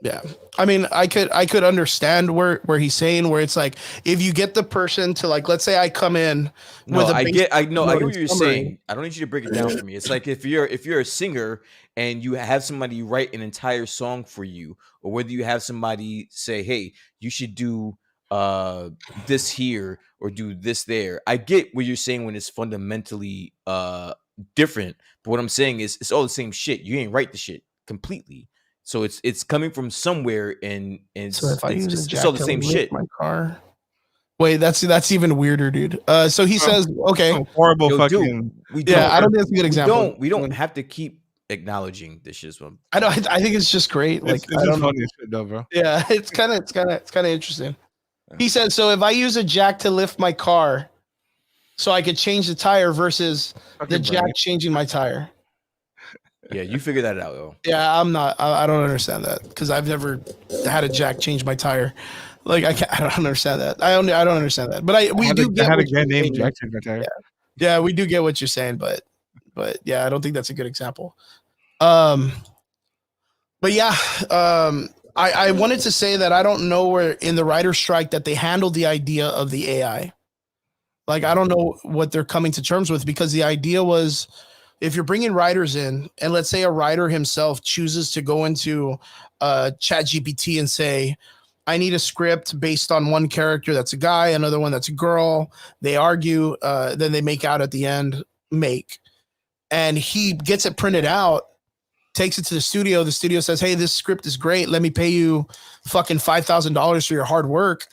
Yeah. I mean, I could understand where he's saying, where it's like, if you get the person to like, let's say I come in with I get what you're saying. I don't need you to break it down for me. It's like if you're a singer and you have somebody write an entire song for you, or whether you have somebody say, hey, you should do this here or do this there. I get what you're saying when it's fundamentally different, but what I'm saying is it's all the same shit. You ain't write the shit completely, so it's coming from somewhere, and so if I use it's all the same shit. My car. Wait, that's even weirder, dude. So he says, okay, horrible fucking. I don't think that's a good example. We don't have to keep acknowledging this shit. I think it's just great. Like, it's just funny as shit, though, bro. Yeah, it's kind of interesting. He said, so if I use a jack to lift my car so I could change the tire versus the jack changing my tire. Yeah, you figure that out, though. Yeah, I don't understand that because I've never had a jack change my tire. Like, I don't understand that. I don't understand that. But I had a guy named Jack change my tire. Yeah, we do get what you're saying, but yeah, I don't think that's a good example. But yeah, I wanted to say that I don't know where in the writer's strike that they handled the idea of the AI. Like, I don't know what they're coming to terms with, because the idea was if you're bringing writers in, and let's say a writer himself chooses to go into ChatGPT and say, I need a script based on one character that's a guy, another one that's a girl. They argue, then they make out at the end, and he gets it printed out, takes it to the studio. The studio says, hey, this script is great. Let me pay you fucking $5,000 for your hard work.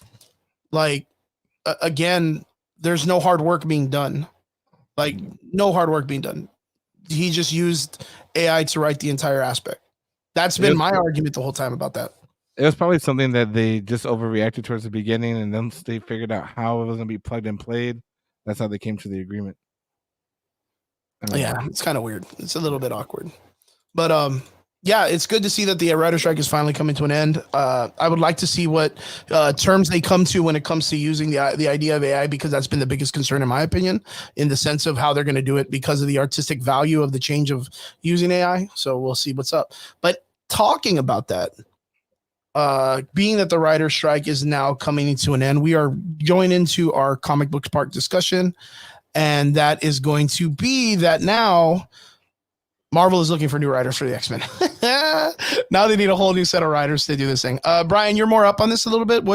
Like, again, there's no hard work being done. Like, no hard work being done. He just used AI to write the entire aspect. That's been my argument the whole time about that. It was probably something that they just overreacted towards the beginning, and then they figured out how it was going to be plugged and played. That's how they came to the agreement. Yeah, it's kind of weird. It's a little bit awkward. But yeah, it's good to see that the writer strike is finally coming to an end. I would like to see what terms they come to when it comes to using the idea of AI, because that's been the biggest concern, in my opinion, in the sense of how they're going to do it because of the artistic value of the change of using AI. So we'll see what's up. But talking about that, being that the writer strike is now coming to an end, we are going into our comic books park discussion, and that is going to be that now Marvel is looking for new writers for the X-Men. Now they need a whole new set of writers to do this thing. Brian, you're more up on this a little bit.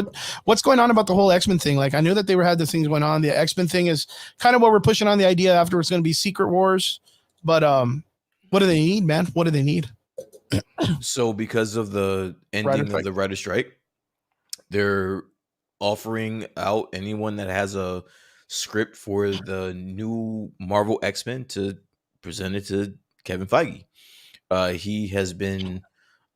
What's going on about the whole X-Men thing? Like, I knew that they had the things going on. The X-Men thing is kind of what we're pushing on. The idea after it's going to be Secret Wars. But what do they need, man? What do they need? So because of the ending of the writer strike, they're offering out anyone that has a script for the new Marvel X-Men to present it to Kevin Feige. He has been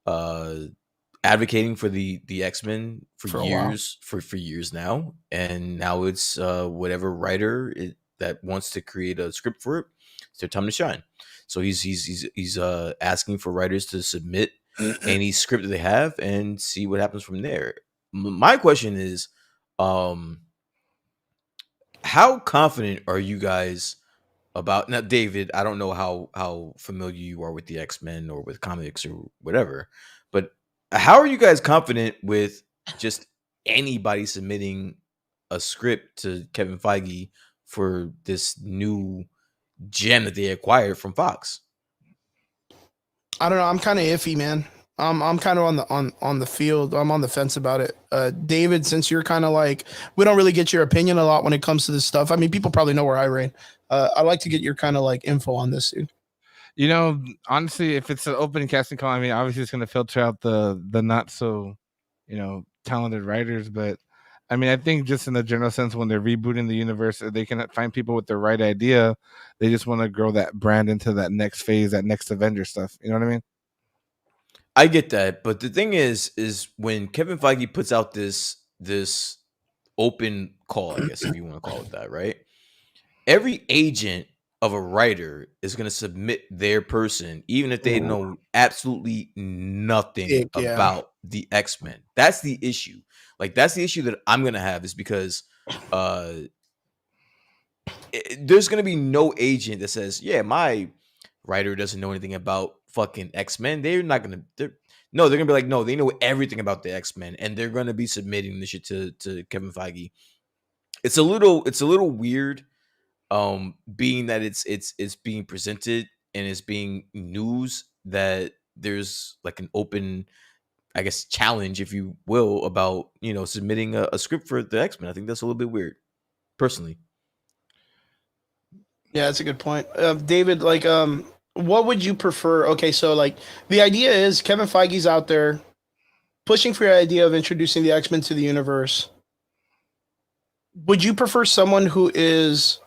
advocating for the X-Men for years, for years now, and now it's whatever writer that wants to create a script for it, it's their time to shine. So he's asking for writers to submit any script that they have and see what happens from there. My question is, how confident are you guys about now, David? I don't know how familiar you are with the X-Men or with comics or whatever, but how are you guys confident with just anybody submitting a script to Kevin Feige for this new gem that they acquired from Fox? I don't know. I'm kind of iffy, man. I'm kind of on the field. I'm on the fence about it. David, since you're kind of like, we don't really get your opinion a lot when it comes to this stuff. I mean, people probably know where I reign. I'd like to get your kind of like info on this, dude. You know, honestly, if it's an open casting call, I mean, obviously it's going to filter out the not so, talented writers. But I mean, I think just in the general sense, when they're rebooting the universe, they can find people with the right idea. They just want to grow that brand into that next phase, that next Avenger stuff. You know what I mean? I get that, but the thing is when Kevin Feige puts out this open call, I guess if you want to call it that, right? Every agent of a writer is going to submit their person, even if they know absolutely nothing about the X-Men. That's the issue. Like, that's the issue that I'm going to have, is because there's going to be no agent that says, yeah, my writer doesn't know anything about fucking X-Men. They're not going to, they're going to be like, no, they know everything about the X-Men, and they're going to be submitting this shit to Kevin Feige. It's a little weird, being that it's being presented and it's being news that there's like an open, I guess, challenge, if you will, about, submitting a script for the X-Men. I think that's a little bit weird, personally. Yeah, that's a good point. David, like, what would you prefer? Okay, so like the idea is Kevin Feige's out there pushing for your idea of introducing the X-Men to the universe. Would you prefer someone who is,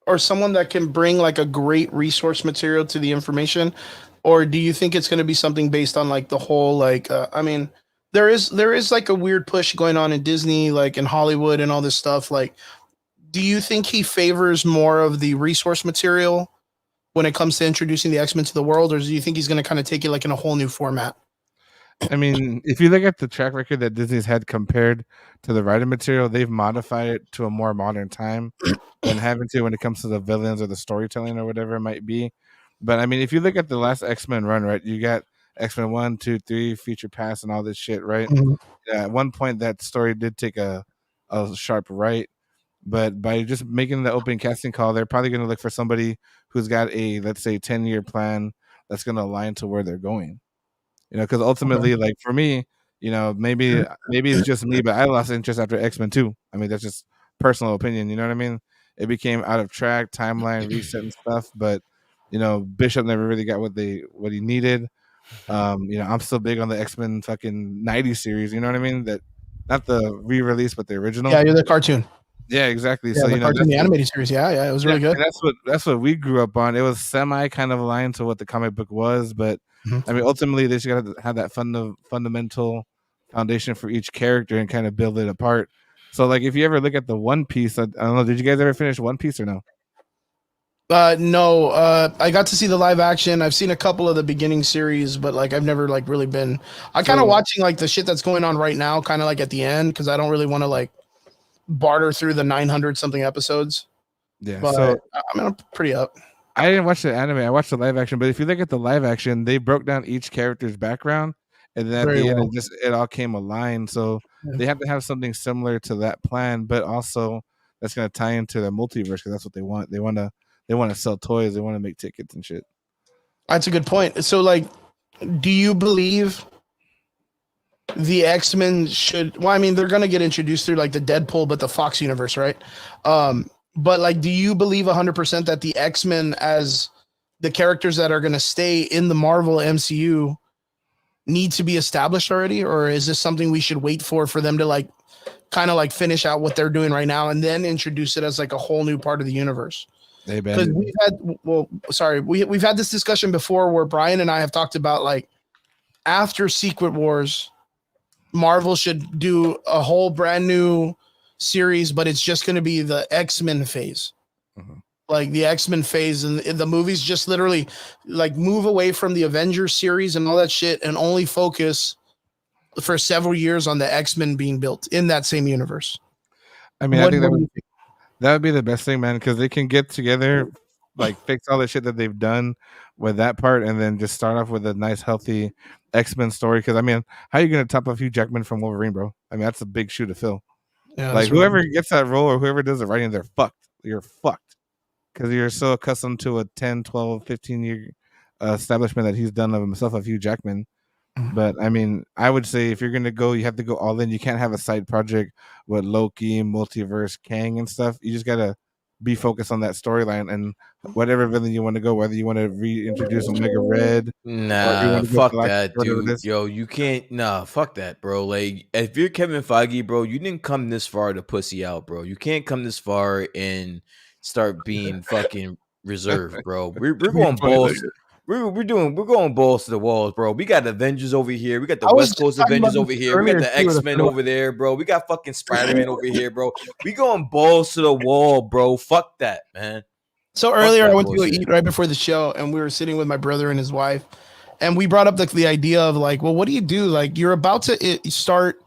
or someone that can bring like a great resource material to the information? Or do you think it's going to be something based on like the whole, like, I mean, there is like a weird push going on in Disney, like in Hollywood and all this stuff. Like, do you think he favors more of the resource material when it comes to introducing the X-Men to the world, or do you think he's going to kind of take it like in a whole new format? I mean, if you look at the track record that Disney's had compared to the writing material, they've modified it to a more modern time than having to when it comes to the villains or the storytelling or whatever it might be. But I mean, if you look at the last X-Men run, right, you got X-Men 1, 2, 3, Future Past, and all this shit, right? Mm-hmm. At one point, that story did take a sharp right. But by just making the open casting call, they're probably going to look for somebody who's got a, let's say, 10-year plan that's going to align to where they're going. Because ultimately, like for me, maybe it's just me, but I lost interest after X-Men 2. I mean, that's just personal opinion. You know what I mean? It became out of track, timeline reset and stuff. But Bishop never really got what he needed. I'm still big on the X-Men fucking 90s series. You know what I mean? That not the re-release, but the original. Yeah, you're the cartoon. Yeah, exactly. Yeah, so the cartoon, the animated series. Yeah, it was really good. That's what we grew up on. It was semi kind of aligned to what the comic book was, but I mean, ultimately, they just got to have that fundamental foundation for each character and kind of build it apart. So, like, if you ever look at the One Piece, I don't know, did you guys ever finish One Piece or no? No, I got to see the live action. I've seen a couple of the beginning series, but like I've never like really been. I kind of watching like the shit that's going on right now, kind of like at the end, because I don't really want to like barter through the 900 something episodes. Yeah, but so I'm pretty up. I didn't watch the anime. I watched the live action, but if you look at the live action, they broke down each character's background, and then at the end, it all came aligned. So they have to have something similar to that plan, but also that's going to tie into the multiverse because that's what they want. They want to sell toys. They want to make tickets and shit. That's a good point. So, like, do you believe the X-Men should? Well, I mean, they're going to get introduced through like the Deadpool, but the Fox universe, right? But like, do you believe 100% that the X-Men as the characters that are going to stay in the Marvel MCU need to be established already? Or is this something we should wait for them to like kind of like finish out what they're doing right now and then introduce it as like a whole new part of the universe? Because we've had this discussion before where Brian and I have talked about like after Secret Wars, Marvel should do a whole brand new series, but it's just going to be the X-Men phase. Like the X-Men phase, and the movies just literally like move away from the Avengers series and all that shit and only focus for several years on the X-Men being built in that same universe. I mean, I think that would be the best thing, man, because they can get together, like fix all the shit that they've done with that part, and then just start off with a nice, healthy X-Men story. Because I mean, how are you gonna top off Hugh Jackman from Wolverine, bro? I mean, that's a big shoe to fill. Yeah, like whoever gets that role or whoever does the writing, they're fucked. You're fucked because you're so accustomed to a 10, 12, 15-year establishment that he's done of himself of Hugh Jackman. But I mean, I would say if you're gonna go, you have to go all in. You can't have a side project with Loki, Multiverse, Kang, and stuff. You just gotta be focused on that storyline and whatever villain you want to go. Whether you want to reintroduce Omega Red, nah, fuck that, dude. Yo, you can't. Nah, fuck that, bro. Like, if you're Kevin Feige, bro, you didn't come this far to pussy out, bro. You can't come this far and start being fucking reserved, bro. We're going balls. We're going balls to the walls, bro. We got Avengers over here. We got the West Coast Avengers over here. We got the X-Men over there, bro. We got fucking Spider-Man over here, bro. We going balls to the wall, bro. Fuck that, man. So earlier I went to go eat right before the show, and we were sitting with my brother and his wife, and we brought up the idea of like, well, what do you do? Like, you're about to start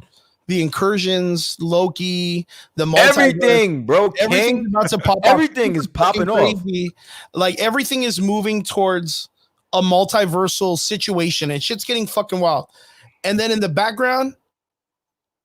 the incursions, Loki, the everything, bro. Everything's about to pop everything is popping off. Like, everything is moving towards a multiversal situation and shit's getting fucking wild. And then in the background,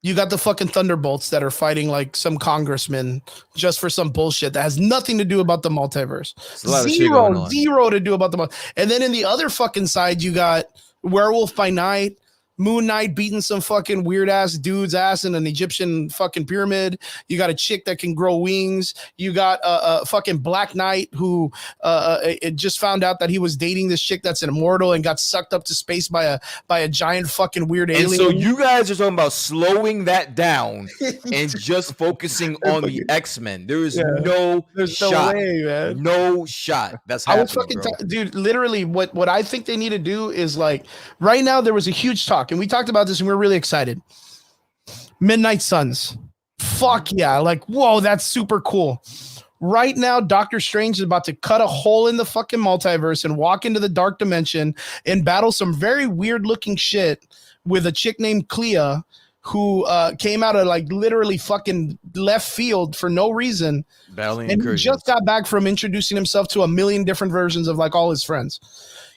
you got the fucking Thunderbolts that are fighting like some congressman just for some bullshit that has nothing to do about the multiverse. Zero to do about the multiverse. And then in the other fucking side, you got Werewolf by Night, Moon Knight beating some fucking weird ass dude's ass in an Egyptian fucking pyramid. You got a chick that can grow wings. You got a fucking Black Knight who it just found out that he was dating this chick that's immortal and got sucked up to space by a giant fucking weird alien. And so you guys are talking about slowing that down and just focusing on the X-Men. There is no shot. No way, man. No shot. That's happening, I was fucking dude. Literally, what I think they need to do is like right now there was a huge talk. And we talked about this and we were really excited. Midnight Suns. Fuck yeah. Like, whoa, that's super cool. Right now, Doctor Strange is about to cut a hole in the fucking multiverse and walk into the dark dimension and battle some very weird looking shit with a chick named Clea, who came out of like literally fucking left field for no reason. Battling and he just got back from introducing himself to a million different versions of like all his friends.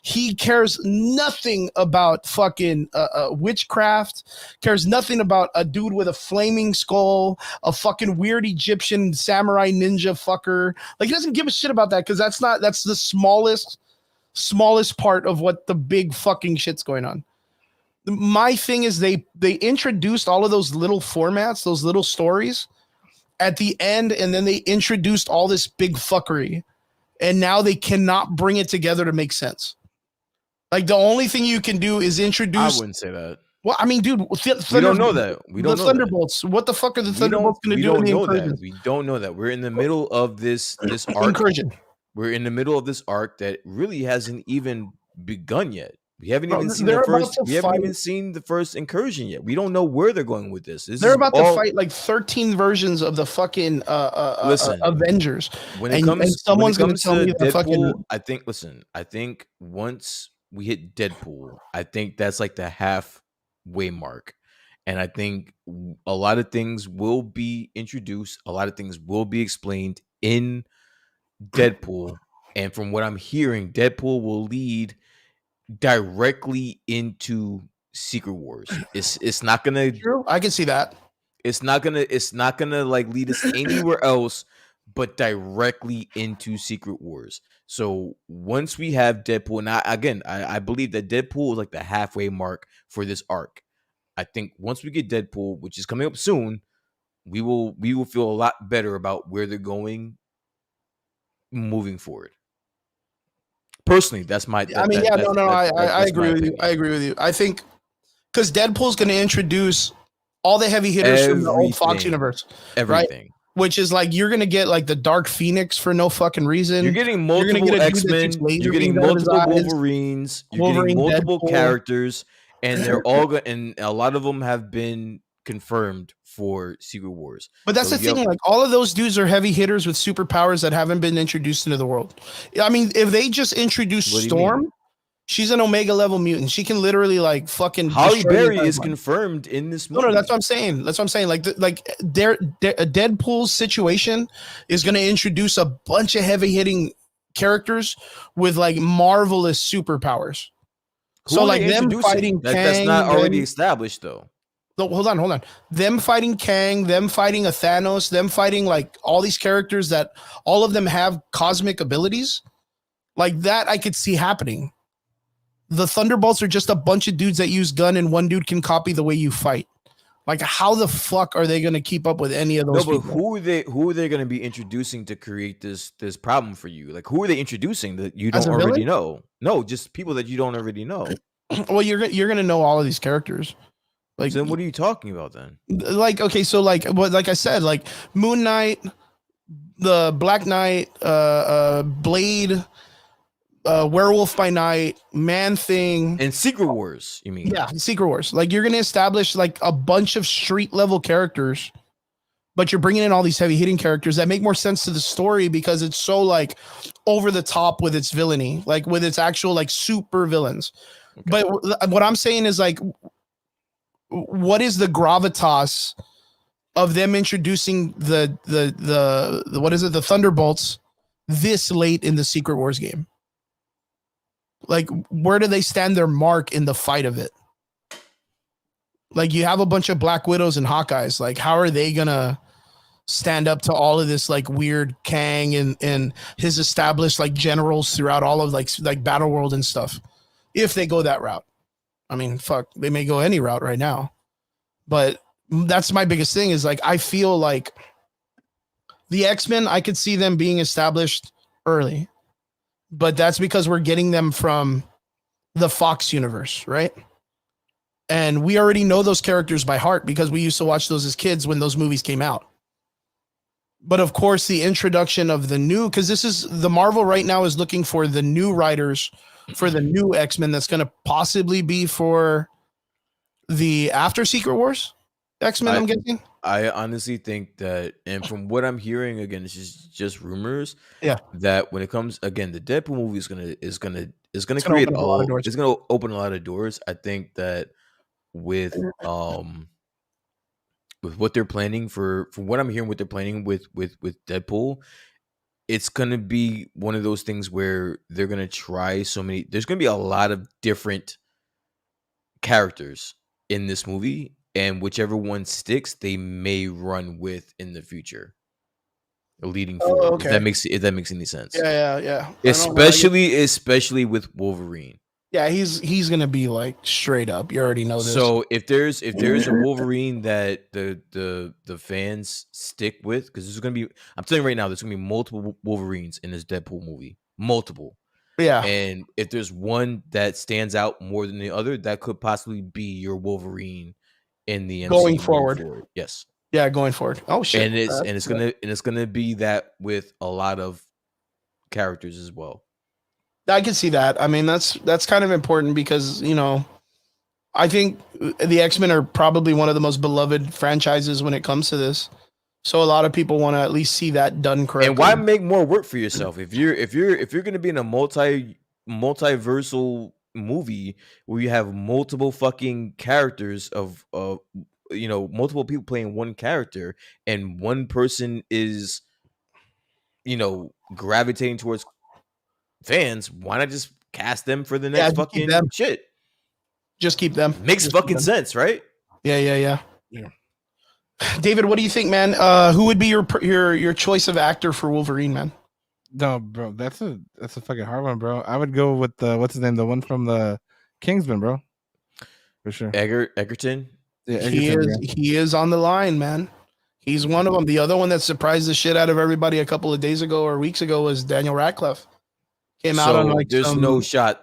He cares nothing about fucking witchcraft, cares nothing about a dude with a flaming skull, a fucking weird Egyptian samurai ninja fucker. Like, he doesn't give a shit about that because that's the smallest part of what the big fucking shit's going on. My thing is they introduced all of those little formats, those little stories at the end, and then they introduced all this big fuckery, and now they cannot bring it together to make sense. Like, the only thing you can do is introduce. I wouldn't say that. Well, I mean, dude, we don't know that. We don't know Thunderbolts. What the fuck are the Thunderbolts going to do in the incursion? We don't know that. We're in the middle of this arc. Incursion. We're in the middle of this arc that really hasn't even begun yet. We haven't even seen the first. We haven't even seen the first incursion yet. We don't know where they're going with this. They're about to fight like 13 versions of the fucking Avengers. When it comes to Deadpool, I think once we hit Deadpool, I think that's like the halfway mark. And I think a lot of things will be introduced. A lot of things will be explained in Deadpool. And from what I'm hearing, Deadpool will lead directly into Secret Wars. It's not gonna. True. I can see that. It's not gonna like lead us anywhere else but directly into Secret Wars. So once we have Deadpool, and I believe that Deadpool is like the halfway mark for this arc. I think once we get Deadpool, which is coming up soon, we will feel a lot better about where they're going moving forward. Personally, that's my. I agree with you. I agree with you. I think because Deadpool's going to introduce all the heavy hitters from the old Fox universe, everything. Right? Which is like you're going to get like the Dark Phoenix for no fucking reason. You're getting multiple X-Men. You're getting multiple Wolverines. You're getting multiple characters, and they're all and a lot of them have been confirmed for Secret Wars. But that's the thing, like all of those dudes are heavy hitters with superpowers that haven't been introduced into the world. I mean, if they just introduce Storm, she's an Omega level mutant. She can literally like fucking Halle Berry is confirmed in this movie. No, that's what I'm saying. That's what I'm saying. Like Deadpool's situation is going to introduce a bunch of heavy hitting characters with like marvelous superpowers. So like them fighting Kang, that's not already established though. Hold on. Them fighting Kang, them fighting a Thanos, them fighting like all these characters that all of them have cosmic abilities. Like that I could see happening. The Thunderbolts are just a bunch of dudes that use gun and one dude can copy the way you fight. Like how the fuck are they going to keep up with any of those people? Who are they going to be introducing to create this problem for you? Like who are they introducing that you don't already know? No, just people that you don't already know. Well, you're going to know all of these characters. Like, so then what are you talking about then? Like, okay, so like I said, like Moon Knight, the Black Knight, Blade, Werewolf by Night, Man Thing, and Secret Wars. You mean? Yeah, Secret Wars. Like you're gonna establish like a bunch of street level characters, but you're bringing in all these heavy hitting characters that make more sense to the story because it's so like over the top with its villainy, like with its actual like super villains. Okay. But what I'm saying is like, what is the gravitas of them introducing the what is it, the Thunderbolts this late in the Secret Wars game? Like, where do they stand their mark in the fight of it? Like, you have a bunch of Black Widows and Hawkeyes. Like, how are they gonna stand up to all of this like weird Kang and his established like generals throughout all of like Battle World and stuff? If they go that route. I mean, fuck, they may go any route right now. But that's my biggest thing is like, I feel like the X-Men, I could see them being established early, but that's because we're getting them from the Fox universe, right? And we already know those characters by heart because we used to watch those as kids when those movies came out. But of course, the introduction of the new, because this is the Marvel right now is looking for the new writers for the new X-Men that's going to possibly be for the after Secret Wars X-Men, I'm guessing. I honestly think that, and from what I'm hearing, again, it's just rumors. Yeah. That when it comes, again, the Deadpool movie is gonna create a lot of doors. It's gonna open a lot of doors. I think that with what they're planning for what I'm hearing, what they're planning with Deadpool, it's gonna be one of those things where they're gonna try so many. There's gonna be a lot of different characters in this movie, and whichever one sticks, they may run with in the future, leading forward. Okay. If that makes any sense. Yeah. Especially with Wolverine. Yeah, he's gonna be like straight up. You already know this. So if there's a Wolverine that the fans stick with, because there's gonna be, I'm telling you right now, there's gonna be multiple Wolverines in this Deadpool movie, multiple. Yeah. And if there's one that stands out more than the other, that could possibly be your Wolverine in the MCU going forward. Yes. Yeah, going forward. Oh shit. And it's gonna be that with a lot of characters as well. I can see that. I mean, that's kind of important because, you know, I think the X-Men are probably one of the most beloved franchises when it comes to this. So a lot of people want to at least see that done correctly. And why make more work for yourself if you're going to be in a multiversal movie where you have multiple fucking characters of multiple people playing one character, and one person is gravitating towards fans, why not just cast them for the next fucking shit? Just keep them. Makes fucking sense, right? Yeah. David, what do you think, man? Who would be your choice of actor for Wolverine, man? No, bro, that's a fucking hard one, bro. I would go with what's his name, the one from the Kingsman, bro. For sure. Egerton. Yeah, Egerton, he is on the line, man. He's one of them. The other one that surprised the shit out of everybody a couple of days ago or weeks ago was Daniel Radcliffe. Came out on there's no shot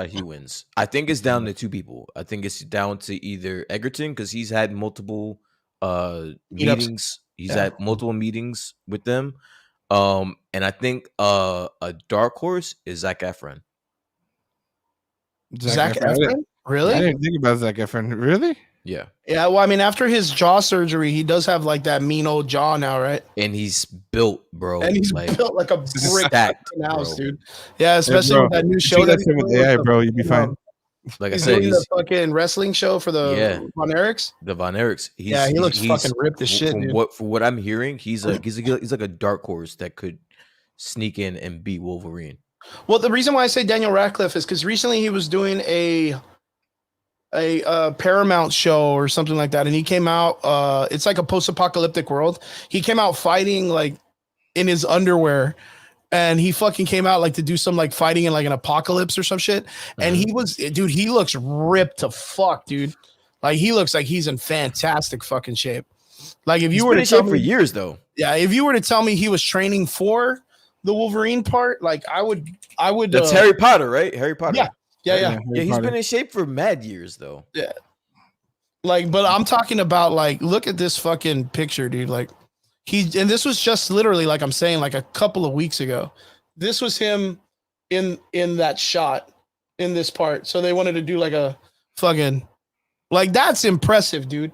he wins. I think it's down to two people. I think it's down to either Egerton, because he's had multiple meetings. He's had multiple meetings with them. And I think a dark horse is Zac Efron. Zac Efron? Really? I didn't think about Zac Efron. Really? Yeah. Yeah, well, I mean, after his jaw surgery, he does have like that mean old jaw now, right? And he's built, bro. And he's built like a brick house, dude. Yeah, especially with that new show that's with AI, bro. You'd be fine. Like I said, he's the fucking wrestling show for the Von Erichs. The Von Erichs. He looks fucking ripped as shit, dude. For what I'm hearing, he's like a dark horse that could sneak in and beat Wolverine. Well, the reason why I say Daniel Radcliffe is because recently he was doing a Paramount show or something like that, and he came out. It's like a post-apocalyptic world. He came out fighting like in his underwear, and he fucking came out like to do some like fighting in like an apocalypse or some shit. And he looks ripped to fuck, dude. Like he looks like he's in fantastic fucking shape. Like if you were to tell me for years though, yeah, if you were to tell me he was training for the Wolverine part, like I would. That's Harry Potter, right? Harry Potter. Yeah. He's been in shape for mad years though. Yeah. Like, but I'm talking about like, look at this fucking picture, dude. Like and this was just literally, like I'm saying, like a couple of weeks ago. This was him in that shot in this part. So they wanted to do like a fucking, like that's impressive, dude.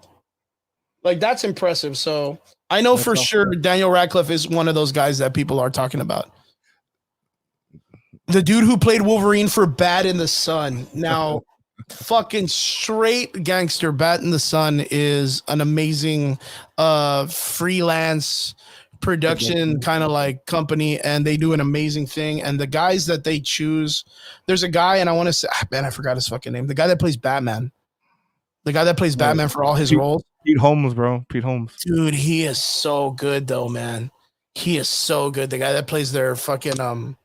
Like that's impressive. So I know for sure Daniel Radcliffe is one of those guys that people are talking about. The dude who played Wolverine for Bat in the Sun. Now, fucking straight gangster. Bat in the Sun is an amazing freelance production kind of like company, and they do an amazing thing. And the guys that they choose, there's a guy, and I want to say, man, I forgot his fucking name. The guy that plays Batman. The guy that plays Batman for all his roles. Pete Holmes, bro. Pete Holmes. Dude, he is so good though, man. He is so good. The guy that plays their fucking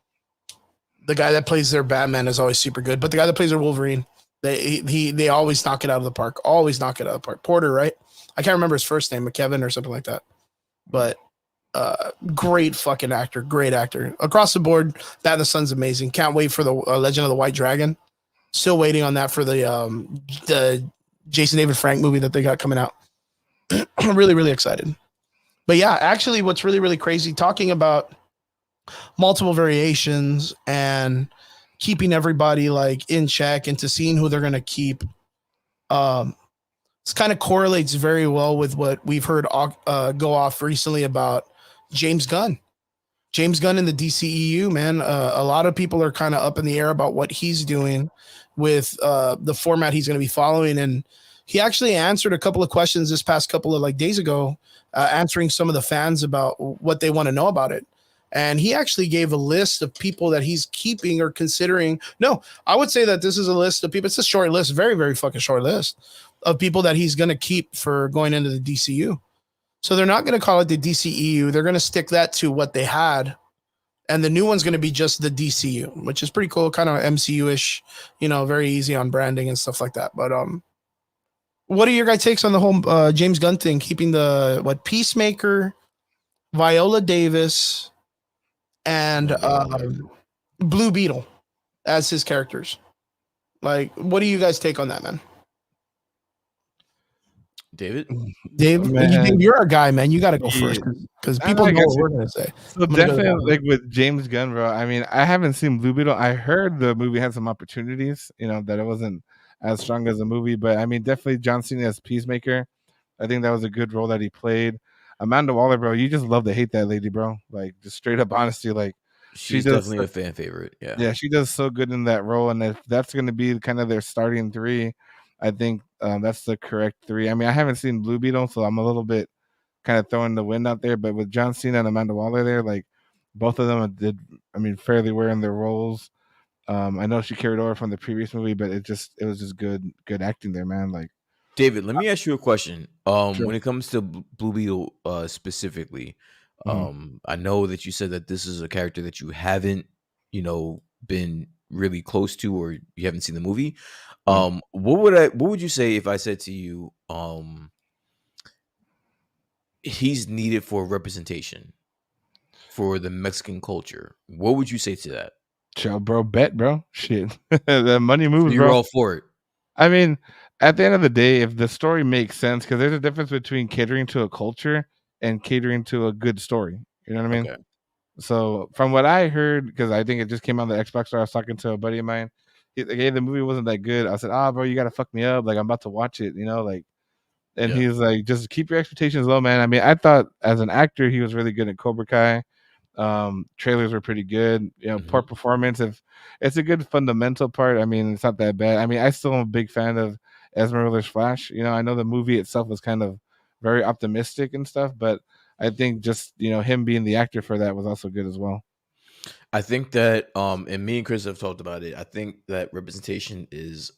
the guy that plays their Batman is always super good, but the guy that plays their Wolverine, they always knock it out of the park. Always knock it out of the park. Porter, right? I can't remember his first name, McKevin or something like that. But great fucking actor, great actor across the board. Bat in the Sun's amazing. Can't wait for the Legend of the White Dragon. Still waiting on that for the Jason David Frank movie that they got coming out. I'm really, really excited. But yeah, actually, what's really, really crazy, talking about multiple variations and keeping everybody like in check and to seeing who they're going to keep. This kind of correlates very well with what we've heard go off recently about James Gunn. James Gunn in the DCEU, man. A lot of people are kind of up in the air about what he's doing with the format he's going to be following. And he actually answered a couple of questions this past couple of days ago, answering some of the fans about what they want to know about it. And he actually gave a list of people that he's keeping or considering. No, I would say that this is a list of people. It's a short list, very, very fucking short list of people that he's going to keep for going into the DCU. So they're not going to call it the DCEU. They're going to stick that to what they had. And the new one's going to be just the DCU, which is pretty cool, kind of MCU-ish, very easy on branding and stuff like that. But what are your guys' takes on the whole James Gunn thing, keeping the Peacemaker, Viola Davis, and Blue Beetle as his characters? Like, what do you guys take on that, man? Dave, you're our guy, man. You got to go first because people know what we're gonna say. So definitely, with James Gunn, bro. I mean, I haven't seen Blue Beetle. I heard the movie had some opportunities, that it wasn't as strong as a movie, but I mean, definitely John Cena as Peacemaker. I think that was a good role that he played. Amanda Waller, bro, you just love to hate that lady, bro. Like, just straight up honesty, like she's definitely a fan favorite. Yeah, she does so good in that role, and if that's going to be kind of their starting three, I think that's the correct three. I mean, I haven't seen Blue Beetle, so I'm a little bit kind of throwing the wind out there. But with John Cena and Amanda Waller there, like both of them did, fairly well in their roles. I know she carried over from the previous movie, but it was just good acting there, man. Like, David, let me ask you a question. Sure. When it comes to Blue Beetle specifically, I know that you said that this is a character that you haven't, been really close to, or you haven't seen the movie. What would you say if I said to you, he's needed for representation for the Mexican culture? What would you say to that? Chill, bro. Bet, bro. Shit. The money moves, You're bro. all for it. I mean, at the end of the day, if the story makes sense, because there's a difference between catering to a culture and catering to a good story. You know what I mean? Okay. So from what I heard, because I think it just came on the Xbox Store, I was talking to a buddy of mine. The movie wasn't that good. I said, bro, you got to fuck me up. Like, I'm about to watch it, and he's like, just keep your expectations low, man. I mean, I thought as an actor, he was really good at Cobra Kai. Trailers were pretty good. Poor performance. If it's a good fundamental part, I mean, it's not that bad. I mean, I still am a big fan of Ezra Miller's Flash. I know the movie itself was kind of very optimistic and stuff, but I think just him being the actor for that was also good as well. I think that and me and Chris have talked about it. I think that representation is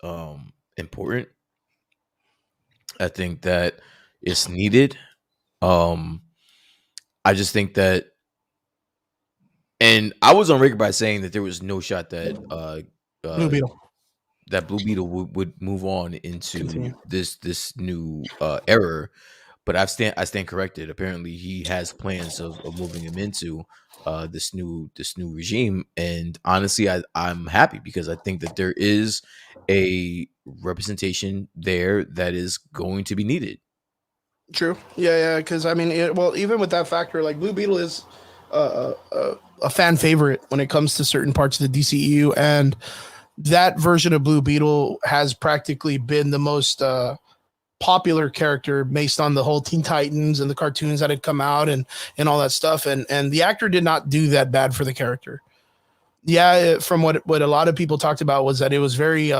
important. I think that it's needed. I just think that, and I was on record by saying that there was no shot that Blue Beetle would move on into this new era. But I stand corrected. Apparently, he has plans of moving him into this new regime. And honestly, I'm happy because I think that there is a representation there that is going to be needed. True. Yeah. Because I mean, even with that factor, like Blue Beetle is a fan favorite when it comes to certain parts of the DCEU, and that version of Blue Beetle has practically been the most popular character based on the whole Teen Titans and the cartoons that had come out and all that stuff. And the actor did not do that bad for the character. Yeah, from what a lot of people talked about was that it was very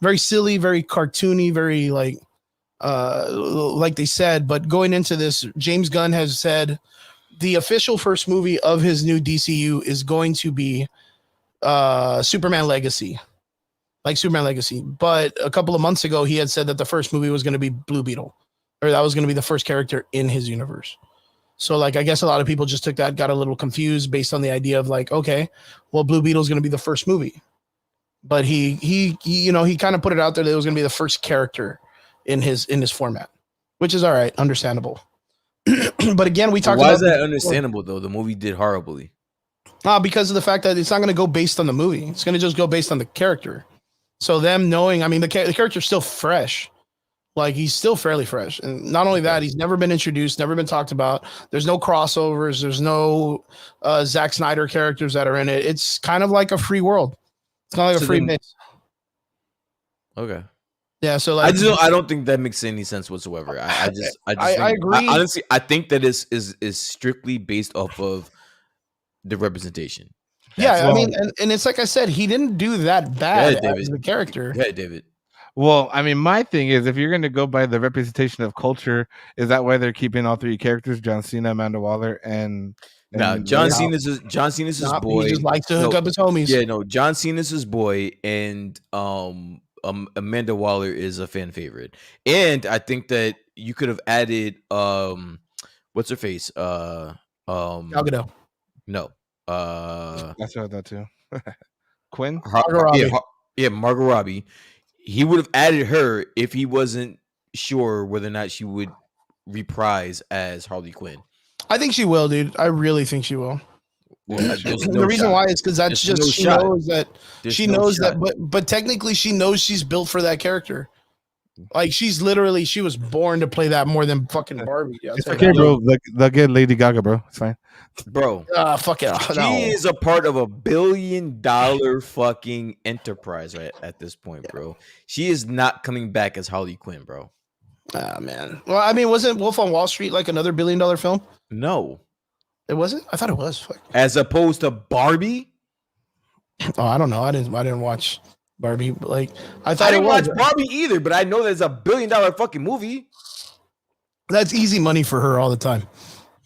very silly, very cartoony, very like they said. But going into this, James Gunn has said the official first movie of his new DCU is going to be Superman Legacy. Like Superman Legacy. But a couple of months ago, he had said that the first movie was going to be Blue Beetle, or that was going to be the first character in his universe. So, like, I guess a lot of people just took that, got a little confused based on the idea of like, okay, well, Blue Beetle is going to be the first movie. But he kind of put it out there that it was going to be the first character in his format, which is all right, understandable. But again, we talked about. Why is that understandable though? The movie did horribly. Because of the fact that it's not going to go based on the movie. It's going to just go based on the character. So them knowing, I mean, the character's still fresh. Like, he's still fairly fresh. And not only that, he's never been introduced, never been talked about. There's no crossovers. There's no Zack Snyder characters that are in it. It's kind of like a free world. It's kind of like a free base. Okay. Yeah, so like I don't think that makes any sense whatsoever. I agree. Honestly, I think that is strictly based off of the representation. I mean, and it's like I said, he didn't do that bad as the character. Yeah, David. Well, I mean, my thing is, if you're going to go by the representation of culture, is that why they're keeping all three characters, John Cena, Amanda Waller, and No, John Cena's his boy. He just likes to hook up his homies. Yeah, no, John Cena's his boy, and Amanda Waller is a fan favorite. And I think that you could have added what's her face? Gal Gadot. No. That's what I thought too. Quinn? Margot Robbie. Yeah, Margot Robbie. He would have added her if he wasn't sure whether or not she would reprise as Harley Quinn. I think she will, dude. I really think she will. Well, the reason why is because that's just she knows that she knows that, but technically she knows she's built for that character. Like she was born to play that more than fucking Barbie. It's okay, bro. They'll get Lady Gaga, bro. It's fine, bro. Fuck it. She is a part of $1 billion fucking enterprise right at this point, bro. She is not coming back as Harley Quinn, bro. Ah, man. Well, I mean, wasn't Wolf on Wall Street like another $1 billion film? No, it wasn't. I thought it was. Fuck. As opposed to Barbie. Oh, I don't know. I didn't watch Barbie. But like I didn't watch Barbie either, but I know there's $1 billion fucking movie. That's easy money for her all the time.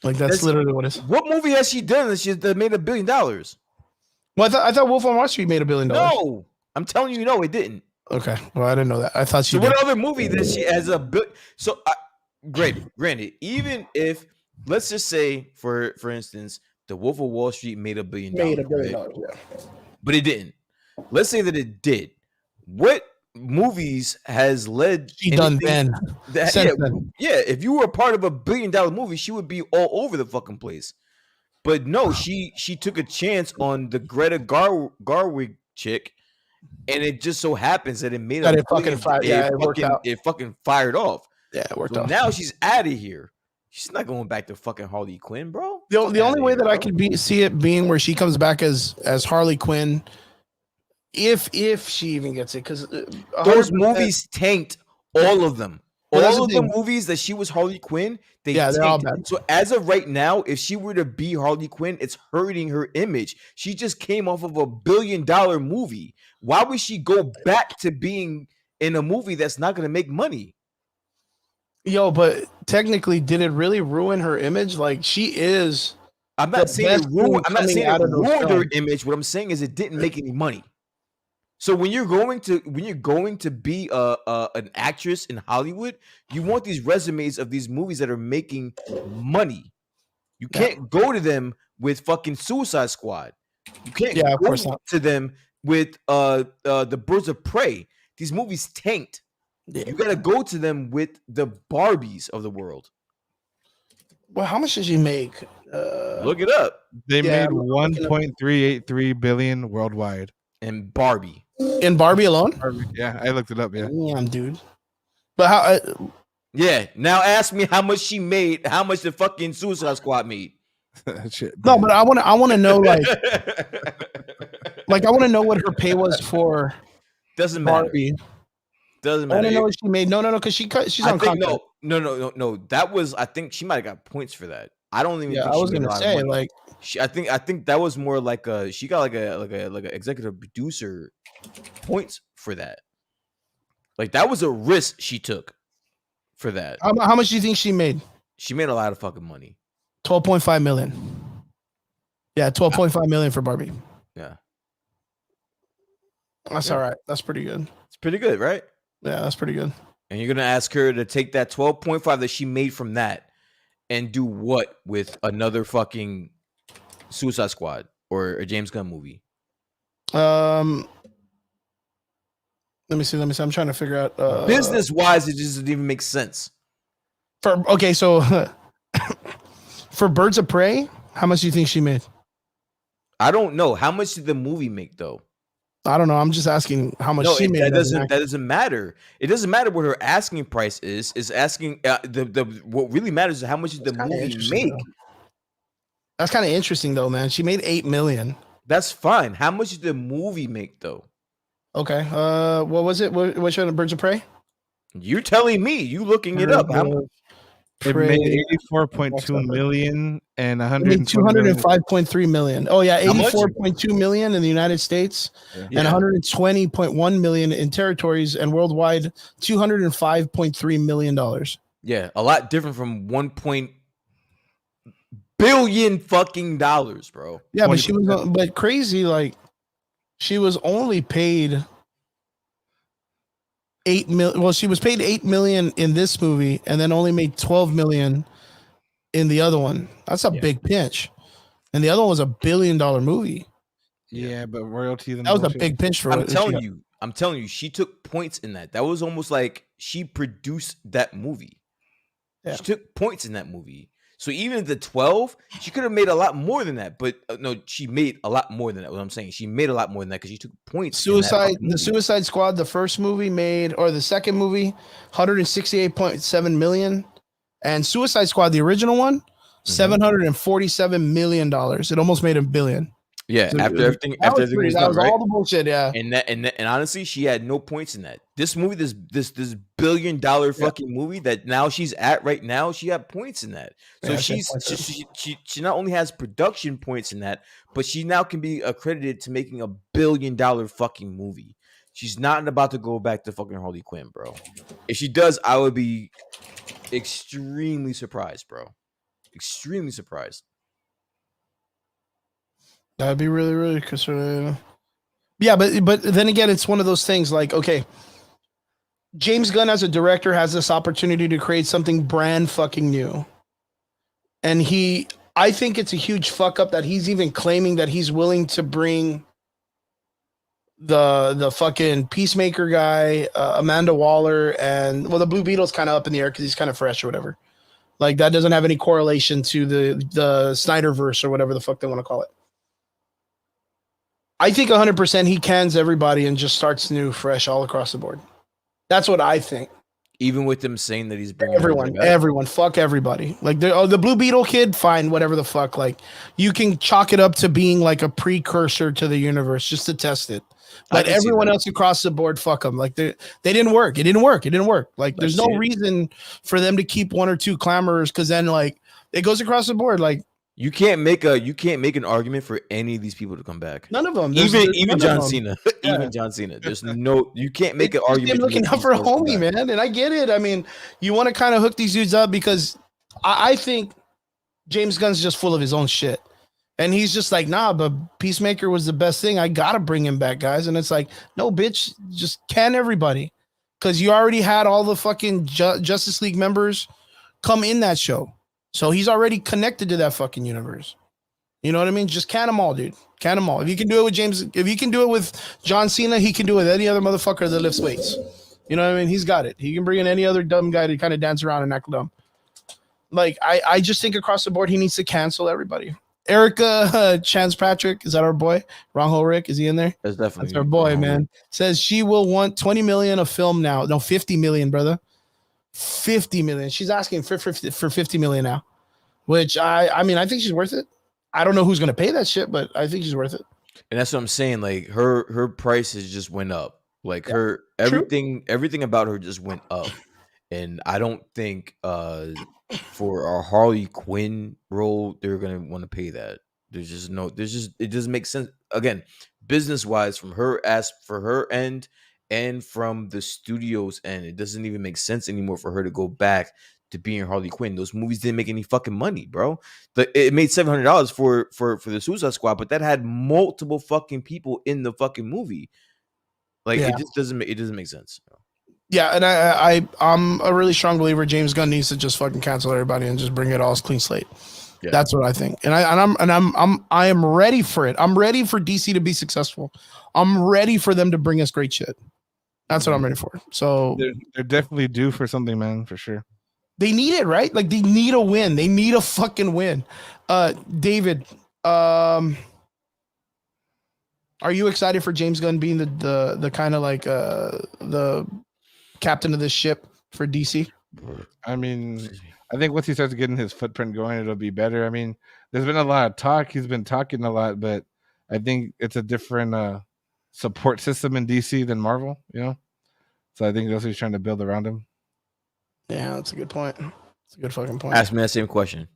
Like that's literally what it is. What movie has she done that made $1 billion? Well, I thought Wolf on Wall Street made $1 billion. No, I'm telling you, no, it didn't. Okay, well, I didn't know that. I thought she. So what other movie that she has a bit? So, granted, even if let's just say, for instance, The Wolf of Wall Street made $1 billion, right? Yeah, but it didn't. Let's say that it did. What movies has led? She done then. Yeah. If you were a part of $1 billion movie, she would be all over the fucking place. But no, she took a chance on the Greta Garwig chick. And it just so happens that it made it fucking fired. Yeah, it worked out. It fucking fired off. Yeah, it worked off. Now she's out of here. She's not going back to fucking Harley Quinn, bro. The only way that I could see it being where she comes back as Harley Quinn, if she even gets it, because those movies tanked, all of them. All of the movies that she was Harley Quinn, they're all bad. So as of right now, if she were to be Harley Quinn, it's hurting her image. She just came off of $1 billion movie. Why would she go back to being in a movie that's not going to make money? Yo, but technically, did it really ruin her image? Like she is. I'm not saying it ruined her image. What I'm saying is it didn't make any money. So when you're going to be an actress in Hollywood, you want these resumes of these movies that are making money. You can't go to them with fucking Suicide Squad. You can't go to them with the Birds of Prey. These movies tanked. Yeah. You gotta go to them with the Barbies of the world. Well, how much did she make? Look it up. They made $1.383 billion worldwide. In Barbie. In Barbie alone? Yeah, I looked it up. Yeah. Damn, dude. But how? Yeah. Now ask me how much she made. How much the fucking Suicide Squad made. Shit, no, but I want to know like I want to know what her pay was for. Doesn't matter. Barbie. Doesn't matter. I don't know what she made. No, because she's on contract. No. That was. I think she might have got points for that. I don't even. Yeah, I was gonna say like. I think that was more like she got like a executive producer points for that. Like that was a risk she took for that. How much do you think she made? She made a lot of fucking money. 12.5 million. Yeah, 12.5 million for Barbie. Yeah. That's all right. That's pretty good. It's pretty good, right? Yeah, that's pretty good. And you're gonna ask her to take that 12.5 that she made from that and do what with another fucking Suicide Squad or a James Gunn movie? Let me see. I'm trying to figure out. Business wise, it just doesn't even make sense. So for Birds of Prey, how much do you think she made? I don't know. How much did the movie make though? I don't know. I'm just asking how much she made. That doesn't matter. It doesn't matter what her asking price is. Is asking what really matters is how much did the movie make. Though. That's kind of interesting though, man. She made $8 million. That's fine. How much did the movie make though? Okay. What was it? Which one? Birds of Prey? You're telling me. You looking it up? It made 84.2 million and 205.3 million. Oh yeah, 84.2 million in the United States and 120.1 million in territories, and worldwide $205.3 million. Yeah, a lot different from 1 billion fucking dollars, bro. Yeah, but she was crazy. Like, she was only paid 8 million. Well, she was paid 8 million in this movie, and then only made 12 million in the other one. That's a big pinch. And the other one was $1 billion movie. Yeah, but royalties. That was a big pinch for. I'm telling you, she took points in that. That was almost like she produced that movie. Yeah. She took points in that movie. So even the 12, she could have made a lot more than that. But no, she made a lot more than that. What I'm saying, she made a lot more than that because she took points. The Suicide Squad, the first movie made, or the second movie, 168.7 million, and Suicide Squad, the original one, $747 million. It almost made $1 billion. Yeah, so after everything was done, was all the bullshit. Yeah, and honestly, she had no points in that. This movie, this $1 billion fucking movie that now she's at right now, she had points in that. So she not only has production points in that, but she now can be accredited to making $1 billion fucking movie. She's not about to go back to fucking Harley Quinn, bro. If she does, I would be extremely surprised, bro. Extremely surprised. That'd be really, really concerning. Yeah, but then again, it's one of those things like, okay, James Gunn as a director has this opportunity to create something brand fucking new. And I think it's a huge fuck up that he's even claiming that he's willing to bring the fucking Peacemaker guy, Amanda Waller, and the Blue Beetle's kind of up in the air because he's kind of fresh or whatever. Like, that doesn't have any correlation to the Snyderverse or whatever the fuck they want to call it. I think 100% he cans everybody and just starts new, fresh, all across the board. That's what I think. Even with them saying that he's bringing everyone, fuck everybody. Like, the Blue Beetle kid, fine, whatever the fuck. Like, you can chalk it up to being like a precursor to the universe just to test it. But everyone else across the board, fuck them. Like, they didn't work. It didn't work. Like, there's no reason for them to keep one or two clamorers, because then, like, it goes across the board. Like, You can't make an argument for any of these people to come back. None of them. Even John Cena. Yeah. Even John Cena. You can't make an argument. Looking out for a homie, man. And I get it. I mean, you want to kind of hook these dudes up because I think James Gunn's just full of his own shit. And he's just like, nah, but Peacemaker was the best thing. I got to bring him back, guys. And it's like, no, bitch, just can everybody. Because you already had all the fucking Justice League members come in that show. So he's already connected to that fucking universe. You know what I mean? Just can them all, dude. Can them all. If you can do it with John Cena, he can do it with any other motherfucker that lifts weights. You know what I mean? He's got it. He can bring in any other dumb guy to kind of dance around and act dumb. Like, I just think across the board, he needs to cancel everybody. Erica Chance Patrick, is that our boy? Wrong Rick, is he in there? That's our boy, man. Says she will want 20 million a film now. No, 50 million, brother. 50 million. She's asking for 50 million now, which I mean, I think she's worth it. I don't know who's going to pay that shit, but I think she's worth it. And that's what I'm saying. Like, her prices just went up. Like, her everything about her just went up. And I don't think for our Harley Quinn role, they're going to want to pay that. It doesn't make sense. Again, business wise, for her end and from the studio's end, it doesn't even make sense anymore for her to go back to being Harley Quinn. Those movies didn't make any fucking money, bro. It made $700 for the Suicide Squad, but that had multiple fucking people in the fucking movie. Like, it just doesn't make sense. Yeah, and I'm a really strong believer James Gunn needs to just fucking cancel everybody and just bring it all as clean slate. Yeah. That's what I think. And I am ready for it. I'm ready for DC to be successful. I'm ready for them to bring us great shit. That's what I'm ready for. So they're definitely due for something, man, for sure. They need it, right? Like, they need a win. They need a fucking win. David, are you excited for James Gunn being the kind of like the captain of this ship for DC? I mean, I think once he starts getting his footprint going, it'll be better. I mean, there's been a lot of talk. He's been talking a lot, but I think it's a different support system in DC than Marvel, you know? So I think that's what he's trying to build around him. Yeah, that's a good point. It's a good fucking point. Ask me that same question.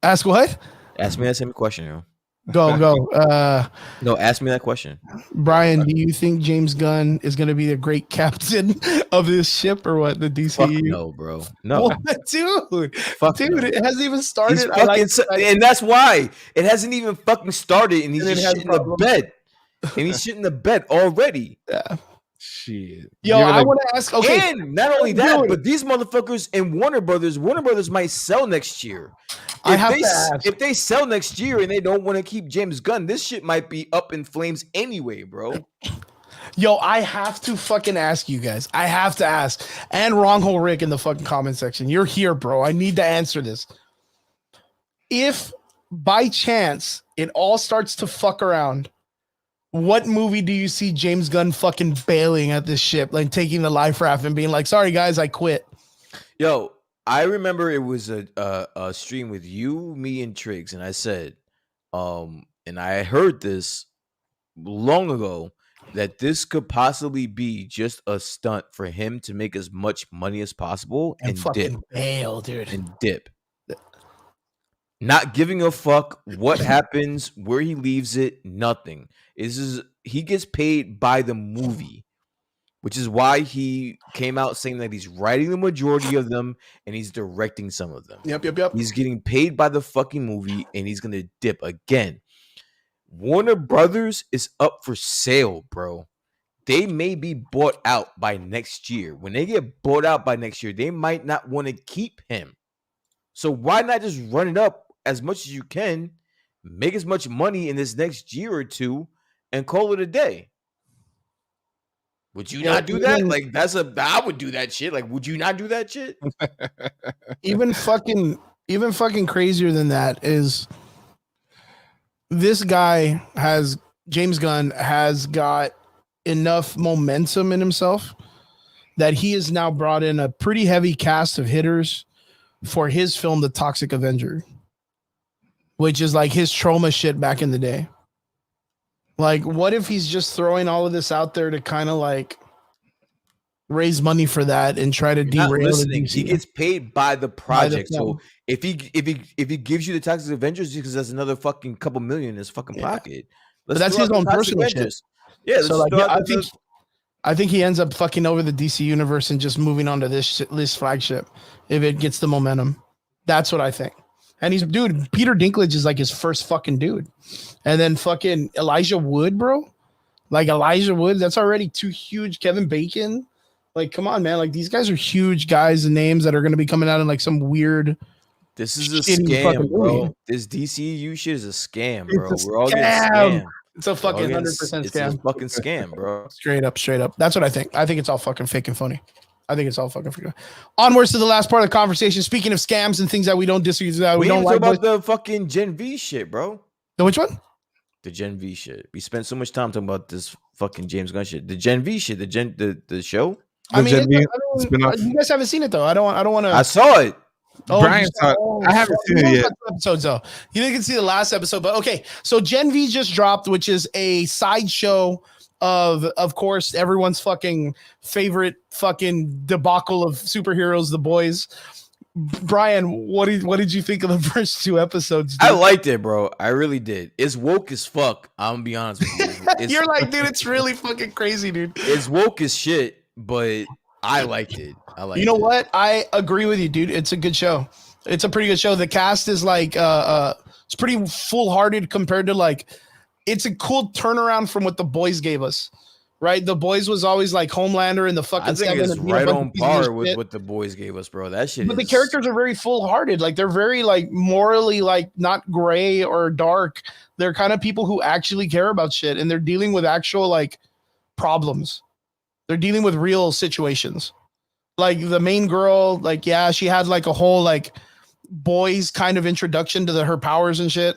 Ask what? Ask me that same question, yo. Go. No, ask me that question. Brian, do you think James Gunn is going to be a great captain of this ship or what? The DCU? Fuck no, bro. No. What? Dude. It hasn't even started. And that's why. It hasn't even fucking started, and he's just shit in the bed. And he's shit in the bed already. Yeah. Shit. Yo, I want to ask. Okay, and not only that, but these motherfuckers in Warner Brothers might sell next year. If they sell next year and they don't want to keep James Gunn, this shit might be up in flames anyway, bro. Yo, I have to fucking ask you guys. I have to ask. And Wronghole Rick in the fucking comment section. You're here, bro. I need to answer this. If by chance it all starts to fuck around, what movie do you see James Gunn fucking bailing at this ship, like taking the life raft and being like, sorry guys, I quit? Yo, I remember it was a stream with you, me, and Triggs, and I said, and I heard this long ago, that this could possibly be just a stunt for him to make as much money as possible and fucking bail, dude. And dip. Not giving a fuck what happens, where he leaves it, nothing. He gets paid by the movie, which is why he came out saying that he's writing the majority of them and he's directing some of them. Yep. He's getting paid by the fucking movie and he's gonna dip again. Warner Brothers is up for sale, bro. They may be bought out by next year. When they get bought out by next year, they might not want to keep him. So why not just run it up as much as you can, make as much money in this next year or two, and call it a day? Would you not do that? Like, I would do that shit. Like, would you not do that shit? even fucking crazier than that is this guy James Gunn has got enough momentum in himself that he has now brought in a pretty heavy cast of hitters for his film, The Toxic Avenger, which is like his trauma shit back in the day. Like, what if he's just throwing all of this out there to kind of like raise money for that and try to derail it? He gets paid by the project. So if he gives you The Toxic Avengers, because that's another fucking couple million in his fucking pocket. But that's his own personal shit. Yeah. So like, I think he ends up fucking over the DC universe and just moving on to this flagship if it gets the momentum. That's what I think. And Peter Dinklage is like his first fucking dude. And then fucking Elijah Wood, bro. Like Elijah Wood, that's already too huge. Kevin Bacon. Like, come on, man. Like, these guys are huge guys and names that are going to be coming out in like some weird. This is a scam, bro. This DCU shit is a scam, bro. We're all getting scammed. It's a fucking 100% scam. It's a fucking scam, bro. Straight up. That's what I think. I think it's all fucking fake and phony. I think it's all fucking fake. Onwards to the last part of the conversation. Speaking of scams and things that we don't disagree with, we don't like about the fucking Gen V shit, bro. The which one? The Gen V shit. We spent so much time talking about this fucking James Gunn shit. The Gen V shit. The show. I mean, you guys haven't seen it though. I don't want to. I saw it. Brian saw it. I haven't seen it yet. Episodes though. You didn't see the last episode, but okay. So Gen V just dropped, which is a sideshow of course, everyone's fucking favorite fucking debacle of superheroes, The Boys. Brian, what did you think of the first two episodes, dude? I liked it, bro. I really did. It's woke as fuck. I'm gonna be honest with you. You're like, dude, it's really fucking crazy, dude. It's woke as shit, but I liked it. You know what? I agree with you, dude. It's a good show. It's a pretty good show. The cast is like it's pretty full-hearted compared to like, it's a cool turnaround from what The Boys gave us. Right? The Boys was always like Homelander and the fucking. I think it's right on par with what The Boys gave us, bro. That shit. But the characters are very full-hearted. Like, they're very like morally like not gray or dark. They're kind of people who actually care about shit, and they're dealing with actual like problems. They're dealing with real situations. Like the main girl, like, yeah, she had like a whole like boys kind of introduction to her powers and shit.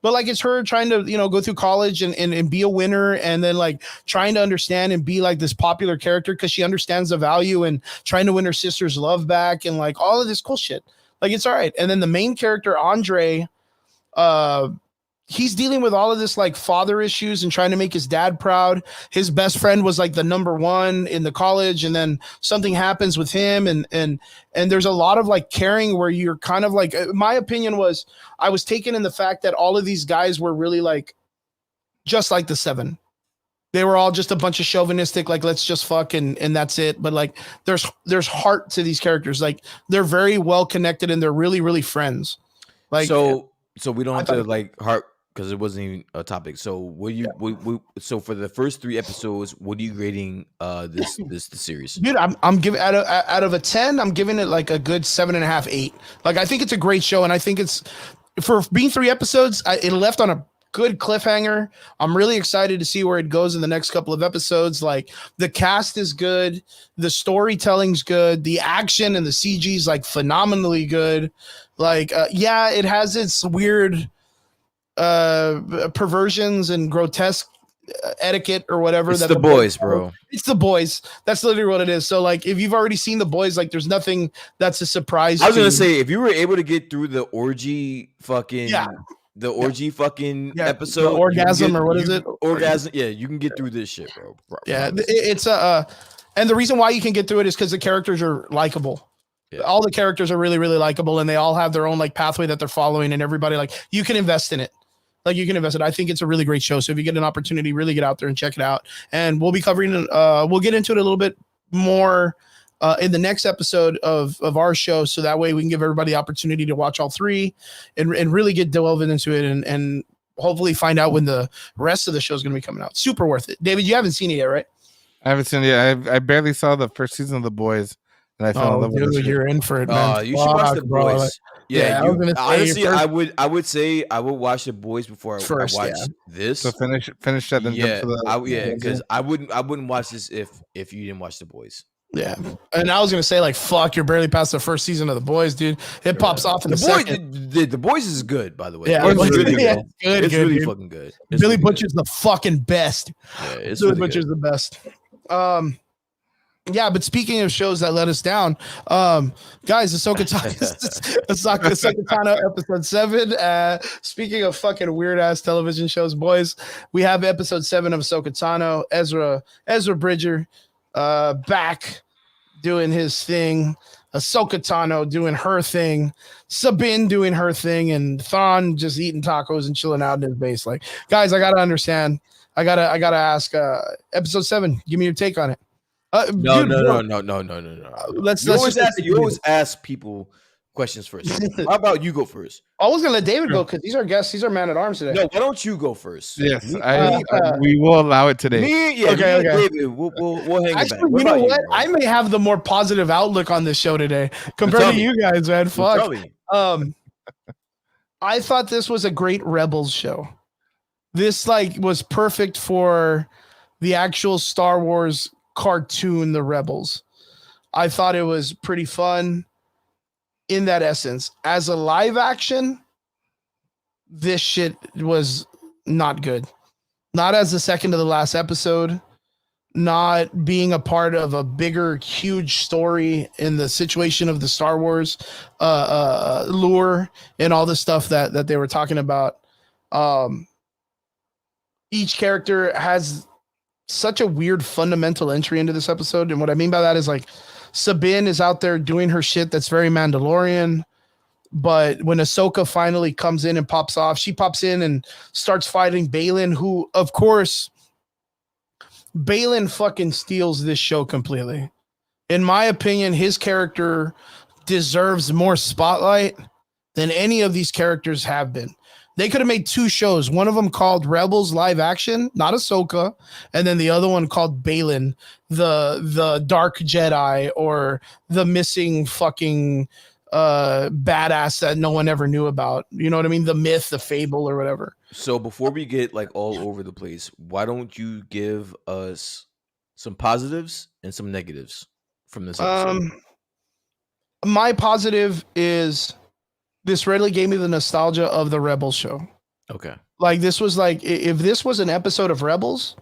But like, it's her trying to, go through college and be a winner, and then like trying to understand and be like this popular character because she understands the value and trying to win her sister's love back and like all of this cool shit. Like, it's all right. And then the main character, Andre, he's dealing with all of this like father issues and trying to make his dad proud. His best friend was like the number one in the college, and then something happens with him, and there's a lot of like caring where you're kind of like, my opinion was, I was taken in the fact that all of these guys were really like just like the Seven. They were all just a bunch of chauvinistic, like, let's just fuck and that's it. But like there's heart to these characters. Like they're very well connected and they're really, really friends. Like so we don't have to like heart, because it wasn't even a topic. So what you so for the first 3 episodes, what are you grading this series? Dude, I'm giving out of a 10, I'm giving it like a good 7.5, 8. Like I think it's a great show, and I think it's, for being 3 episodes, it left on a good cliffhanger. I'm really excited to see where it goes in the next couple of episodes. Like the cast is good, the storytelling's good, the action and the CG is like phenomenally good. Like yeah, it has its weird perversions and grotesque etiquette or whatever. It's the boys, bro. It's the boys. That's literally what it is. So like if you've already seen the boys, like there's nothing that's a surprise. I was gonna say, if you were able to get through the orgy fucking episode, the orgasm, or what is it? Orgasm. Yeah, you can get through this shit, bro. Yeah, it's and the reason why you can get through it is because the characters are likable. Yeah. All the characters are really, really likable, and they all have their own like pathway that they're following, and everybody, like, you can invest in it. Like you can invest in it. I think it's a really great show. So if you get an opportunity, really get out there and check it out. And we'll be covering we'll get into it a little bit more in the next episode of our show, so that way we can give everybody the opportunity to watch all 3 and really get delving into it and hopefully find out when the rest of the show is going to be coming out. Super worth it. David, you haven't seen it yet, right? I haven't seen it yet. I barely saw the first season of The Boys, and I fell in love with it. You're in for it, man. You should watch The Boys. Like, yeah, honestly, I would say I would watch The Boys before I watch this. So finish that. Then because I wouldn't watch this if you didn't watch The Boys. Yeah, and I was gonna say, like, fuck, you're barely past the first season of The Boys, dude. It pops off in the second. The Boys is good, by the way. Yeah, it's really good. It's really dude. Fucking good. Billy Butcher's the fucking best. Yeah, it's Billy Butcher's the best. Yeah, but speaking of shows that let us down, guys, Ahsoka Tano episode 7. Speaking of fucking weird ass television shows, boys, we have episode 7 of Ahsoka Tano. Ezra Bridger back doing his thing. Ahsoka Tano doing her thing. Sabine doing her thing, and Thrawn just eating tacos and chilling out in his base. Like, guys, I gotta understand. I gotta ask. Episode 7. Give me your take on it. No. Let's always ask people questions first. How about you go first? I was gonna let David go because these are guests. These are man at arms today. No, why don't you go first? Yes, we will allow it today. Okay. David, we'll hang Actually, it back. You know what? I may have the more positive outlook on this show today compared to you guys, man. Fuck. I thought this was a great Rebels show. This was perfect for the actual Star Wars cartoon, The Rebels. I thought it was pretty fun in that essence. As a live action, this shit was not good. Not as the second to the last episode, not being a part of a bigger, huge story in the situation of the Star Wars lore and all the stuff that they were talking about. Each character has such a weird fundamental entry into this episode. And what I mean by that is, like, Sabine is out there doing her shit that's very Mandalorian. But when Ahsoka finally comes in and pops off, she pops in and starts fighting Baylan, who, of course, Baylan fucking steals this show completely. In my opinion, his character deserves more spotlight than any of these characters have been. They could have made 2 shows. One of them called Rebels Live Action, not Ahsoka, and then the other one called Baylan, the Dark Jedi, or the missing fucking badass that no one ever knew about. You know what I mean? The myth, the fable, or whatever. So before we get like all over the place, why don't you give us some positives and some negatives from this episode? My positive is, this really gave me the nostalgia of the Rebels show. Okay. Like, this was like, if this was an episode of Rebels,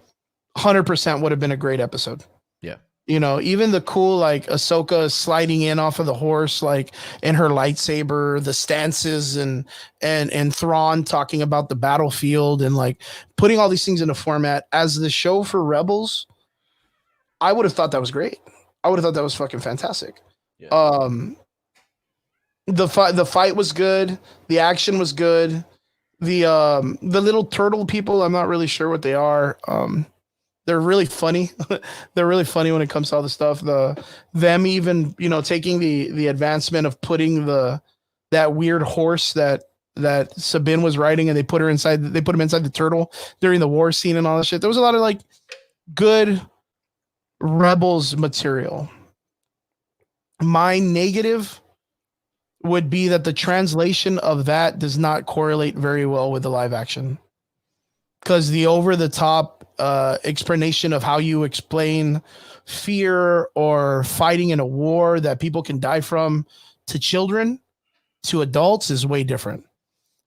100% would have been a great episode. Yeah. You know, even the cool like Ahsoka sliding in off of the horse, like in her lightsaber, the stances and Thrawn talking about the battlefield and like putting all these things in a format as the show for Rebels. I would have thought that was great. I would have thought that was fucking fantastic. Yeah. The fight was good. The action was good. The little turtle people, I'm not really sure what they are. They're really funny. They're really funny when it comes to all the stuff. Them even, you know, taking the advancement of putting that weird horse that Sabine was riding, and they put him inside the turtle during the war scene and all that shit. There was a lot of like good Rebels material. My negative would be that the translation of that does not correlate very well with the live action, because the over the top explanation of how you explain fear or fighting in a war that people can die from to children to adults is way different.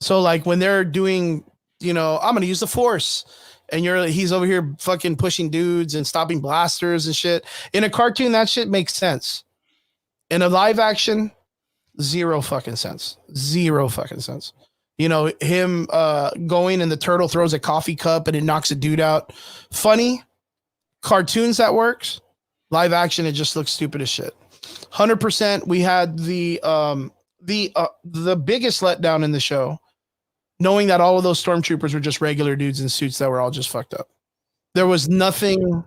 So like when they're doing, you know, I'm going to use the force, and he's over here fucking pushing dudes and stopping blasters and shit. In a cartoon, that shit makes sense. In a live action, zero fucking sense. Zero fucking sense. You know, him going and the turtle throws a coffee cup and it knocks a dude out. Funny. Cartoons, that works. Live action, it just looks stupid as shit. 100%. We had the biggest letdown in the show, knowing that all of those stormtroopers were just regular dudes in suits that were all just fucked up. There was nothing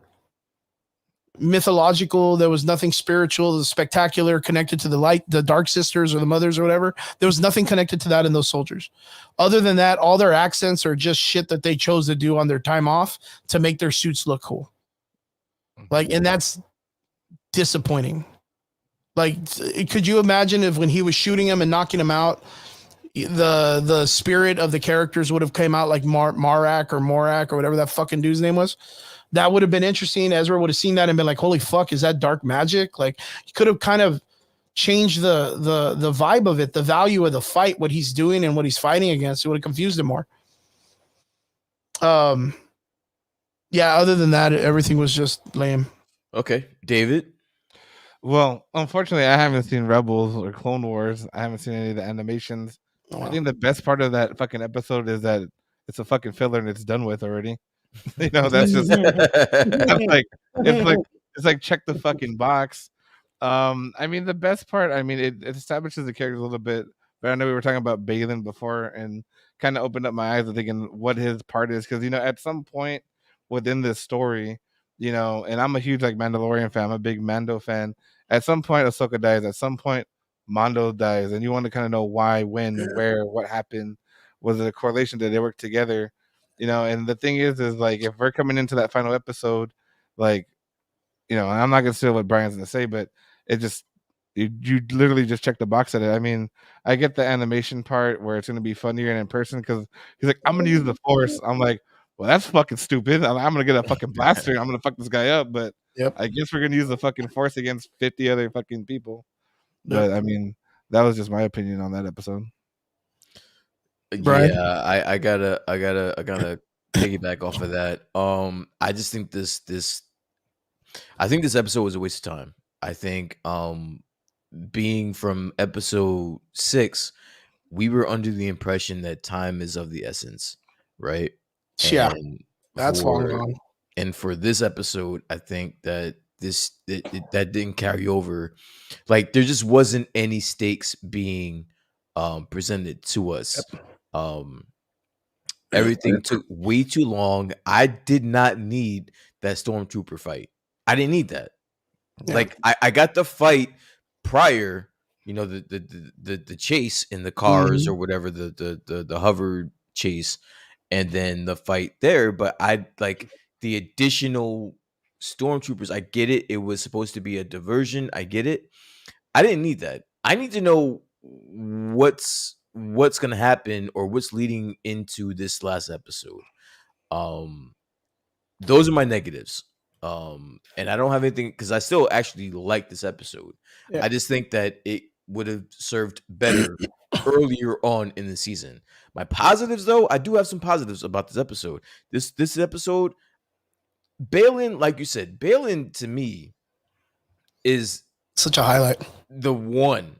mythological, there was nothing spiritual, the spectacular connected to the Dark Sisters or the Mothers or whatever. There was nothing connected to that in those soldiers. Other than that, all their accents are just shit that they chose to do on their time off to make their suits look cool. Like, and that's disappointing. Like, could you imagine if when he was shooting him and knocking him out, the spirit of the characters would have came out like Morak or whatever that fucking dude's name was? That would have been interesting. Ezra would have seen that and been like, holy fuck, is that dark magic? Like, you could have kind of changed the vibe of it, the value of the fight, what he's doing and what he's fighting against. It would have confused him more. Yeah, other than that, everything was just lame. Okay. David? Well, unfortunately, I haven't seen Rebels or Clone Wars. I haven't seen any of the animations. Oh, wow. I think the best part of that fucking episode is that it's a fucking filler and it's done with already. You know, that's just it's like check the fucking box. I mean, the best part, I mean, it establishes the characters a little bit, but I know we were talking about Balin before and kind of opened up my eyes to thinking what his part is, because, you know, at some point within this story, you know, and I'm a huge like Mandalorian fan, I'm a big Mando fan. At some point, Ahsoka dies. At some point, Mando dies, and you want to kind of know why, when, where, what happened. Was it a correlation that they work together? You know, and the thing is like, if we're coming into that final episode, like, you know, and I'm not gonna say what Brian's gonna say, but it just you literally just check the box at it. I mean, I get the animation part where it's gonna be funnier and in person, because he's like, I'm gonna use the Force. I'm like, well, that's fucking stupid. I'm gonna get a fucking blaster. I'm gonna fuck this guy up. But I guess we're gonna use the fucking Force against 50 other fucking people. But I mean, that was just my opinion on that episode. Brian? Yeah, I gotta piggyback off of that. I just think this episode was a waste of time. I think being from episode 6, we were under the impression that time is of the essence, right? Yeah, that's long gone. And for this episode, I think that that didn't carry over. Like, there just wasn't any stakes being presented to us. Everything took way too long. I did not need that stormtrooper fight. I didn't need that. Yeah. Like, I got the fight prior, you know, the chase in the cars or whatever, the hover chase, and then the fight there. But I like the additional stormtroopers. I get it. It was supposed to be a diversion. I get it. I didn't need that. I need to know what's going to happen or what's leading into this last episode. Those are my negatives. And I don't have anything, because I still actually like this episode. Yeah. I just think that it would have served better earlier on in the season. My positives, though, I do have some positives about this episode. This episode, Balin, like you said, Balin to me is such a highlight. The one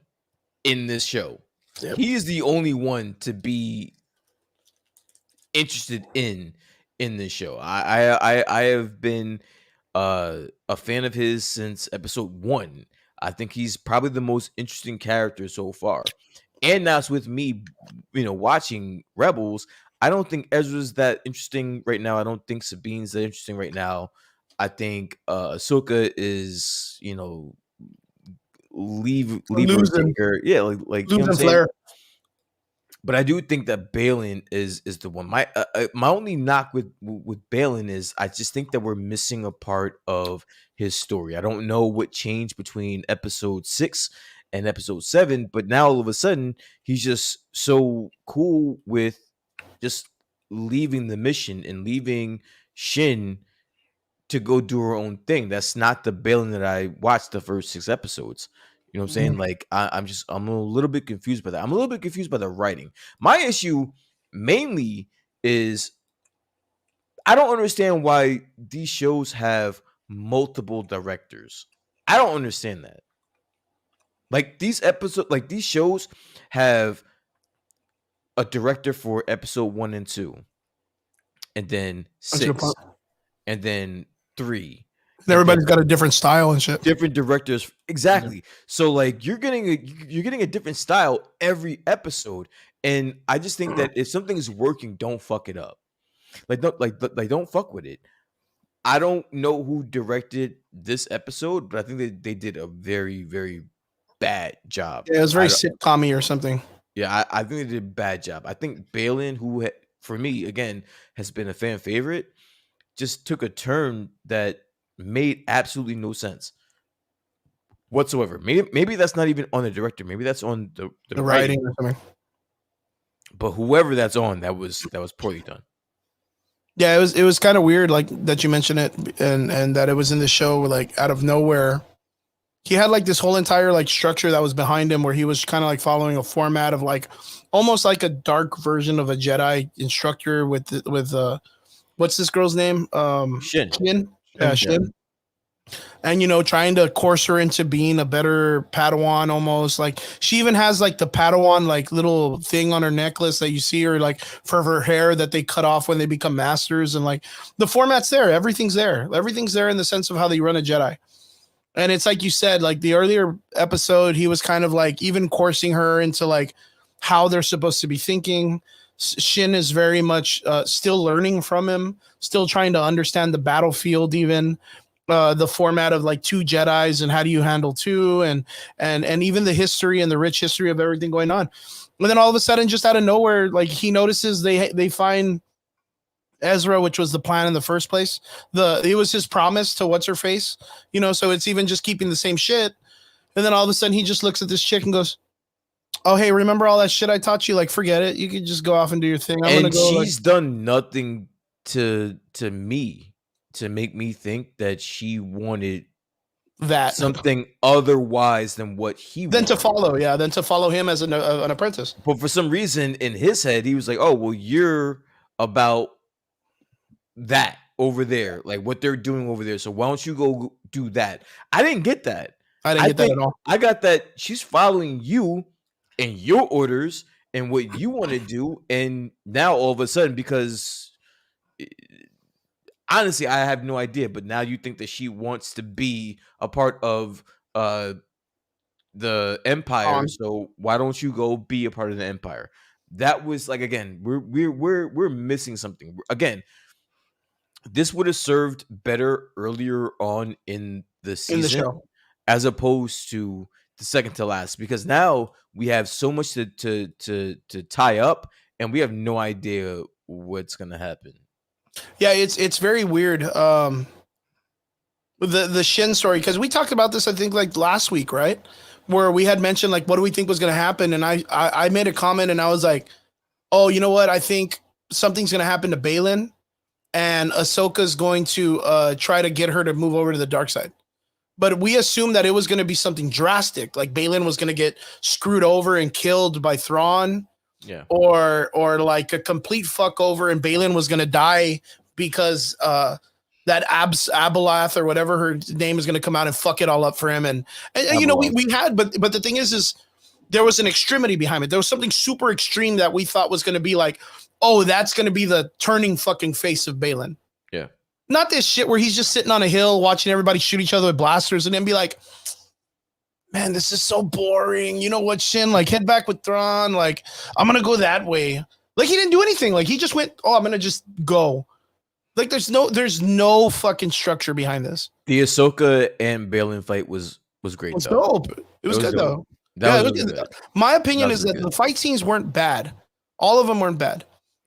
in this show. Yep. He is the only one to be interested in this show. I have been a fan of his since episode 1. I think he's probably the most interesting character so far. And now it's with me, watching Rebels. I don't think Ezra's that interesting right now. I don't think Sabine's that interesting right now. I think Ahsoka is, leave her. Yeah, like you know what I'm saying? But I do think that Baylan is the one. My only knock with Baylan is I just think that we're missing a part of his story. I don't know what changed between episode 6 and episode 7, but now all of a sudden he's just so cool with just leaving the mission and leaving Shin to go do her own thing. That's not the Baylan that I watched the first 6 episodes. You know what I'm saying? Like I'm a little bit confused by that. I'm a little bit confused by the writing. My issue mainly is I don't understand why these shows have multiple directors. I don't understand that. Like these shows have a director for episode 1 and 2, and then 6, and then 3. And everybody's got a different style and shit. Different directors, exactly. Yeah. So like you're getting a different style every episode, and I just think that if something is working, don't fuck it up. Don't fuck with it. I don't know who directed this episode, but I think they did a very, very bad job. Yeah, it was very sitcom-y or something. Yeah, I think they did a bad job. I think Baylan, who for me again has been a fan favorite, just took a turn that made absolutely no sense whatsoever. Maybe that's not even on the director. Maybe that's on the writing or something. But whoever that's on, that was poorly done. Yeah, it was kind of weird, like that you mentioned it, and that it was in the show like out of nowhere. He had like this whole entire like structure that was behind him, where he was kind of like following a format of like almost like a dark version of a Jedi instructor with what's this girl's name? Shin. Yeah, Shin. And trying to course her into being a better Padawan almost. Like she even has like the Padawan like little thing on her necklace that you see her like for her hair that they cut off when they become masters, and like the format's there. Everything's there in the sense of how they run a Jedi. And it's like you said, like the earlier episode, he was kind of like even coursing her into like how they're supposed to be thinking. Shin is very much still learning from him, still trying to understand the battlefield, even the format of like 2 Jedis and how do you handle 2 and even the history and the rich history of everything going on. And then all of a sudden, just out of nowhere, like he notices they find Ezra, which was the plan in the first place. It was his promise to what's her face, so it's even just keeping the same shit. And then all of a sudden he just looks at this chick and goes, "Oh, hey, remember all that shit I taught you? Like, forget it. You could just go off and do your thing." She's done nothing to me to make me think that she wanted that something otherwise than what he wanted. To follow him as an apprentice. But for some reason in his head, he was like, "Oh, well, you're about that over there, like what they're doing over there. So why don't you go do that?" I didn't get that. I didn't get that at all. I got that she's following you and your orders and what you want to do. And now all of a sudden, because honestly, I have no idea, but now you think that she wants to be a part of the Empire. So why don't you go be a part of the Empire? That was like, again, we're missing something. Again, this would have served better earlier on in the season, in the show, as opposed to the second to last, because now we have so much to tie up, and we have no idea what's gonna happen. Yeah, it's very weird. The Shin story, because we talked about this, I think, like last week, right? Where we had mentioned like what do we think was gonna happen, and I made a comment and I was like, "Oh, you know what? I think something's gonna happen to Baylan, and Ahsoka's going to try to get her to move over to the dark side." But we assumed that it was going to be something drastic, like Baylan was going to get screwed over and killed by Thrawn, or like a complete fuck over, and Baylan was going to die because that Abelath or whatever her name is going to come out and fuck it all up for him. And you know, we had, but the thing is there was an extremity behind it. There was something super extreme that we thought was going to be like, oh, that's going to be the turning fucking face of Balin. Yeah. Not this shit where he's just sitting on a hill watching everybody shoot each other with blasters and then be like, man, this is so boring. You know what, Shin? Like, head back with Thrawn. Like, I'm going to go that way. Like, he didn't do anything. Like, he just went, oh, I'm going to just go. Like, there's no fucking structure behind this. The Ahsoka and Balin fight was great. It was dope. It was good, though. My opinion is that the fight scenes weren't bad. All of them weren't bad.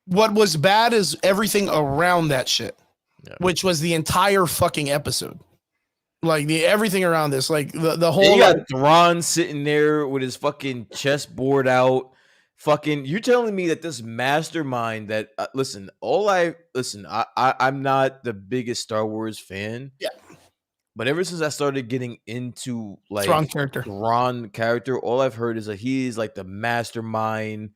What was bad is everything around that shit, which was the entire fucking episode. Like, everything around this. Like, the whole... You got Thrawn sitting there with his fucking chessboard out. Fucking, you're telling me that this mastermind that I'm not the biggest Star Wars fan. Yeah. But ever since I started getting into like Thrawn character, all I've heard is that he's like the mastermind,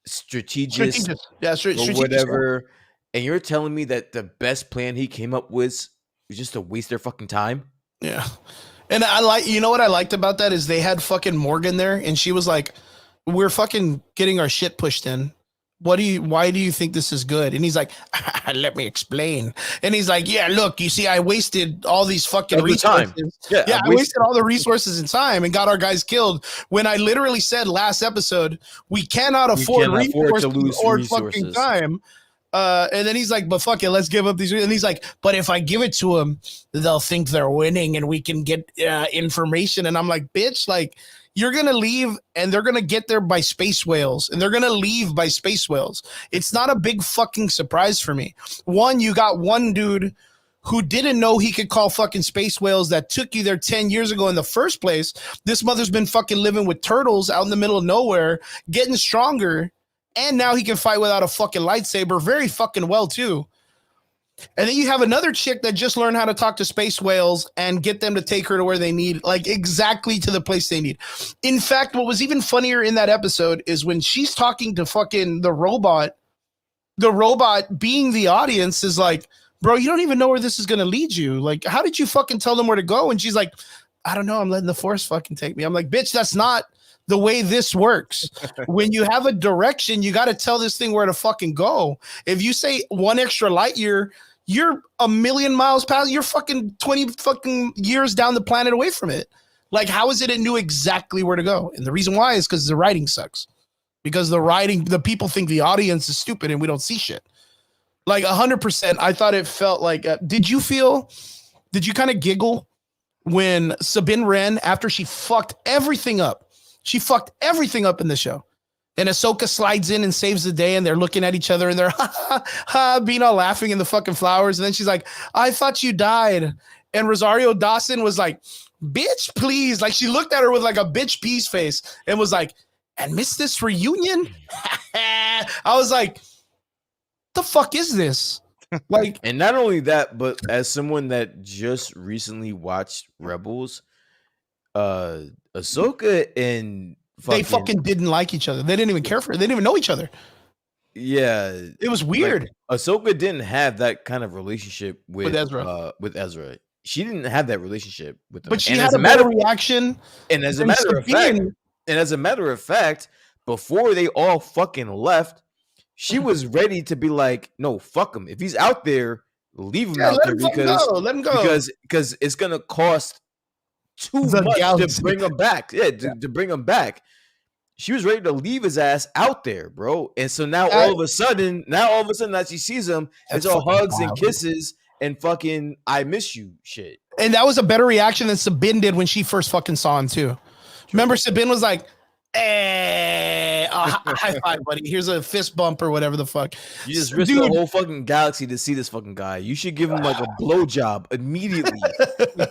strategist. Or whatever. And you're telling me that the best plan he came up with was just to waste their fucking time? Yeah. And you know what I liked about that is they had fucking Morgan there and she was like, we're fucking getting our shit pushed in. Why do you think this is good? And he's like, let me explain. And he's like, yeah, look, you see, I wasted all these fucking resources. Yeah, I wasted all the resources and time and got our guys killed when I literally said last episode, we cannot afford resources or fucking time. And then he's like, but fuck it, let's give up these. And he's like, but if I give it to them, they'll think they're winning and we can get information. And I'm like, bitch, like, you're going to leave and they're going to get there by space whales and they're going to leave by space whales. It's not a big fucking surprise for me. One, you got one dude who didn't know he could call fucking space whales that took you there 10 years ago in the first place. This mother's been fucking living with turtles out in the middle of nowhere, getting stronger. And now he can fight without a fucking lightsaber very fucking well, too. And then you have another chick that just learned how to talk to space whales and get them to take her to where they need, like exactly to the place they need. In fact, what was even funnier in that episode is when she's talking to fucking the robot being the audience is like, bro, you don't even know where this is going to lead you. Like, how did you fucking tell them where to go? And she's like, I don't know. I'm letting the Force fucking take me. I'm like, bitch, that's not the way this works. When you have a direction, you got to tell this thing where to fucking go. If you say one extra light year, you're a million miles past, you're fucking 20 fucking years down the planet away from it. Like, how is it knew exactly where to go? And the reason why is because the writing sucks. Because the people think the audience is stupid and we don't see shit. Like 100%, I thought it felt like, did you kind of giggle when Sabine Wren, after she fucked everything up, she fucked everything up in the show. And Ahsoka slides in and saves the day and they're looking at each other and they're being all laughing in the fucking flowers. And then she's like, I thought you died. And Rosario Dawson was like, bitch, please. Like she looked at her with like a bitch peace face and was like, and miss this reunion? I was like, the fuck is this? Like, and not only that, but as someone that just recently watched Rebels, Ahsoka and they fucking didn't like each other. They didn't even care for it. They didn't even know each other. Yeah, it was weird. Like, Ahsoka didn't have that kind of relationship with Ezra. She didn't have that relationship with him. But she had a better reaction. And as a matter of fact, before they all fucking left, she was ready to be like, no, fuck him. If he's out there, leave him out there let him go. Because it's gonna cost too much to bring him back. Yeah, to bring him back. She was ready to leave his ass out there, bro. And so now all of a sudden that she sees him, it's all hugs and kisses and fucking I miss you shit. And that was a better reaction than Sabine did when she first fucking saw him too. Remember Sabine was like, high five, buddy. Here's a fist bump or whatever the fuck. You just risked the whole fucking galaxy to see this fucking guy. You should give him like a blowjob immediately.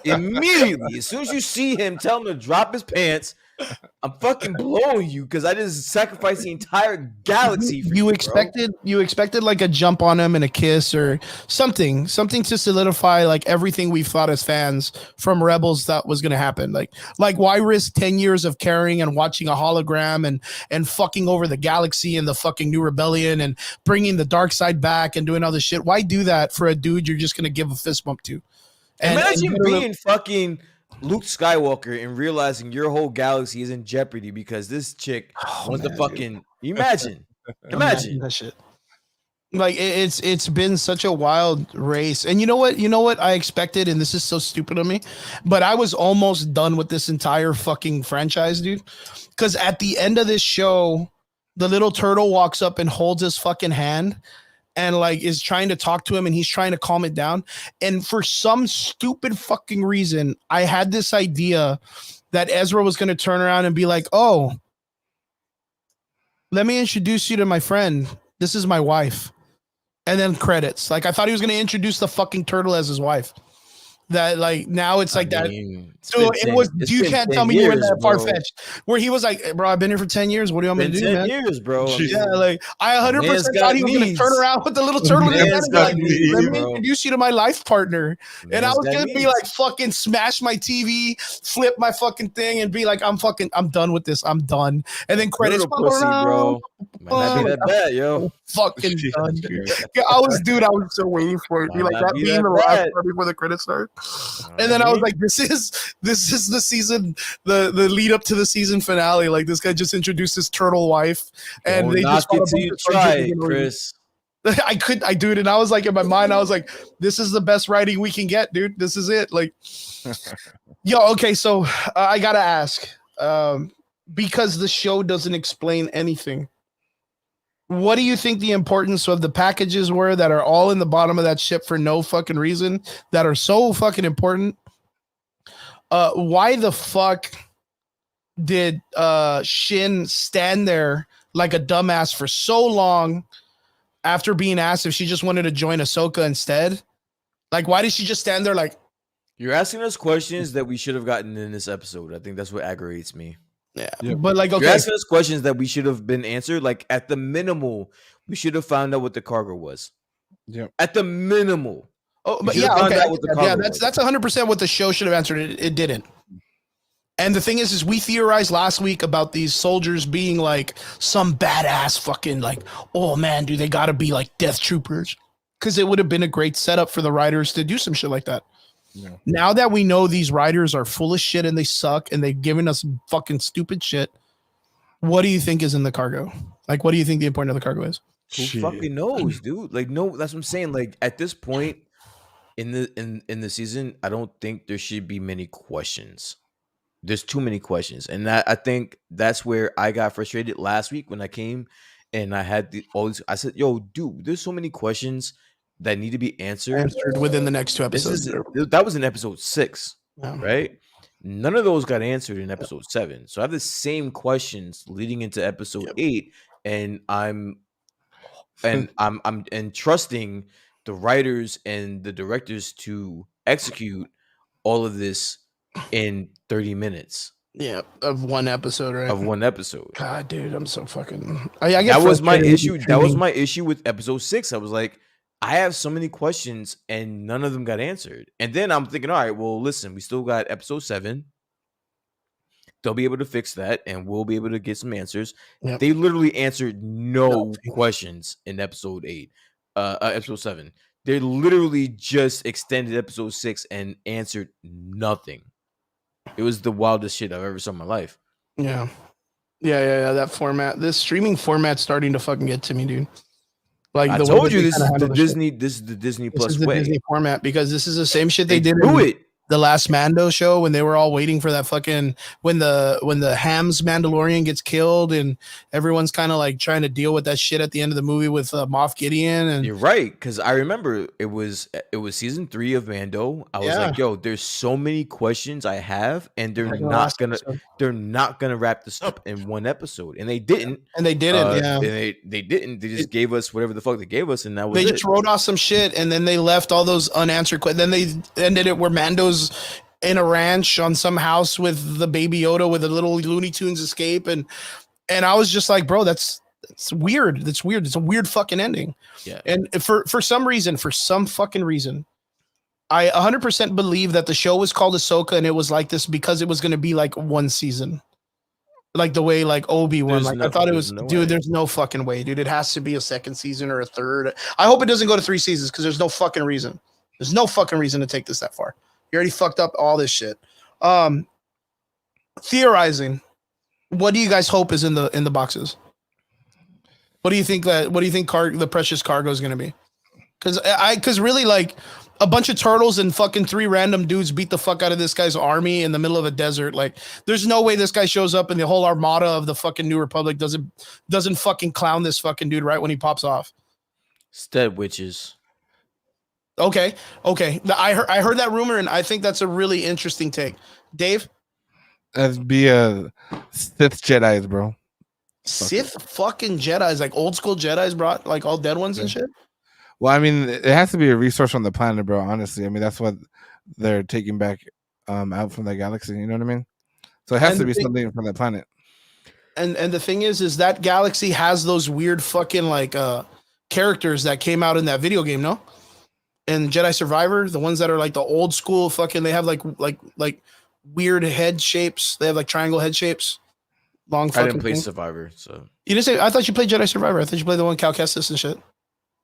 Immediately. As soon as you see him, tell him to drop his pants, I'm fucking blowing you because I just sacrificed the entire galaxy for you, you expected like a jump on him and a kiss or something to solidify like everything we've thought as fans from Rebels that was going to happen. Like why risk 10 years of caring and watching a hologram and fucking over the galaxy and the fucking New Rebellion and bringing the dark side back and doing all this shit? Why do that for a dude you're just going to give a fist bump to? Imagine being fucking Luke Skywalker and realizing your whole galaxy is in jeopardy because this chick wants to fucking imagine that shit. Like it's been such a wild race. And you know what I expected, and this is so stupid of me, but I was almost done with this entire fucking franchise, dude. Because at the end of this show, the little turtle walks up and holds his fucking hand and like is trying to talk to him and he's trying to calm it down. And for some stupid fucking reason, I had this idea that Ezra was going to turn around and be like, oh, let me introduce you to my friend. This is my wife. And then credits. Like I thought he was going to introduce the fucking turtle as his wife. That like now it's like that. So it was. You can't tell me you were that far fetched. Where he was like, "Bro, I've been here for 10 years. What do you want me to do, man?" 10 years, bro. Yeah, like I 100% thought he was going to turn around with the little turtle. Like, let me introduce you to my life partner, and I was going to be like, fucking smash my TV, flip my fucking thing, and be like, I'm done with this. I'm done. And then credits, pussy, bro. Might not be that bad, yo. Fucking done. Yeah, I was so waiting for it. Be like that being the last part before the credits start. And then I was like, this is the season, the lead up to the season finale. Like this guy just introduced his turtle wife, and they just try, Chris. I do it, and I was like in my mind, I was like, this is the best writing we can get, dude. This is it. Like, yo, okay, so I gotta ask, because the show doesn't explain anything. What do you think the importance of the packages were that are all in the bottom of that ship for no fucking reason that are so fucking important? Why the fuck did Shin stand there like a dumbass for so long after being asked if she just wanted to join Ahsoka instead? Like, why did she just stand there like... You're asking us questions that we should have gotten in this episode. I think that's what aggravates me. Yeah, but like, okay, you're asking us questions that we should have been answered. Like at the minimal, we should have found out what the cargo was. Yeah, at the minimal. Oh, but yeah, okay, yeah, that's 100% what the show should have answered. It didn't. And the thing is we theorized last week about these soldiers being like some badass fucking like, oh man, dude, they got to be like death troopers, because it would have been a great setup for the writers to do some shit like that. Yeah. Now that we know these writers are full of shit and they suck and they've given us fucking stupid shit, what do you think is in the cargo? Like, what do you think the importance of the cargo is? Who fucking knows, dude? Like, no, that's what I'm saying. Like, at this point in the season, I don't think there should be many questions. There's too many questions, and I think that's where I got frustrated last week when I came and I had all these. I said, "Yo, dude, there's so many questions that need to be answered within the next 2 episodes." That was in episode 6, right? None of those got answered in episode 7. So I have the same questions leading into episode 8, and I'm trusting the writers and the directors to execute all of this in 30 minutes. Yeah, of one episode, right? Of one episode. God, dude, I'm so fucking. That was my issue. That was my issue with episode 6. I was like, I have so many questions and none of them got answered. And then I'm thinking, all right, well, listen, we still got episode 7. They'll be able to fix that and we'll be able to get some answers. Yep. They literally answered no questions in episode 7. They literally just extended episode 6 and answered nothing. It was the wildest shit I've ever saw in my life. Yeah. That format, this streaming format's starting to fucking get to me, dude. Like I told you, this is the Disney Plus way. Disney format, because this is the same shit they did in the last Mando show when they were all waiting for that fucking when the Ham's Mandalorian gets killed and everyone's kind of like trying to deal with that shit at the end of the movie with Moff Gideon. And you're right, because I remember it was season 3 of Mando. I was like, yo, there's so many questions I have, and they're not gonna wrap this up in one episode, and they didn't. And they didn't. They didn't. They just gave us whatever the fuck they gave us, and that was they just wrote off some shit, and then they left all those unanswered questions. Then they ended it where Mando's in a ranch on some house with the baby Yoda with a little Looney Tunes escape, and I was just like, bro, it's weird. That's weird. It's a weird fucking ending. Yeah. And for some fucking reason, I 100% believe that the show was called Ahsoka and it was like this because it was going to be like one season. Like the way like Obi-Wan, like I thought it was, dude, there's no fucking way, dude. It has to be a second season or a third. I hope it doesn't go to 3 seasons because there's no fucking reason. There's no fucking reason to take this that far. You already fucked up all this shit. Theorizing. What do you guys hope is in the boxes? What do you think the precious cargo is going to be? Because really, like, a bunch of turtles and fucking 3 random dudes beat the fuck out of this guy's army in the middle of a desert. Like, there's no way this guy shows up and the whole armada of the fucking New Republic doesn't fucking clown this fucking dude right when he pops off. Stead witches. Okay. I heard that rumor, and I think that's a really interesting take. Dave? That'd be a Sith Jedi's, bro. Sith fucking Jedi's, like old school Jedi's brought like all dead ones and shit? Well, I mean, it has to be a resource on the planet, bro. Honestly, I mean, that's what they're taking back out from the galaxy. You know what I mean? So it has to be something from the planet. And the thing is that galaxy has those weird fucking like characters that came out in that video game, no? And Jedi Survivor, the ones that are like the old school fucking, they have like weird head shapes. They have like triangle head shapes. Long fucking. I didn't play thing. Survivor, so you didn't say. I thought you played Jedi Survivor. I thought you played the one Cal Kestis and shit.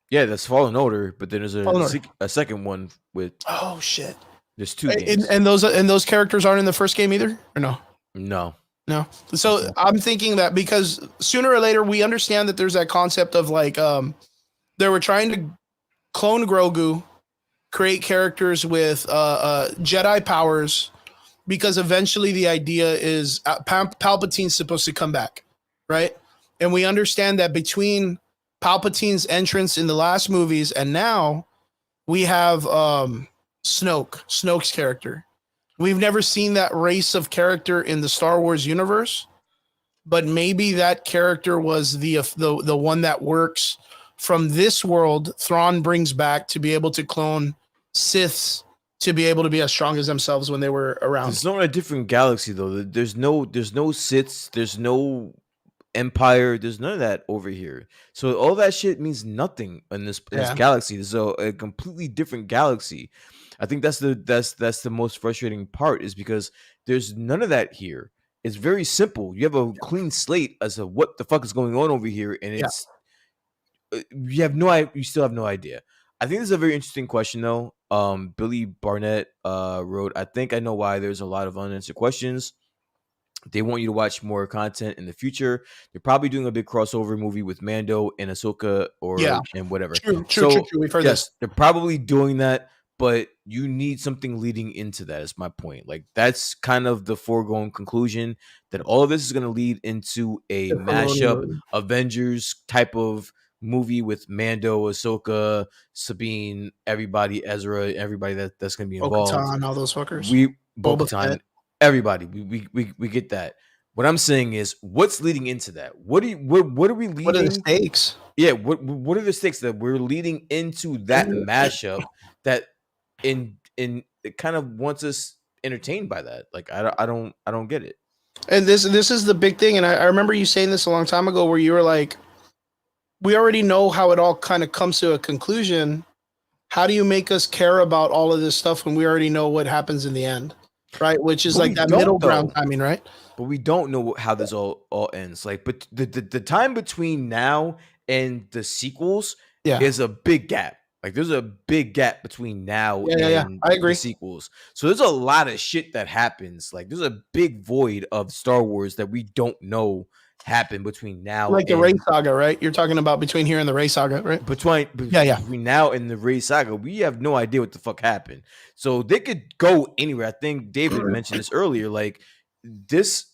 Yeah, that's Fallen Order, but then there's a second one with. Oh shit! There's 2 games, and those characters aren't in the first game either, or no? No. So I'm thinking that because sooner or later we understand that there's that concept of like they were trying to clone Grogu, create characters with Jedi powers, because eventually the idea is Palpatine's supposed to come back, right? And we understand that between Palpatine's entrance in the last movies and now we have Snoke's character. We've never seen that race of character in the Star Wars universe, but maybe that character was the one that works from this world. Thrawn brings back to be able to clone Siths to be able to be as strong as themselves when they were around. It's not a different galaxy though. There's no Siths. There's no Empire. There's none of that over here. So all that shit means nothing in this galaxy. This is a completely different galaxy. I think that's the most frustrating part, is because there's none of that here. It's very simple. You have a clean slate as to what the fuck is going on over here, and it's you still have no idea. I think this is a very interesting question though. Billy Barnett wrote, I think I know why there's a lot of unanswered questions. They want you to watch more content in the future. They're probably doing a big crossover movie with Mando and Ahsoka and whatever. True. We've heard this. They're probably doing that, but you need something leading into that, is my point. Like, that's kind of the foregone conclusion, that all of this is going to lead into a mashup Avengers type of movie with Mando, Ahsoka, Sabine, everybody, Ezra, everybody that's going to be involved. Bo-Katan, all those fuckers. Bo-Katan, everybody. We get that. What I'm saying is, what's leading into that? What are we leading? What are the stakes? Yeah, what are the stakes that we're leading into that mashup that it kind of wants us entertained by that? Like, I don't get it. And this is the big thing. And I remember you saying this a long time ago, where you were like, we already know how it all kind of comes to a conclusion. How do you make us care about all of this stuff when we already know what happens in the end? Right. Which is like that middle ground timing, right? But we don't know how this all ends. Like, but the time between now and the sequels is a big gap. Like, there's a big gap between now and I agree. The sequels. So there's a lot of shit that happens. Like, there's a big void of Star Wars that we don't know happen between now, like the Rey saga, right? You're talking about between here and the Rey saga, right? Between now and the Rey saga, we have no idea what the fuck happened. So they could go anywhere. I think David mentioned this earlier. Like, this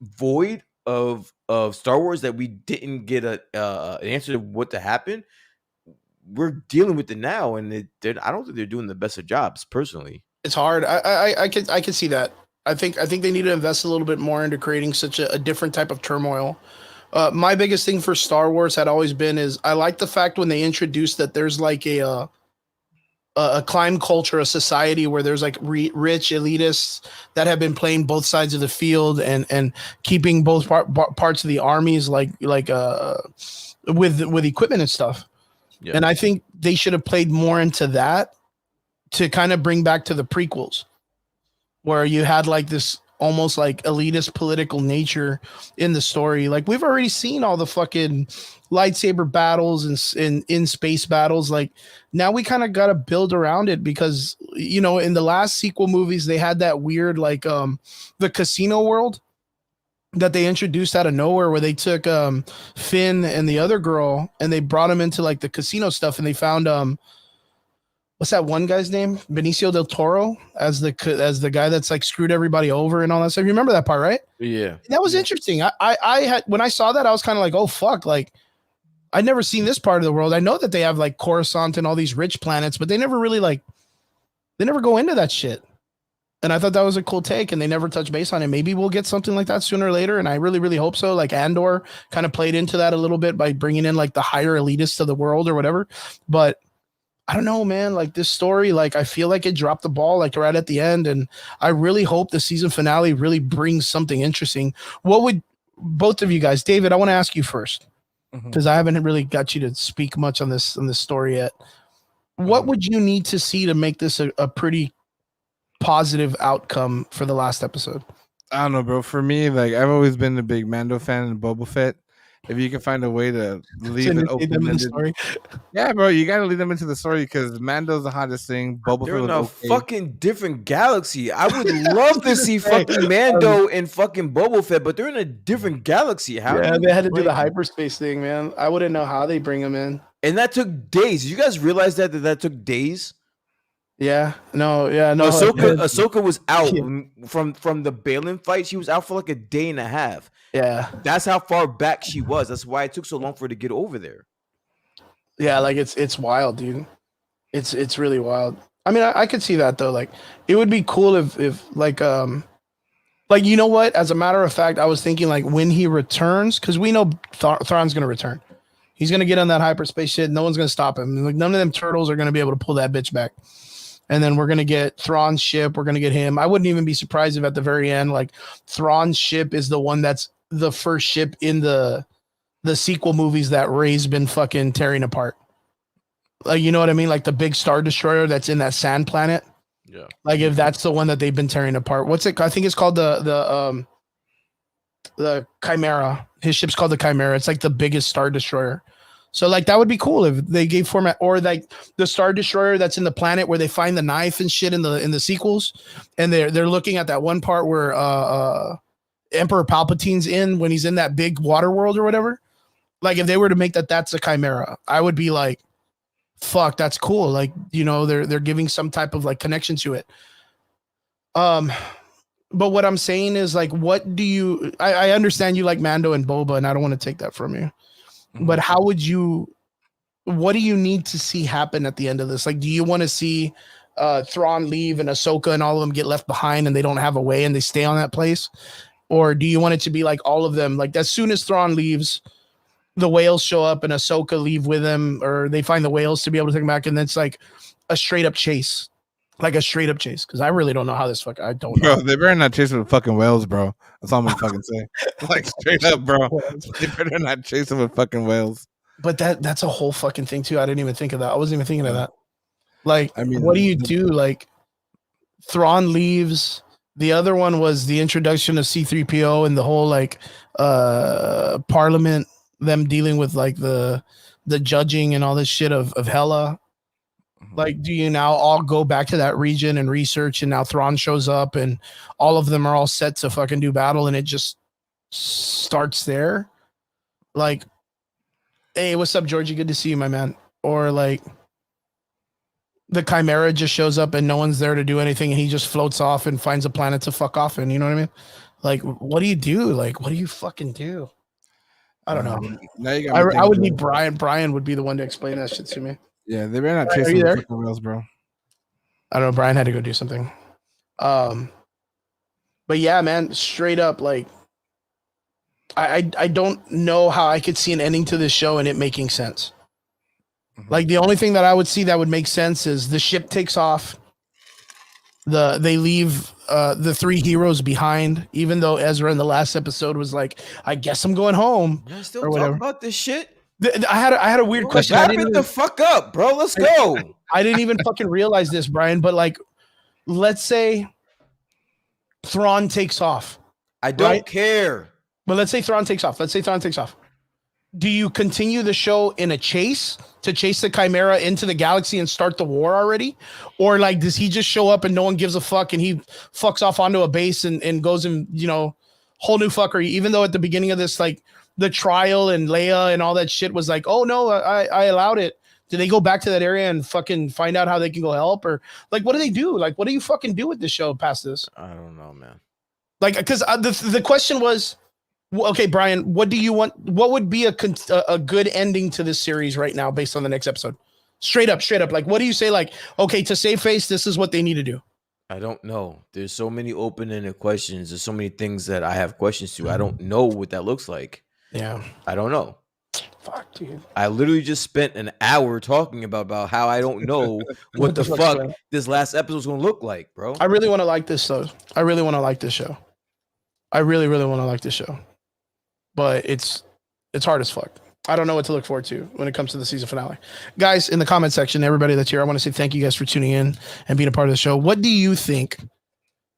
void of Star Wars that we didn't get an answer to what to happen. We're dealing with it now, and I don't think they're doing the best of jobs. Personally, it's hard. I can see that. I think they need to invest a little bit more into creating such a different type of turmoil. My biggest thing for Star Wars had always been is I like the fact when they introduced that there's like a climb culture, a society where there's like rich elitists that have been playing both sides of the field and keeping both parts of the armies with equipment and stuff. Yeah. And I think they should have played more into that to kind of bring back to the prequels, where you had like this almost like elitist political nature in the story. Like we've already seen all the fucking lightsaber battles and in space battles. Like now we kind of got to build around it, because you know, in the last sequel movies they had that weird like the casino world that they introduced out of nowhere, where they took Finn and the other girl and they brought them into like the casino stuff, and they found what's that one guy's name? Benicio del Toro as the guy that's like screwed everybody over and all that stuff. You remember that part, right? Yeah. That was interesting. I had, when I saw that, I was kind of like, oh fuck, like I'd never seen this part of the world. I know that they have like Coruscant and all these rich planets, but they never really they never go into that shit. And I thought that was a cool take, and they never touch base on it. Maybe we'll get something like that sooner or later, and I really, really hope so. Like Andor kind of played into that a little bit by bringing in like the higher elitists of the world or whatever. But I don't know, man. Like this story, like I feel like it dropped the ball like right at the end, and I really hope the season finale really brings something interesting. What would both of you guys, David? I want to ask you first, because I haven't really got you to speak much on this story yet. What would you need to see to make this a pretty positive outcome for the last episode? I don't know, bro. For me, like I've always been a big Mando fan and Boba Fett. If you can find a way to leave it open, yeah, bro, you gotta lead them into the story, because Mando's the hottest thing. Boba They're in a fucking different galaxy. I would love to see fucking Mando and fucking Boba Fett, but they're in a different galaxy. How? Yeah, they had to do the hyperspace thing, man. I wouldn't know how they bring them in, and that took days. Did you guys realize that took days? Yeah, no. Ahsoka was out from the Balin fight. She was out for like a day and a half. Yeah, that's how far back she was. That's why it took so long for her to get over there. Yeah, like it's wild, dude. It's really wild. I mean, I could see that though. Like, it would be cool if like you know what? As a matter of fact, I was thinking like when he returns, because we know Thrawn's gonna return. He's gonna get on that hyperspace shit. No one's gonna stop him. Like none of them turtles are gonna be able to pull that bitch back. And then we're going to get Thrawn's ship. We're going to get him. I wouldn't even be surprised if at the very end, like Thrawn's ship is the one that's the first ship in the sequel movies that Rey's been fucking tearing apart. Like, you know what I mean? Like the big Star Destroyer that's in that sand planet. Yeah. Like if that's the one that they've been tearing apart. What's it? I think it's called the Chimera. His ship's called the Chimera. It's like the biggest Star Destroyer. So like that would be cool if they gave format, or like the Star Destroyer that's in the planet where they find the knife and shit in the sequels, and they're looking at that one part where Emperor Palpatine's in when he's in that big water world or whatever. Like if they were to make that's a Chimera, I would be like, fuck, that's cool. Like, you know, they're giving some type of like connection to it. But what I'm saying is like, what do you? I understand you like Mando and Boba, and I don't want to take that from you. But how would you, what do you need to see happen at the end of this? Like, do you want to see Thrawn leave and Ahsoka and all of them get left behind and they don't have a way and they stay on that place? Or do you want it to be like all of them, like as soon as Thrawn leaves, the whales show up and Ahsoka leave with him, or they find the whales to be able to take them back, and then it's like a straight up chase? Like a straight up chase, because I really don't know how this I don't know. Bro, they better not chase with fucking whales, bro. That's all I'm gonna fucking say. Like straight up, bro. They better not chase with fucking whales. But that's a whole fucking thing too. I didn't even think of that. I wasn't even thinking of that. Like, I mean, what do you do? Like, Thrawn leaves. The other one was the introduction of C-3PO and the whole like Parliament, them dealing with like the judging and all this shit of Hela. Like, do you now all go back to that region and research, and now Thrawn shows up and all of them are all set to fucking do battle, and it just starts there? Like, hey, what's up, Georgie? Good to see you, my man. Or like the Chimera just shows up and no one's there to do anything, and he just floats off and finds a planet to fuck off in. You know what I mean? Like, what do you do? Like, what do you fucking do? I don't know. Now you got I would need Brian. Brian would be the one to explain that shit to me. Yeah, they better not chase the fucking whales, bro. I don't know. Brian had to go do something. But yeah, man, straight up, like, I don't know how I could see an ending to this show and it making sense. Like the only thing that I would see that would make sense is the ship takes off. They leave the three heroes behind, even though Ezra in the last episode was like, "I guess I'm going home." You're still talking about this shit. I had a weird question. Wrap it the fuck up, bro. Let's go. I didn't even fucking realize this, Brian. But like, let's say Thrawn takes off. I don't care. But let's say Thrawn takes off. Do you continue the show in a chase to chase the Chimera into the galaxy and start the war already? Or like, does he just show up and no one gives a fuck and he fucks off onto a base and goes and, whole new fuckery, even though at the beginning of this, like the trial and Leia and all that shit was like, oh no, I allowed it. Do they go back to that area and fucking find out how they can go help? Or like, what do they do? Like, what do you fucking do with this show past this? I don't know, man. Like, because the question was, okay, Brian, what do you want? What would be a good ending to this series right now based on the next episode? Straight up. Like, what do you say? Like, okay, to save face, this is what they need to do. I don't know. There's so many open-ended questions. There's so many things that I have questions to. I don't know what that looks like. Yeah. I don't know. Fuck, dude. I literally just spent an hour talking about how I don't know what the fuck this last episode is going to look like, bro. I really want to like this, though. I really want to like this show. I really, really want to like this show. But it's hard as fuck. I don't know what to look forward to when it comes to the season finale. Guys, in the comment section, everybody that's here, I want to say thank you guys for tuning in and being a part of the show. What do you think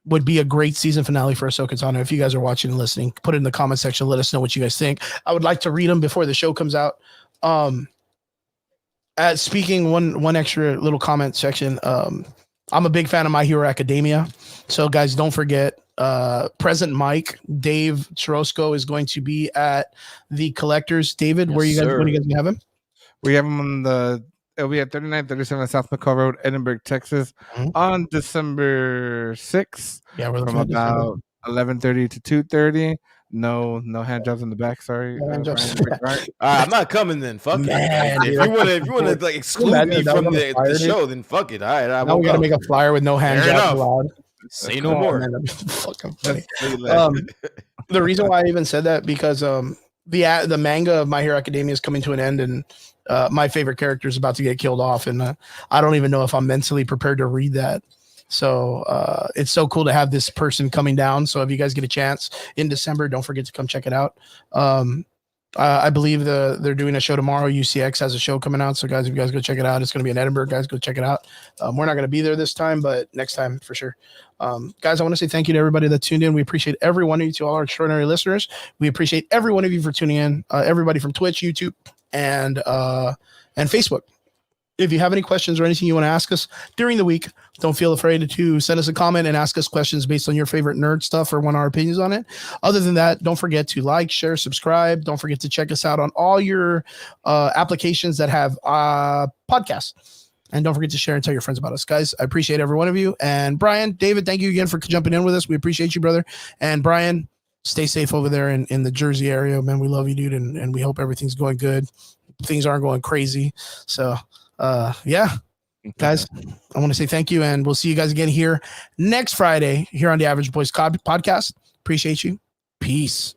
would be a great season finale for Ahsoka Tano? If you guys are watching and listening, put it in the comment section. Let us know what you guys think. I would like to read them before the show comes out. Speaking one extra little comment section. I'm a big fan of My Hero Academia. So guys, don't forget, Present Mike, Dave Chirosco is going to be at the Collectors. David, Yes, where you guys sir. when you guys have him? We have him on it'll be at 3937 South McCall Road, Edinburgh, Texas, on December 6th. Yeah, we're from about 11:30 to 2:30. No hand jobs in the back. Sorry. I'm not coming then. Fuck it. If you want to like exclude me from the show, then fuck it. All right. Now we got to make a flyer with no hand jobs allowed. Say no more. Man, that'd be fucking funny. The reason why I even said that because the manga of My Hero Academia is coming to an end, and my favorite character is about to get killed off, and I don't even know if I'm mentally prepared to read that. So it's so cool to have this person coming down. So if you guys get a chance in December, don't forget to come check it out. I believe they're doing a show tomorrow. UCX has a show coming out. So guys, if you guys go check it out, it's going to be in Edinburgh. Guys, go check it out. We're not going to be there this time, but next time for sure. Guys, I want to say thank you to everybody that tuned in. We appreciate every one of you, to all our extraordinary listeners. We appreciate every one of you for tuning in. Everybody from Twitch, YouTube, and Facebook. If you have any questions or anything you want to ask us during the week, don't feel afraid to send us a comment and ask us questions based on your favorite nerd stuff or want our opinions on it. Other than that, don't forget to like, share, subscribe. Don't forget to check us out on all your applications that have podcasts. And don't forget to share and tell your friends about us. Guys, I appreciate every one of you. And Brian, David, thank you again for jumping in with us. We appreciate you, brother. And Brian, stay safe over there in the Jersey area. Man, we love you, dude. And we hope everything's going good. Things aren't going crazy. So, yeah, guys, I want to say thank you, and we'll see you guys again here next Friday here on the Average Boys podcast. Appreciate you. Peace.